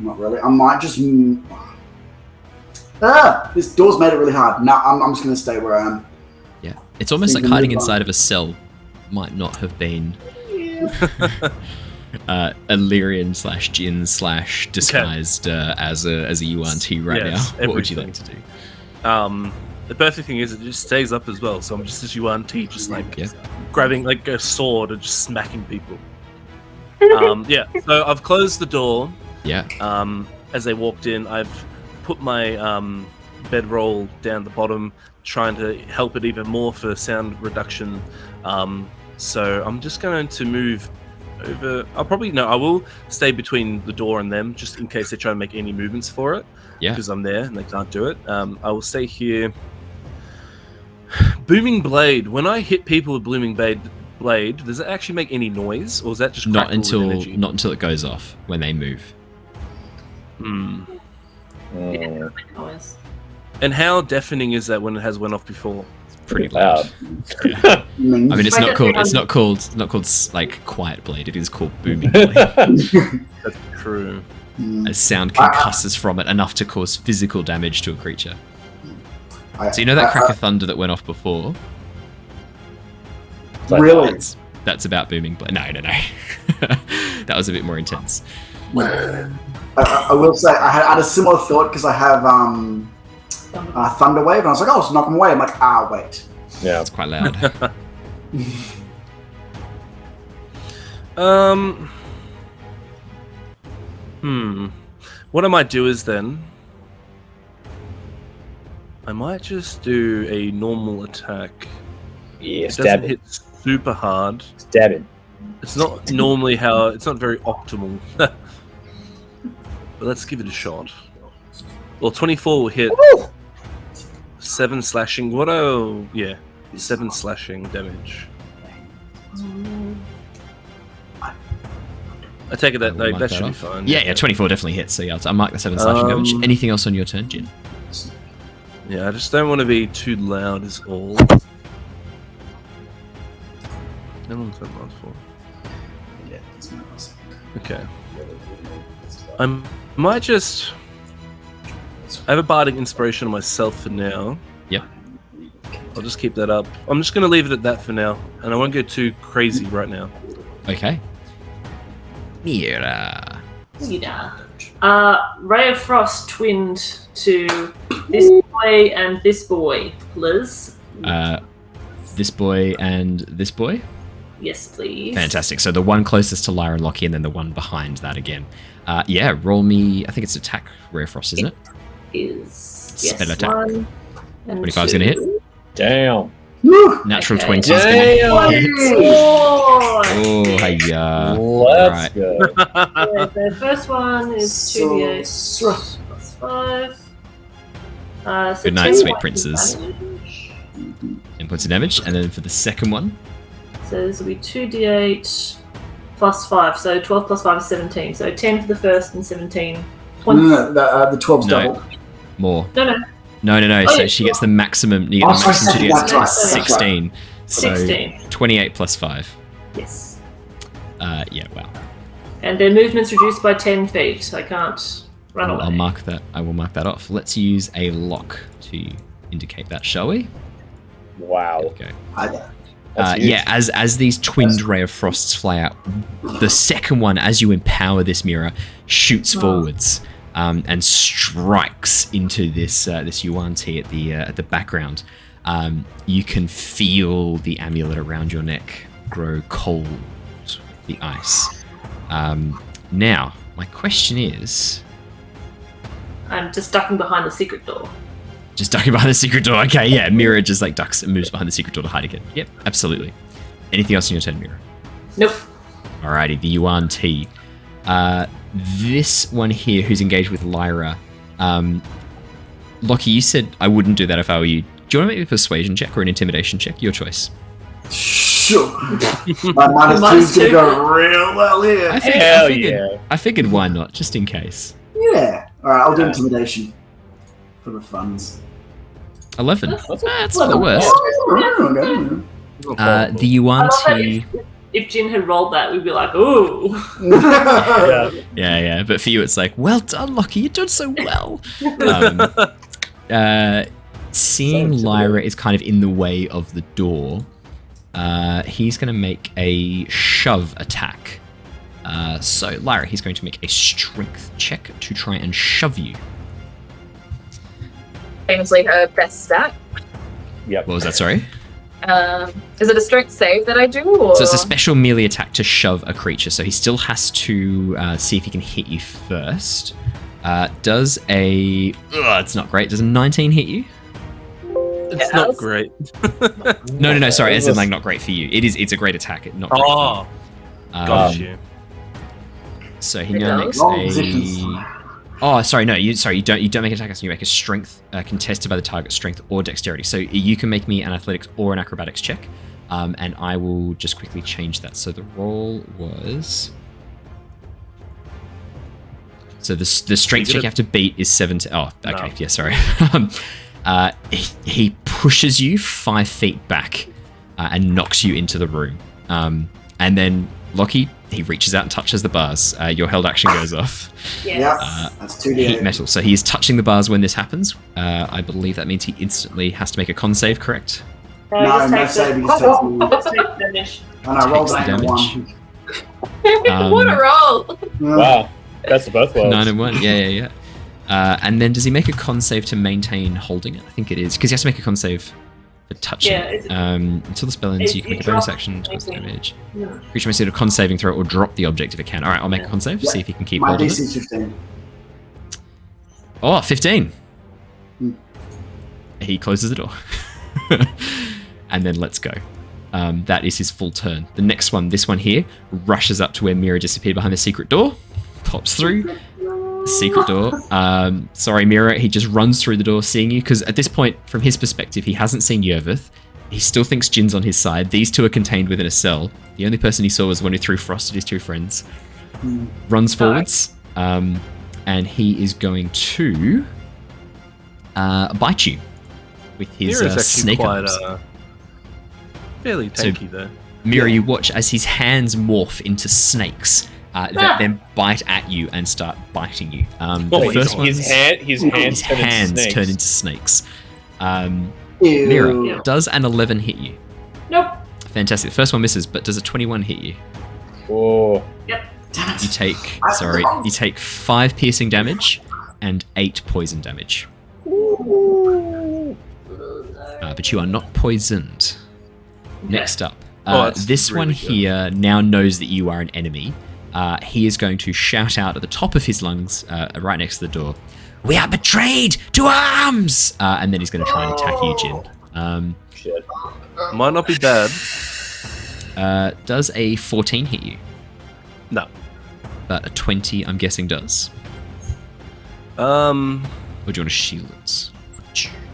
Not really. I might just... this door's made it really hard. No, I'm just going to stay where I am. Yeah. It's almost like hiding inside of a cell might not have been... Illyrian / Jin / disguised as a UNT right now. What would you like to do? The perfect thing is it just stays up as well. So I'm just as UNT, just grabbing a sword and just smacking people. So I've closed the door. Yeah. As they walked in, I've put my bedroll down the bottom, trying to help it even more for sound reduction. So I'm just going to move over. I will stay between the door and them, just in case they try to make any movements for it. Yeah. Because I'm there and they can't do it. I will stay here. Booming Blade. When I hit people with Booming Blade, does it actually make any noise, or is that just not crackle with energy? until it goes off when they move. Noise. And how deafening is that when it has went off before? Pretty loud. Yeah. I mean, it's not called like Quiet Blade. It is called Booming Blade. That's true. As sound concusses from it enough to cause physical damage to a creature. So you know that crack of thunder that went off before? Really? That's about Booming Blade. No. That was a bit more intense. I will say I had a similar thought because I have Thunder Wave, and I was like, oh, let's knock them away. I'm like, wait. Yeah, it's quite loud. What I might do is then I might just do a normal attack. Yeah, it doesn't hit super hard. Stab him. It's not normally it's not very optimal. But let's give it a shot. Well, 24 will hit. Woo! 7 slashing. 7 slashing damage. I take it that should be fine. Yeah, 24 definitely hits. So yeah, I'll mark the 7 slashing damage. Anything else on your turn, Jin? Yeah, I just don't want to be too loud is all. How long does that last for? Yeah, that's my last. Okay. I might just... I have a Biotic Inspiration on myself for now. Yep. I'll just keep that up. I'm just going to leave it at that for now, and I won't go too crazy right now. Okay. Mira. Ray of Frost twinned to this boy and this boy, Liz. This boy and this boy? Yes, please. Fantastic. So the one closest to Lyra and Lockie, and then the one behind that again. Roll me... I think it's attack Ray of Frost, isn't it? Is Spell yes, attack. 1 and 25 is going to hit. Damn. Natural Okay. 20 is going to hit. Oh, Oh, hiya. Let's go. the first one is 2d8 plus 5. So Good night, 10 sweet points of princes. damage. 10 points of damage. And then for the second one, So this will be 2d8 plus 5. So 12 plus 5 is 17. So 10 for the first and 17. No, the 12's doubled. more. No. No. Oh, So yeah, she gets the maximum. You get the sorry, maximum 2d8 that's right, plus that's 16. So 16. 28 plus 5. Yes. Wow. And their movement's reduced by 10 feet. I can't run away. I'll mark that. I will mark that off. Let's use a lock to indicate that, shall we? Wow. There we go. That's huge. As these twinned Ray of Frosts fly out, the second one, as you empower this Mira, shoots forwards and strikes into this Yuan T at the background. You can feel the amulet around your neck grow cold with the ice. Now, my question is... I'm just ducking behind the secret door. Just ducking behind the secret door. Okay, yeah. Mira just like ducks and moves behind the secret door to hide again. Yep, absolutely. Anything else in your turn, Mira? Nope. Alrighty, the Yuan T. This one here, who's engaged with Lyra. Lockie, you said I wouldn't do that if I were you. Do you want to make a persuasion check or an intimidation check? Your choice. Sure. My -2's gonna go real well here. I figured why not, just in case. Yeah. Alright, I'll do intimidation. For the funds. 11. That's not the worst. The Yuan T. If Jin had rolled that, we'd be like, ooh. Yeah. But for you, it's like, well done, Lockie. You've done so well. Seeing Lyra is kind of in the way of the door, he's going to make a shove attack. So, Lyra, he's going to make a strength check to try and shove you. Famously her best stat. Yep. What was that, sorry? Is it a strength save that I do? Or? So it's a special melee attack to shove a creature. So he still has to see if he can hit you first. Does a... it's not great. Does a 19 hit you? It's not great. No. Sorry, as in like not great for you. It's a great attack. Not great for you. Got you. So he now makes a... Oh, sorry, no. You don't make an attack. You make a strength contested by the target, strength or dexterity. So you can make me an athletics or an acrobatics check, and I will just quickly change that. So the roll was. So the strength check you have to beat is 7 to. Oh, okay. No. Yeah, sorry. He pushes you 5 feet back and knocks you into the room, and then Lockie. He reaches out and touches the bars. Your held action goes off. Yes. That's 2d8. Heat metal. So he is touching the bars when this happens. I believe that means he instantly has to make a con save, correct? No, no saving. Just take damage. And I rolled Takes the that damage. What a roll! Wow, that's both worlds. 9 and 1. Yeah. And then does he make a con save to maintain holding it? I think it is because he has to make a con save for touching. Yeah, until the spell ends, you can make a bonus action to cause damage. Creature may see a con saving throw or drop the object if it can. All right, I'll make a con save. See if he can keep My hold of DC it. is 15. Oh, 15. He closes the door. And then let's go. That is his full turn. The next one, this one here, rushes up to where Mira disappeared behind the secret door. Pops through. Secret door. Sorry, Mira. He just runs through the door, seeing you, because at this point, from his perspective, he hasn't seen Yervith. He still thinks Jin's on his side. These two are contained within a cell. The only person he saw was the one who threw frost at his two friends. Runs forwards, and he is going to bite you with his snake arms. Fairly tanky, though. Mira, you watch as his hands morph into snakes that then bite at you and start biting you. His hands turn into snakes. Mira, does an 11 hit you? Nope. Fantastic. The first one misses, but does a 21 hit you? Oh. Yep. You take 5 piercing damage and 8 poison damage. But you are not poisoned. Next up, this really one here now knows that you are an enemy. He is going to shout out at the top of his lungs, right next to the door, "We are betrayed! To arms!" And then he's going to try and attack you, Jin. Shit. Might not be bad. Does a 14 hit you? No. But a 20, I'm guessing, does. Um. Or do you want to shield it?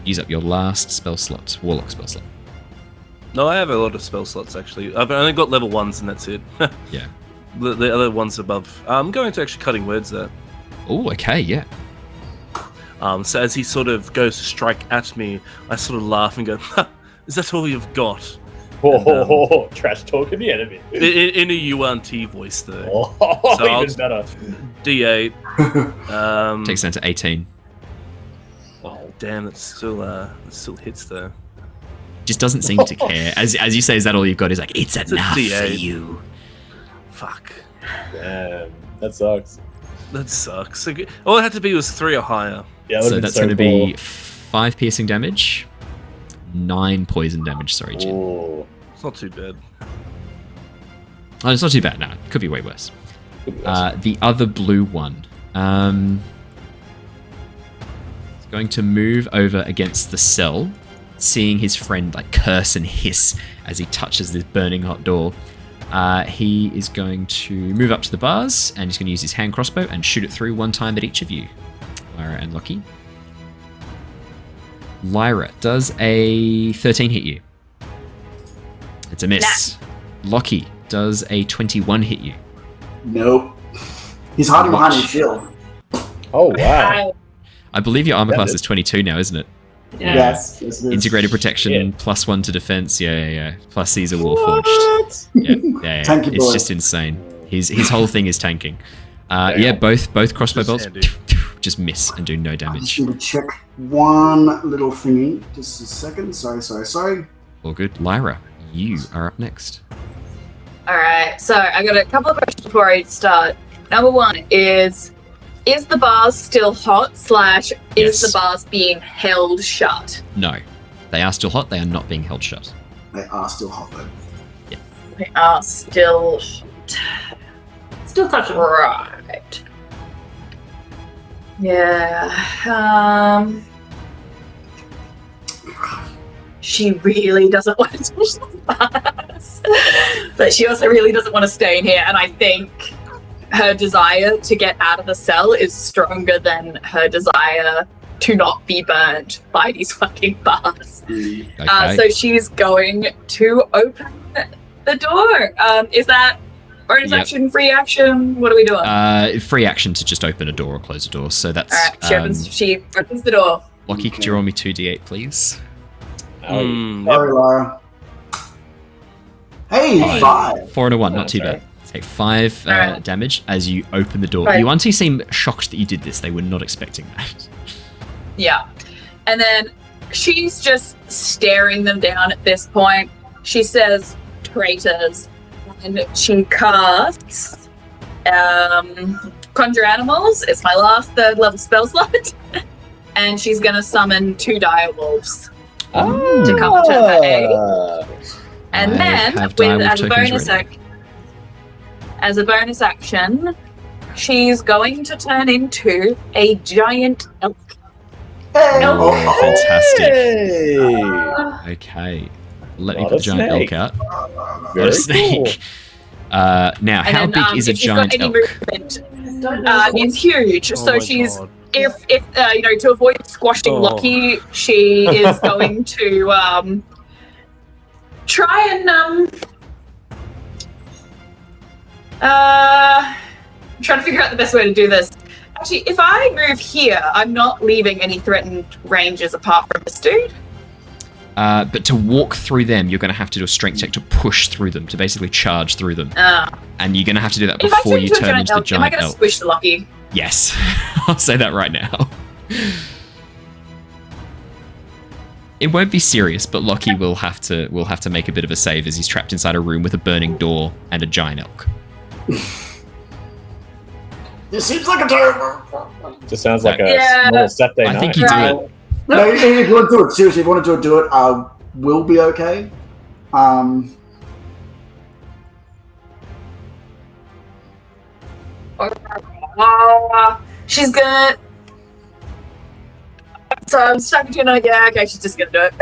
Use up your last spell slot, Warlock spell slot. No, I have a lot of spell slots, actually. I've only got level 1s, and that's it. Yeah. The other ones above. I'm going to actually Cutting Words there. Oh, okay, yeah. So as he sort of goes to strike at me, I sort of laugh and go, "Is that all you've got?" Oh, trash talking the enemy. In a UNT voice, though. Oh, So even better. D8. Takes down to 18. Oh, damn, that still hits, though. Just doesn't seem to care. As you say, is that all you've got? He's like, it's a enough for D8. you. Fuck. Damn, that sucks. That sucks. All it had to be was 3 or higher. Yeah, So that's going to be 5 piercing damage, 9 poison damage. Sorry, Jin. Oh, It's not too bad. Oh, it's not too bad. No, it could be way worse. The other blue one. He's going to move over against the cell, seeing his friend like curse and hiss as he touches this burning hot door. He is going to move up to the bars, and he's going to use his hand crossbow and shoot it through one time at each of you. Lyra and Lockie. Lyra, does a 13 hit you? It's a miss. Lockie, does a 21 hit you? Nope. He's hiding behind his shield. oh wow. I believe your armor class is 22 now, isn't it? Yeah. Yes. Yes, it is. Integrated protection, Yeah. +1 to defense. Yeah. Plus Caesar Warforged. Yeah. Tanky It's boy. just insane. His whole thing is tanking. Both crossbow bolts just miss and do no I damage. just need to check one little thingy. Just a second. Sorry. All good. Lyra, you are up next. Alright, so I got a couple of questions before I start. Number 1 is the bars still hot / Yes. is the bars being held shut? No, they are still hot. They are not being held shut. They are still hot though. They are still Still touchable. right. Yeah. She really doesn't want to touch the bars, but she also really doesn't want to stay in here. And I think her desire to get out of the cell is stronger than her desire to not be burnt by these fucking bars. Okay. So she's going to open the door. Is that bonus Yep. action, free action? What are we doing? Free action to just open a door or close a door. So that's All right, she opens the door. Lockie, could you roll me 2d8, please? Sorry, Lyra. Hey, 5. 4 and a 1, Oh, not too sorry. bad. Take 5 Alright. damage as you open the door. Right. You auntie seem shocked that you did this. They were not expecting that. Yeah. And then she's just staring them down at this point. She says, traitors. And she casts Conjure Animals. It's my last 3rd level spell slot. And she's going to summon 2 dire wolves. To come to her aid. And I then, have direwolf as a tokens bonus ready. as a bonus action, she's going to turn into a giant elk. Oh, fantastic. Hey! Okay. Let me Not put the a giant snake. elk out. Not Very a snake. Now, And how then, big is a if she's got giant any elk? movement, Don't know. it's huge. Oh So my she's, God. if you know, to avoid squashing Oh. Lockie, she is going to try and I'm trying to figure out the best way to do this. Actually, if I move here, I'm not leaving any threatened ranges apart from this dude. But to walk through them, you're going to have to do a strength check to push through them, to basically charge through them. And you're going to have to do that If I before turn you into a turn giant into the elk, am I giant going to elk. squish the Lockie? Yes. I'll say that right now. It won't be serious, but Lockie will have to make a bit of a save as he's trapped inside a room with a burning door and a giant elk. This seems like a terrible. Just sounds like a Yeah. normal Saturday I night. think you do Right. it. No, if you want to do it, seriously, if you want to do it, we'll be okay. She's gonna. So I'm stuck between her. Yeah, okay, she's just gonna do it.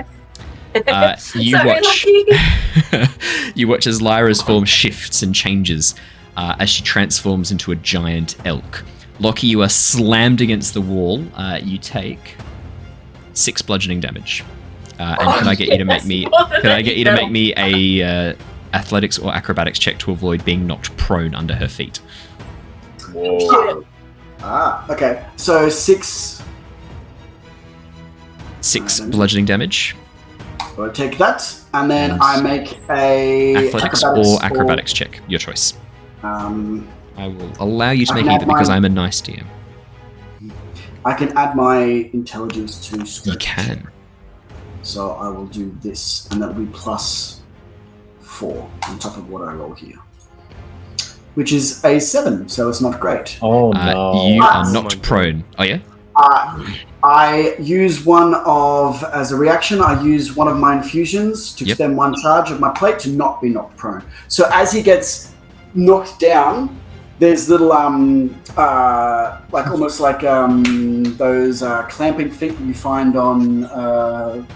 You Sorry, watch. Lockie. You watch as Lyra's form shifts and changes as she transforms into a giant elk. Lockie, you are slammed against the wall. You take 6 bludgeoning damage. And can I get you to make me? more than Can I get you to anything make me a athletics or acrobatics check to avoid being knocked prone under her feet? Whoa. Okay. So 6. 6 bludgeoning damage. I'll take that, and then Nice. I make a Athletics or acrobatics check. Your choice. I will allow you to I make can either add because mine. I'm a nice DM. I can add my intelligence to You strength. can. So I will do this, and that will be plus 4 on top of what I roll here, which is a 7. So it's not great. Oh no. You are Oh knocked my prone. Oh yeah. I use as a reaction, I use one of my infusions to Yep. extend 1 charge of my plate to not be knocked prone. So as he gets knocked down, there's little, like almost like those clamping feet that you find on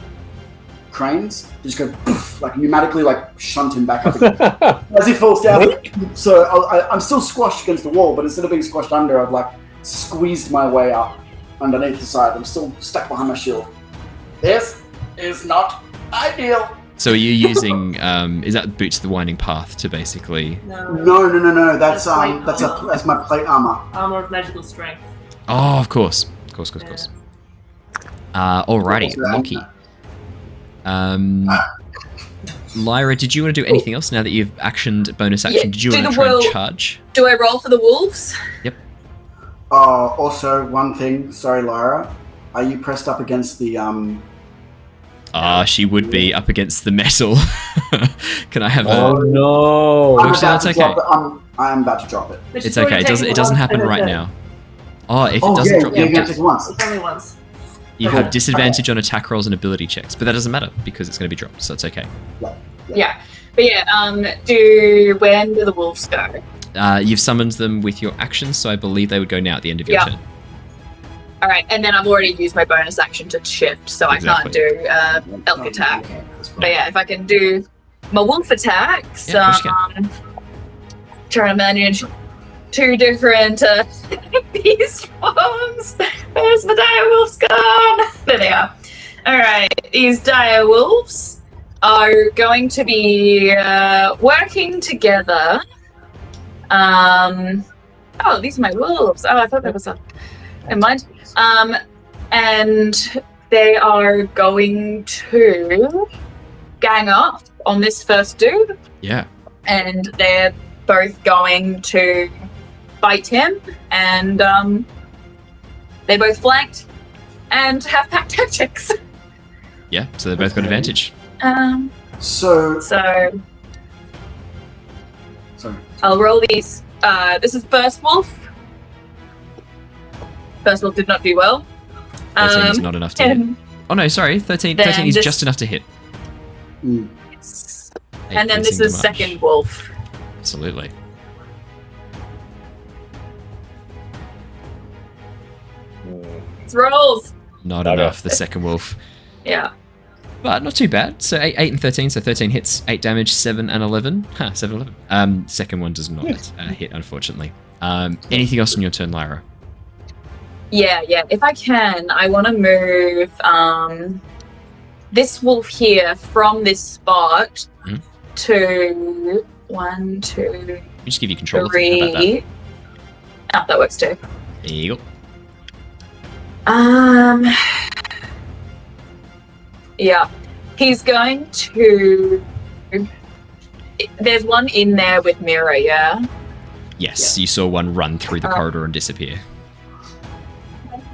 cranes. Just go poof, like pneumatically, like shunt him back up again. As he falls down. So I'm still squashed against the wall, but instead of being squashed under, I've like squeezed my way up underneath the side. I'm still stuck behind my shield. This is not ideal. So are you using? Is that Boots the Winding Path to basically? No. No. That's That's that's my plate armor. Armor of magical strength. Oh, of course. Alrighty, Yeah. Lockie. Lyra, did you want to do anything else now that you've actioned bonus action? Yeah, Did you do want to the try and will- charge? Do I roll for the wolves? Also, one thing. Sorry, Lyra. Are you pressed up against the She would be up against the metal. Can I have Oh a? no. I'm Actually, about that's to okay. drop it. I'm about to drop it. But It's she's already okay. It taken doesn't one happen and right then- now. Oh, if it Oh doesn't yeah, drop, yeah, you you have have to. to once. It's only once. You have disadvantage on attack rolls and ability checks, but that doesn't matter because it's going to be dropped, so it's okay. Yeah. But when do the wolves go? You've summoned them with your actions, so I believe they would go now at the end of your turn. All right, and then I've already used my bonus action to shift, so Exactly. I can't do elk attack. But yeah, if I can do my wolf attacks, Yeah, of course you trying to manage 2 different beast forms. Where's the dire wolves gone? There they are. All right, these dire wolves are going to be working together. These are my wolves. Oh, I thought that was a... Never mind. And they are going to gang up on this first dude. Yeah. And they're both going to bite him, and they're both flanked and have pack tactics. Yeah, so they've both got advantage. So So sorry. I'll roll these. This is first wolf. First wolf did not do well. 13 is not enough to hit. and Oh no, sorry, 13 then is this- just enough to hit. Mm. and then this is second wolf. Absolutely. It's rolls. Not Okay. enough, the second wolf. Yeah. But not too bad. So 8 and 13, so 13 hits, 8 damage, 7 and 11. 7 and 11. Second one does not hit, unfortunately. Anything else on your turn, Lyra? Yeah. If I can, I want to move this wolf here from this spot Mhm. to 1, 2, We just give you control. How about that? 3. Oh, that works too. There you go. Yeah. He's going to... There's one in there with Mira, yeah? Yes, you saw one run through the corridor and disappear.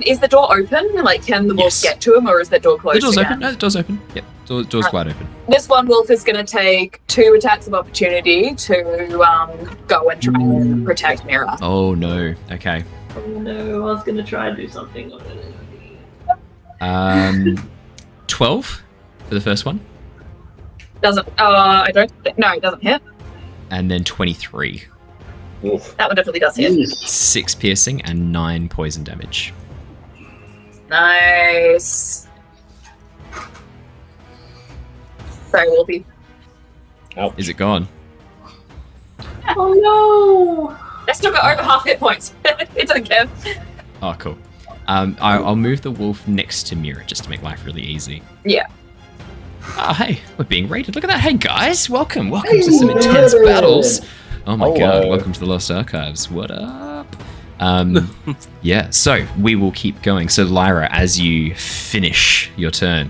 Is the door open? Like, can the wolf Yes. get to him, or is the door closed The door's again? open. No, the door's open. Yep, door's wide open. This one wolf is going to take 2 attacks of opportunity to go and try and protect Mira. Oh no. Okay. Oh no, I was gonna try and do something. 12 for the first one, Doesn't... I don't... No, it doesn't hit. and then 23. Oof. That one definitely does hit. 6 piercing and 9 poison damage. Nice. Sorry, Wolfie. Ouch. Is it gone? Oh no! I still got over half hit points. It doesn't care. Oh, cool. I'll move the wolf next to Mira just to make life really easy. Yeah. Oh, hey, we're being raided. Look at that. Hey, guys, welcome to some intense battles. Oh my god, welcome to the Lost Archives. What up? Yeah, so we will keep going. So, Lyra, as you finish your turn,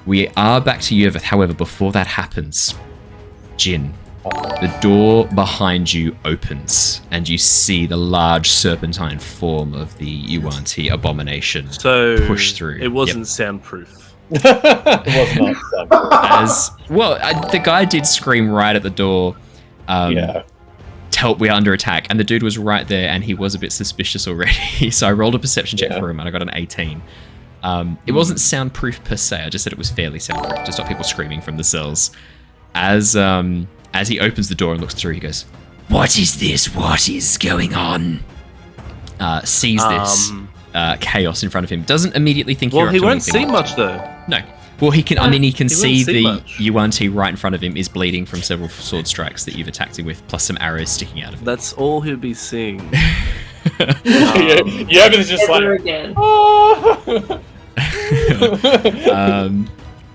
we are back to Yervith. However, before that happens, Jin, the door behind you opens, and you see the large serpentine form of the Yuan-Ti abomination push through. It wasn't soundproof. It was not soundproof. The guy did scream right at the door. Yeah. Help, we're under attack. And the dude was right there, and he was a bit suspicious already. So I rolled a perception check for him, and I got an 18. It wasn't soundproof per se. I just said it was fairly soundproof to stop people screaming from the cells. As he opens the door and looks through, he goes, "What is this? What is going on?" Sees this chaos in front of him. Doesn't immediately think you're Well, up he to won't anything. see much though. No. Well, he can. I mean, he can He won't see see the much. Yuan-Ti right in front of him is bleeding from several sword strikes that you've attacked him with, plus some arrows sticking out of him. That's all he'll be seeing. Yervith just Ever like. again.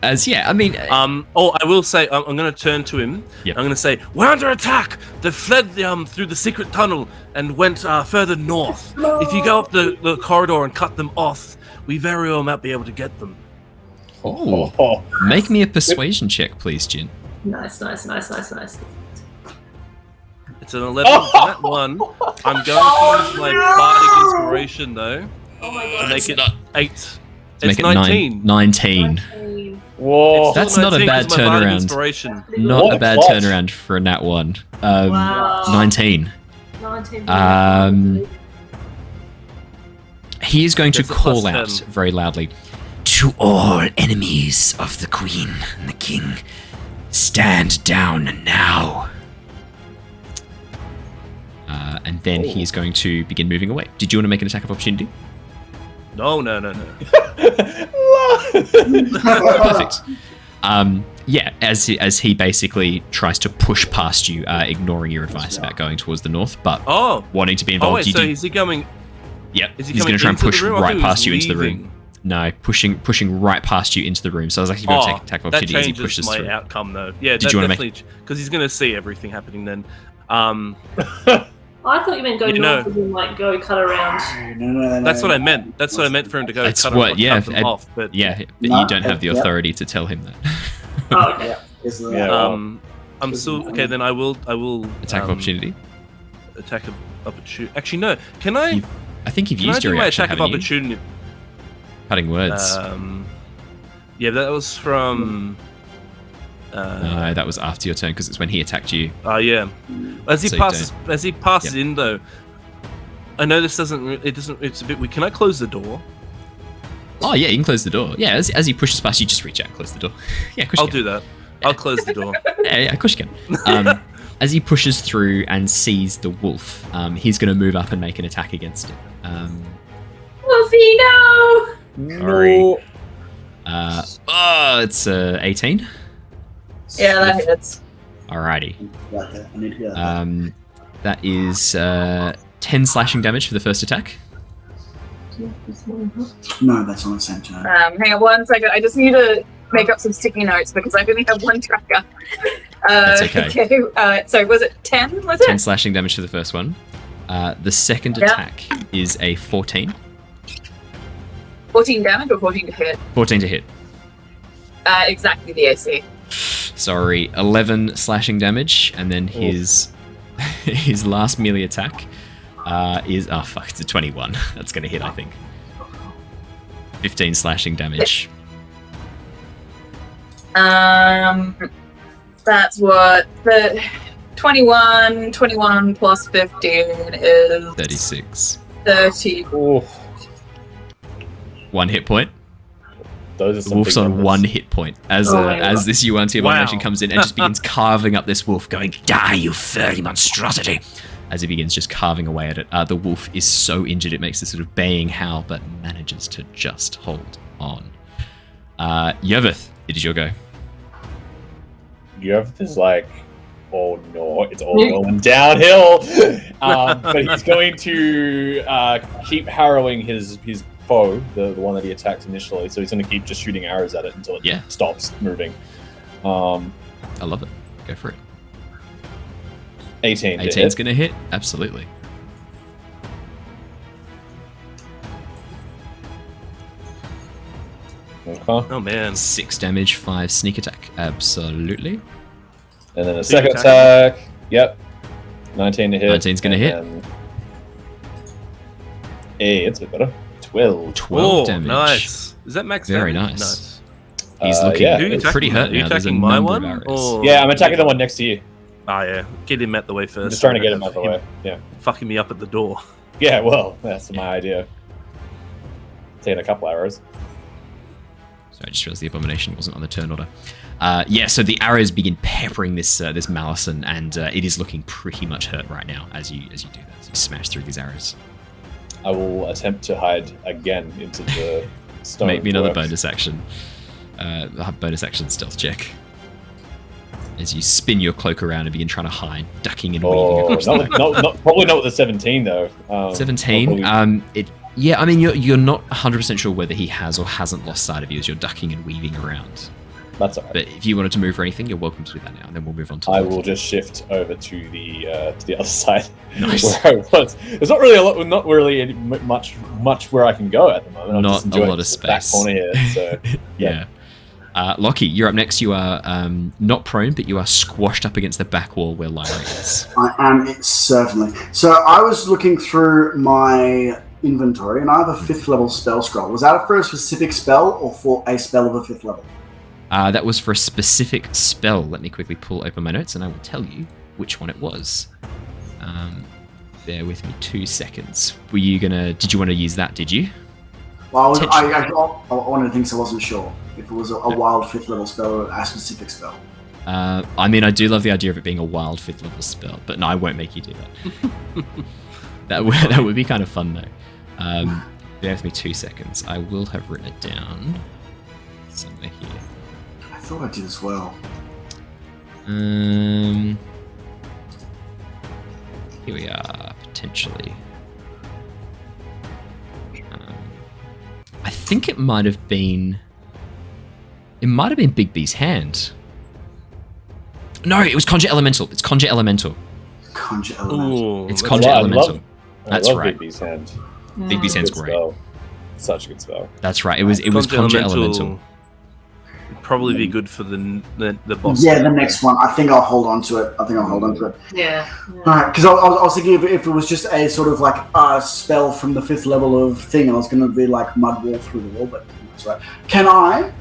I mean, I will say, I'm going to turn to him. Yep. I'm going to say, we're under attack. They fled through the secret tunnel and went further north. If you go up the corridor and cut them off, we very well might be able to get them. Oh. make me a persuasion check, please, Jin. Nice. It's an 11 for that one. I'm going to use my Biotic Inspiration, though, Oh my to god. make it 8. To It's make it 19. 19. Whoa. That's not a 19 bad 'cause my Biotic turnaround. Inspiration. Not What a bad clutch. turnaround for a nat 1. Wow. 19. 19. He is going to That's a call plus out 10. very loudly. To all enemies of the Queen and the King, stand down now. And then he's going to begin moving away. Did you want to make an attack of opportunity? No. Perfect. Yeah, as he basically tries to push past you, ignoring your advice about going towards the north, but wanting to be involved. Wait, so is he coming? Yep, Is he he's going to coming try and into push the room? I right thought he past was you into the room. leaving. No, pushing right past you into the room. So I was like, you're going to take attack of that opportunity as he changes pushes my through. outcome, though. Yeah, Did you want to definitely, because he's going to see everything happening then. I thought you meant go north and then, like, go cut around. No. That's what I meant. That's what I meant for him to go That's cut what, cut them off. But yeah, but No, you don't have the yep. authority to tell him that. Oh, okay. I'm still okay. Then I will Attack of opportunity. Attack of opportunity. Actually, no. Can I? I think you've Can I used do your my reaction, attack of haven't you? opportunity? Cutting words. Yeah, that was from. No, that was after your turn because it's when he attacked you. Yeah. As he So you passes in though, I know this doesn't. It doesn't. It's a bit weird. Can I close the door? Oh yeah, you can close the door. Yeah, as he pushes past you, just reach out and close the door. Yeah, of course I'll you can. do that. I'll close the door. Yeah, of course you can. As he pushes through and sees the wolf, he's going to move up and make an attack against it. Wolfie, no! Sorry. It's 18. Yeah, that hits. Alrighty. Right there. I need to get that. That is 10 slashing damage for the first attack. No, that's on the same turn. Hang on 1 second. I just need to make up some sticky notes because I only have 1 tracker. That's okay. So was it 10? Was 10 it? slashing damage for the first one. The second Yeah. attack is a 14. 14 damage or 14 to hit? 14 to hit. Exactly the AC. Sorry, 11 slashing damage, and then his last melee attack is it's a 21. That's gonna hit, I think. 15 slashing damage. That's what the 21 plus 15 is 36. 30. Ooh, 1 hit point. those are The some wolf's big on numbers. 1 hit point as Oh my God. as this UNT abomination Wow. comes in and just begins carving up this wolf, going, "Die, you furry monstrosity!" As he begins just carving away at it. The wolf is so injured it makes this sort of baying howl, but manages to just hold on. Yervith, it is your go. Yervith is like, oh no, it's all going downhill. But he's going to keep harrowing his foe, the one that he attacked initially. So he's going to keep just shooting arrows at it until it stops moving. I love it. Go for it. 18. 18's going to hit. Absolutely. Okay. Oh man. 6 damage, 5 sneak attack. Absolutely. And then a Sneak second attack. attack. Yep. 19 to hit. 19's gonna hit. Hey, it's a bit better. 12. 12 damage. Nice. Is that max Very damage? nice. He's Uh, looking yeah. Who are you pretty attacking? hurt Are you now. There's a attacking my number of one? arrows. Or... Yeah, I'm attacking the one next to you. Ah, yeah. Get him out the way first. I'm just trying to get him out the way. Yeah. Fucking me up at the door. Yeah, well, that's my idea. Taking a couple arrows. Sorry, I just realized the abomination wasn't on the turn order. So the arrows begin peppering this Malison, and it is looking pretty much hurt right now as you do that. So you smash through these arrows. I will attempt to hide again into the stone. Make me another works. bonus action. Bonus action stealth check. As you spin your cloak around and begin trying to hide, ducking and weaving Oh, across the back. probably not with the 17 though. 17. Probably- I mean, you're not 100% sure whether he has or hasn't lost sight of you as you're ducking and weaving around. That's alright. But if you wanted to move or anything, you're welcome to do that now, and then we'll move on to. I will just shift over to the other side. Nice. Where I was. There's not really much where I can go at the moment. I'm Not just a enjoying lot of this back space. corner here. So Yeah. Lockie, you're up next. You are not prone, but you are squashed up against the back wall where Lyra is. I am, certainly. So I was looking through my inventory, and I have a 5th level spell scroll. Was that for a specific spell or for a spell of a 5th level? That was for a specific spell. Let me quickly pull open my notes, and I will tell you which one it was. Bear with me 2 seconds. Were you gonna? Did you want to use that? Did you? Well, one of the things I wasn't sure if it was a wild 5th level spell or a specific spell. I mean, I do love the idea of it being a wild 5th level spell, but no, I won't make you do that. that would be kind of fun though. Bear with me 2 seconds. I will have written it down somewhere here. I thought I did as well. Here we are, potentially. I think it might have been... It might have been Big B's hand. No, it was Conjure Elemental. It's Conjure Elemental. Conjure Elemental. It's Conjure Elemental. That's I love right. Big B's hand. Big B's hand's Good great. spell. Such a good spell. That's right. It was Conjure Elemental. Would probably be good for the boss. Yeah, the next one. I think I'll hold on to it. Yeah. Alright, because I was thinking if it was just a sort of like a spell from the 5th level of thing, I was going to be like mud wall through the wall, but that's right. Can I,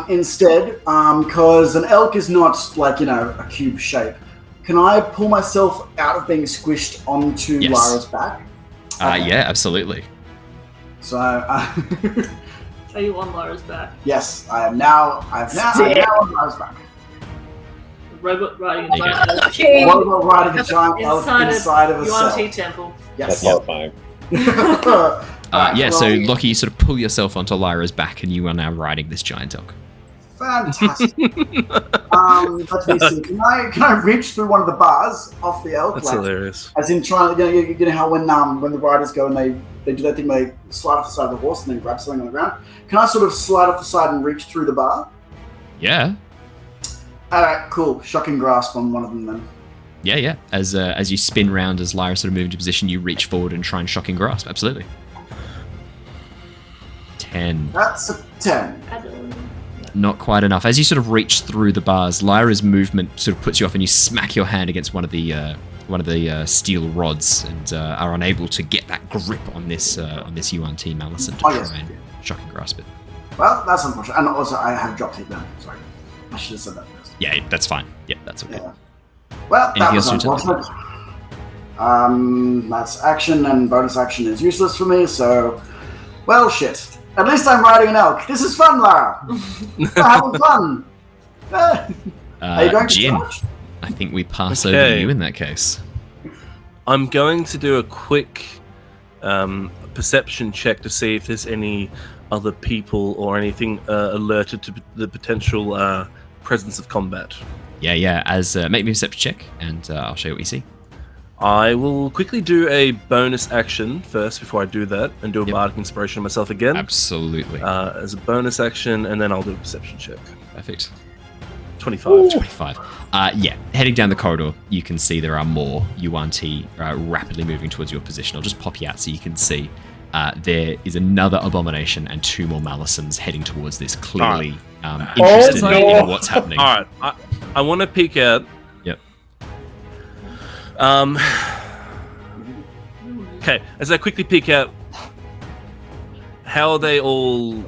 instead, because an elk is not like, a cube shape, can I pull myself out of being squished onto Lyra's back? Yeah, absolutely. So, Are you on Lyra's back? yes, I'm now on Lyra's back. Robot riding a There you giant elk Okay. What about riding a giant elk inside of a cell? UNT temple. That's Yes. horrifying. Yeah, so well, Lockie, you sort of pull yourself onto Lyra's back and you are now riding this giant elk. Fantastic. Let me see. Can I reach through one of the bars off the elk? That's hilarious. As in trying, you know how when the riders go and they do that thing, they slide off the side of the horse and then grab something on the ground. Can I sort of slide off the side and reach through the bar? Yeah. All right, cool. Shocking grasp on one of them then. Yeah. As you spin round, as Lyra sort of moves into position, you reach forward and try and shocking grasp. Absolutely. 10. That's a 10. Not quite enough. As you sort of reach through the bars, Lyra's movement sort of puts you off, and you smack your hand against one of the steel rods, and are unable to get that grip on this UNT Malison to try and shocking grasp it. Well, that's unfortunate. And also, I have dropped it down. Sorry, I should have said that first. Yeah, that's fine. Yeah, that's okay. Yeah. Well, that Anything was else to unfortunate. That's action, and bonus action is useless for me. So, well, shit. At least I'm riding an elk. This is fun, Lara. We're having fun. Are you going to Jin, charge? I think we pass over to you in that case. I'm going to do a quick perception check to see if there's any other people or anything alerted to the potential presence of combat. Yeah. As make me a perception check, and I'll show you what you see. I will quickly do a bonus action first before I do that, and do a Biotic Inspiration on myself again. Absolutely. As a bonus action, and then I'll do a perception check. Perfect. 25. 25. Yeah, heading down the corridor, you can see there are more UNT rapidly moving towards your position. I'll just pop you out so you can see. There is another abomination and 2 more Malisons heading towards this, clearly interested in what's happening. All right, I want to peek out. Yep. Okay, as I quickly peek out, how are they all?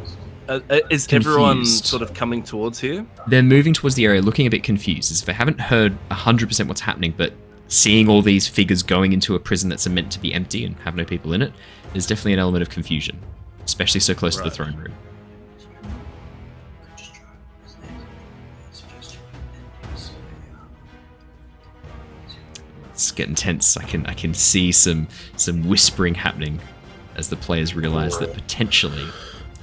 Is everyone Confused. sort of coming towards here? They're moving towards the area, looking a bit confused, as if they haven't heard 100% what's happening, but seeing all these figures going into a prison that's meant to be empty and have no people in it, there's definitely an element of confusion, especially so close to the throne room. It's getting tense. I can see some whispering happening as the players realise that potentially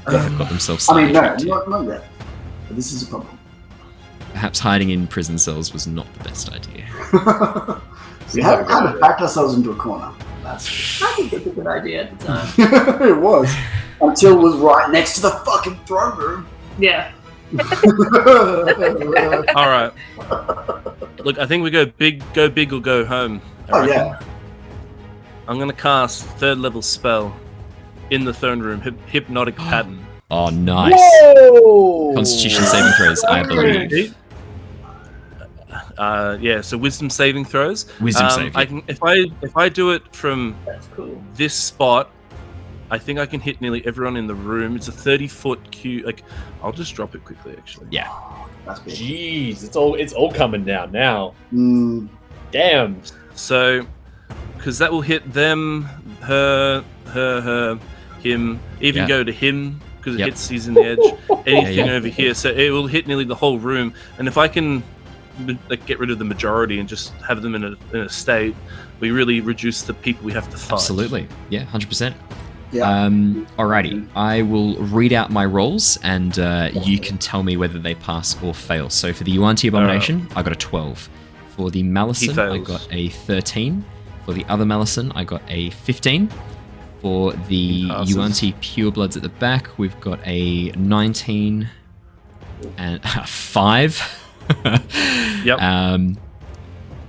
they've got themselves I mean, no, trapped here. not yet. But this is a problem. Perhaps hiding in prison cells was not the best idea. We have kind of backed ourselves into a corner. That's I think it's a good idea at the time. it was. Until it was right next to the fucking throne room. Yeah. All right. Look, I think we go big or go home. I reckon. yeah. I'm gonna cast 3rd level spell in the throne room, hypnotic pattern. Oh, nice. Whoa! Constitution saving throws, I believe. Yeah, so wisdom saving throws. Wisdom save. I can, if I do it from That's cool. this spot, I think I can hit nearly everyone in the room. It's a 30-foot cube. Like, I'll just drop it quickly, actually. Yeah. That's big. Jeez, it's all coming down now. Mm, Damn. So because that will hit them, her, him, even go to him, because it hits, he's in the edge, anything over here, so it will hit nearly the whole room, and if I can get rid of the majority and just have them in a state, we really reduce the people we have to fight. Absolutely. Yeah, 100%. Yeah. Alrighty, I will read out my rolls, and you can tell me whether they pass or fail. So for the Yuan-Ti Abomination, I got a 12. For the Malison, I got a 13. For the other Malison, I got a 15. For the Yuan-Ti Purebloods at the back, we've got a 19 and 5. Yep.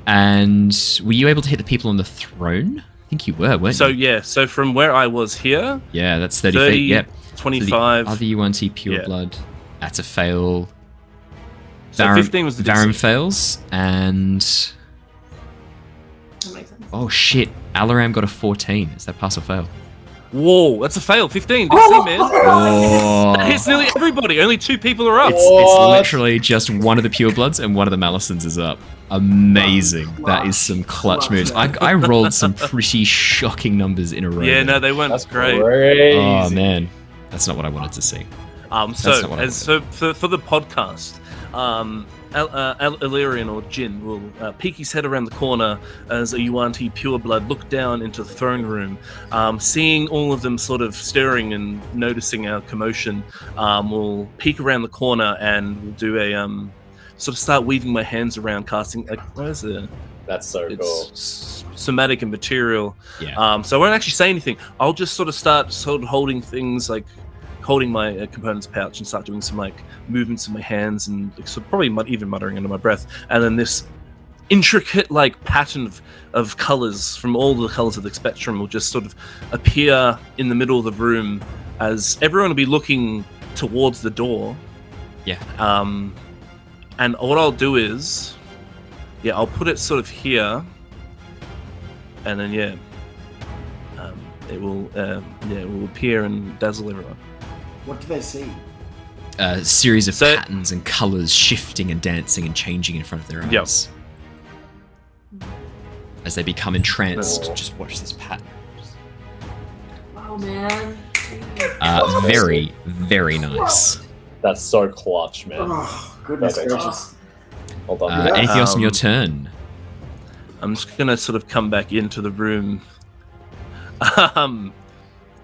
And were you able to hit the people on the throne? I think you were, weren't you? So from where I was here... Yeah, that's 30 feet, yep. 25... So the other Yuan-Ti Pureblood, that's a fail. So 15 was the Baron fails, and... That makes sense. Oh shit, Alaram got a 14. Is that pass or fail? Whoa, that's a fail. 15. Did you see, man? Oh. That hits nearly everybody. Only 2 people are up. It's literally just one of the Purebloods and one of the Malisons is up. Amazing. That is some clutch moves. I rolled some pretty shocking numbers in a row. Yeah, no, they weren't great. Crazy. Oh man, that's not what I wanted to see. So for the podcast, Illyrian or Jin will peek his head around the corner as a Yuan-Ti Pureblood look down into the throne room, seeing all of them sort of stirring and noticing our commotion. We'll peek around the corner and we'll do a sort of start weaving my hands around, casting like where's it? That's so cool. Somatic and material. Yeah. So I won't actually say anything. I'll just sort of holding things like holding my components pouch and start doing some like movements in my hands and so probably even muttering under my breath, and then this intricate like pattern of colors from all the colors of the spectrum will just sort of appear in the middle of the room as everyone will be looking towards the door. And what I'll do is I'll put it sort of here, and then it will appear and dazzle everyone. What do they see? A series of patterns and colors shifting and dancing and changing in front of their eyes. As they become entranced, just watch this pattern. Oh man. Very, very nice. That's so clutch, man. Oh, goodness gracious. Hold on. Anything else on your turn? I'm just gonna sort of come back into the room.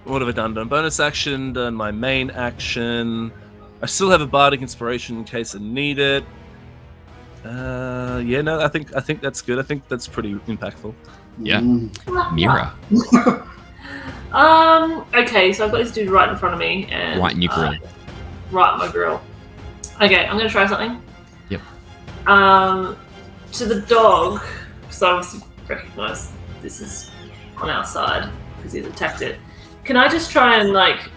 What have I done? Done bonus action, done my main action. I still have a Biotic Inspiration in case I need it. I think that's good. I think that's pretty impactful. Yeah. Mira. Okay, so I've got this dude right in front of me and Right in your grill. Right in my grill. Okay, I'm gonna try something. Yep. To the dog, because I obviously recognise this is on our side because he's attacked it. Can I just try and like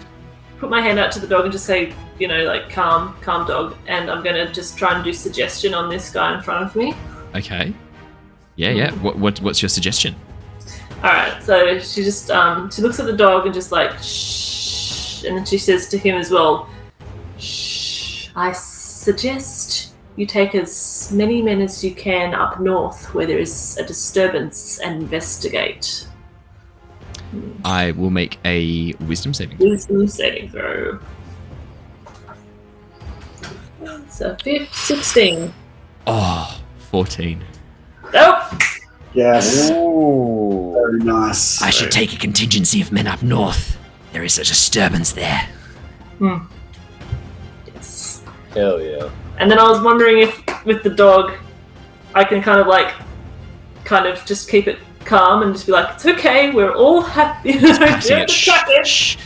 put my hand out to the dog and just say, like calm dog, and I'm gonna just try and do suggestion on this guy in front of me. Okay. Yeah. What's your suggestion? All right. So she just she looks at the dog and just like shh, and then she says to him as well, shh. I suggest you take as many men as you can up north where there is a disturbance and investigate. I will make a wisdom saving throw. Wisdom saving throw. So 16. Oh, 14. Nope. Yes. Ooh. Very nice. I should take a contingency of men up north. There is a disturbance there. Yes. Hell yeah. And then I was wondering if with the dog I can kind of just keep it calm and just be like, it's okay, we're all happy. Patting it. Shh.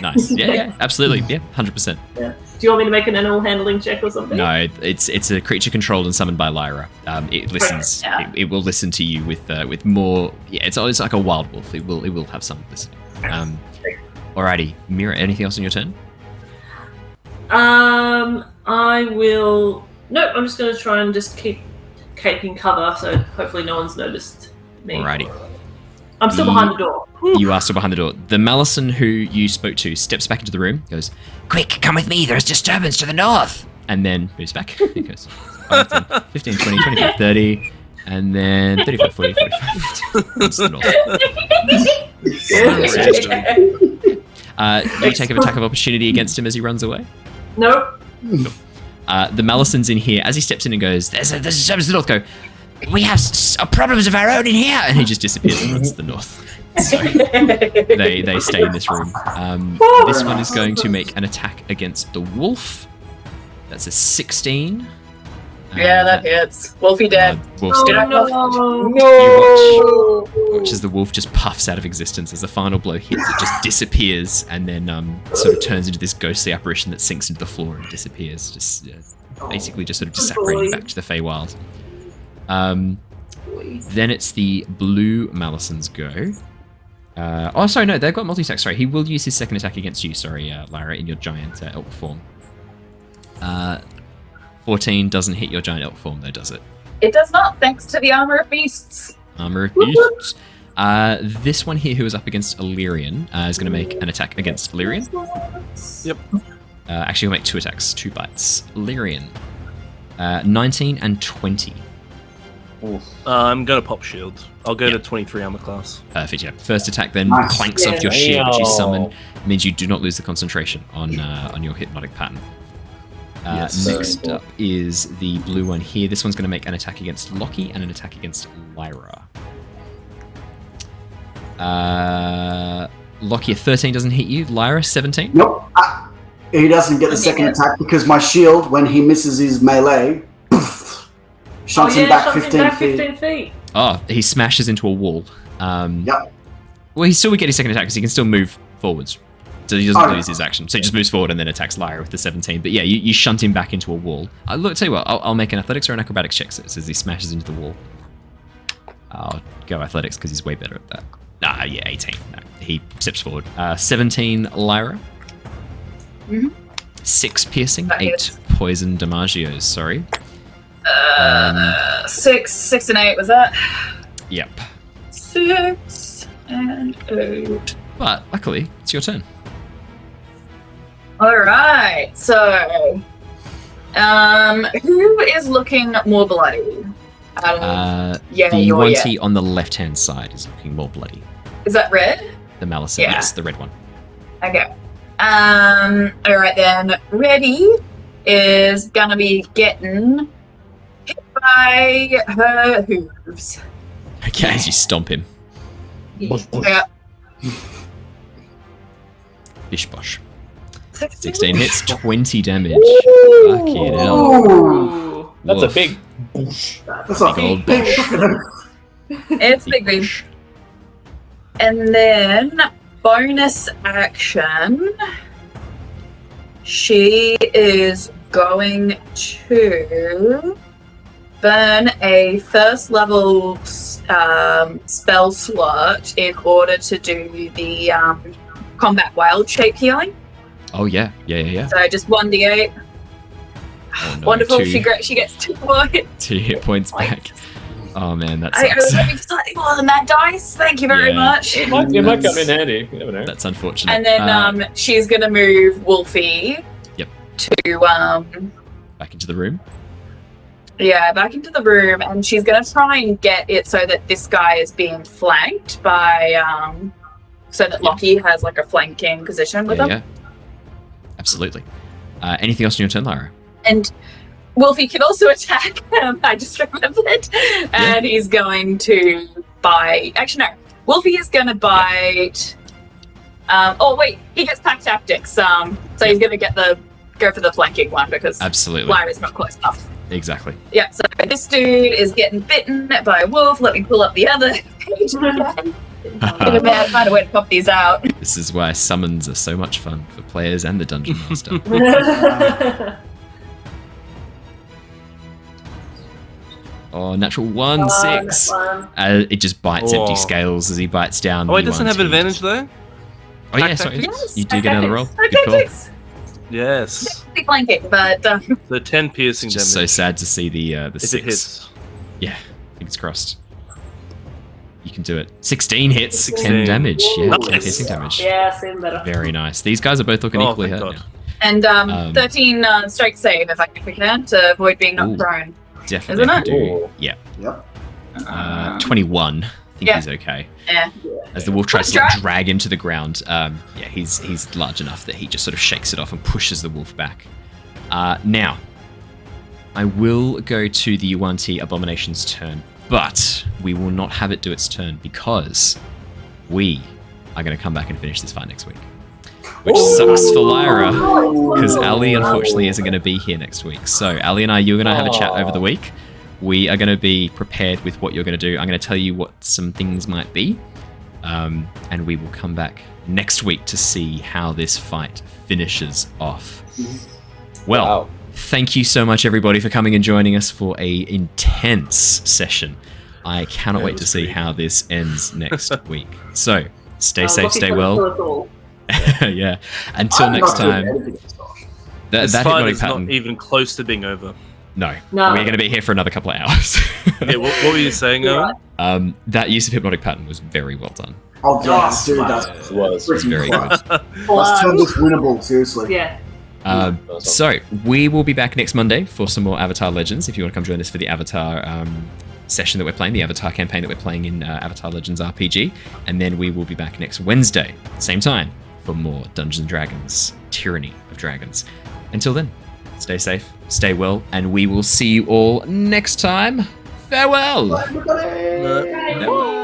Nice. Yeah, absolutely. Yeah, 100%. Yeah. Do you want me to make an animal handling check or something? No, it's a creature controlled and summoned by Lyra. It listens. Yeah. It will listen to you with more. Yeah, it's like a wild wolf. It will have some listening. Alrighty, Mira. Anything else on your turn? I will. Nope. I'm just going to try and just keep keeping cover, so hopefully no one's noticed me. Alrighty. I'm still behind the door. You are still behind the door. The Malison who you spoke to steps back into the room, goes, Quick, come with me. There's disturbance to the north. and then moves back. He goes 5, 10, 15, 20, 25, 30. And then 35, 40, 45, 50. That's the north. You take an attack of opportunity against him as he runs away. Nope. The Malison's in here. As he steps in and goes, there's a the north, go, we have problems of our own in here. And he just disappears towards the north. So they stay in this room. This one is going to make an attack against the wolf. That's a 16. Yeah, that hits. Wolfie dead. Wolf's dead. No. You watch as the wolf just puffs out of existence. As the final blow hits, it just disappears and then sort of turns into this ghostly apparition that sinks into the floor and disappears. Just basically just sort of disapparating back to the Feywild. Then it's the blue Malison's go. Oh, sorry, no, they've got multi-attack. Sorry, he will use his second attack against you, sorry, Lyra, in your giant elk form. 14 doesn't hit your giant elk form, though, does it? It does not, thanks to the Armor of Beasts. Armor of Beasts. This one here, who is up against Illyrian, is going to make an attack against Illyrian. Yep. Actually, he'll make 2 attacks, 2 bites. Illyrian. 19 and 20. I'm going to pop shield. I'll go to 23 armor class. Perfect, yeah. First attack then Nice. clanks off your shield, which you summon. It means you do not lose the concentration on your hypnotic pattern. Yes. Next up is the blue one here. This one's going to make an attack against Lockie and an attack against Lyra. Lockie, a 13 doesn't hit you. Lyra, 17? Nope. He doesn't get the second attack because my shield, when he misses his melee, shunts him back 15 feet. Oh, he smashes into a wall. Yep. Well, he still would get his second attack because he can still move forwards. So he doesn't lose his action. So he just moves forward and then attacks Lyra with the 17. But yeah, you shunt him back into a wall. Look, tell you what, I'll make an athletics or an acrobatics check as he smashes into the wall. I'll go athletics because he's way better at that. Yeah, 18. No, he steps forward. 17 Lyra. 6 piercing, 8 poison damagios, sorry. 6 and 8 was that? Yep. 6 and 8. But luckily, it's your turn. Alright, so who is looking more bloody? The you're onesie on the left-hand side is looking more bloody. Is that red? The Malison, Yeah. yes, the red one. Okay. Alright then. Reddy is gonna be getting hit by her hooves. Okay, as you stomp him. Yeah. Bish bosh. 16 16 hits, 20 damage. Ooh. Fucking hell. Ooh. That's Woof. a big boosh. That's a Big old big bush. It's big big. And then bonus action. She is going to burn a first level spell slot in order to do the combat wild shape healing. Oh, yeah. Yeah. So just 1d8. Oh, no. Wonderful. 2 She gets 2 more hits. hit points back. Oh, man, that I was sucks. hoping for slightly more than that dice. Thank you very Yeah. much. It might come in handy. You never know. That's unfortunate. And then she's gonna move Wolfie. Yep. To Back into the room. back into the room, and she's gonna try and get it so that this guy is being flanked by so that Lockie has like a flanking position with him. Yeah. Absolutely. Anything else in your turn, Lyra? And Wolfie can also attack. I just remembered, and he's going to bite. Actually, no. Wolfie is going to bite. Oh wait, he gets pack tactics. So he's going to go for the flanking one because Absolutely. Lyra's not close enough. Exactly. Yeah. So this dude is getting bitten by a wolf. Let me pull up the other page again. I'm gonna find a way to pop these out. This is why summons are so much fun for players and the dungeon master. Oh, natural 1, 6. It just bites empty scales as he bites down. Oh, it the doesn't have ones he- advantage though? Oh, yeah, Pack sorry. tactics? You do get another roll. Good call. Tactics. Yes. Big flanking, but So 10 piercing It's just damage. so sad to see the if 6. it hits. Yeah, fingers crossed. You can do it. 16 hits, 16. 10 damage. Yeah, 10 Nice. piercing damage. Yeah, same better. Very nice. These guys are both looking Oh, equally thank hurt God. now. and 13 strength save if we can to avoid being knocked Ooh. prone. Definitely Isn't do. it? Yeah. Yep. 21. I think Yeah. he's okay. Yeah. As the wolf tries to Let's try. drag him to the ground, he's large enough that he just sort of shakes it off and pushes the wolf back. Now, I will go to the Yuan-Ti Abomination's turn, but we will not have it do its turn because we are going to come back and finish this fight next week. Which sucks for Lyra, because Ali unfortunately isn't going to be here next week. So Ali and you and I have a chat over the week. We are going to be prepared with what you're going to do. I'm going to tell you what some things might be. And we will come back next week to see how this fight finishes off. Well, Wow. thank you so much, everybody, for coming and joining us for a intense session. I cannot wait to see how this ends next week. So, stay safe, Lockie's stay gonna well. kill us all. Yeah. Until I'm next not doing time. anything to stop. That This fight hypnotic is pattern. not even close to being over. No. No. We're going to be here for another couple of hours. Yeah, what were you saying, Owen? That use of hypnotic pattern was very well done. Oh, yeah, dude, It that's was. freaking Very close. good. Let's turn this winnable, seriously. Yeah. So we will be back next Monday for some more Avatar Legends. If you want to come join us for the Avatar session that we're playing, the Avatar campaign that we're playing in Avatar Legends RPG, and then we will be back next Wednesday, same time, for more Dungeons and Dragons: Tyranny of Dragons. Until then, stay safe, stay well, and we will see you all next time. Farewell. Everybody! Farewell.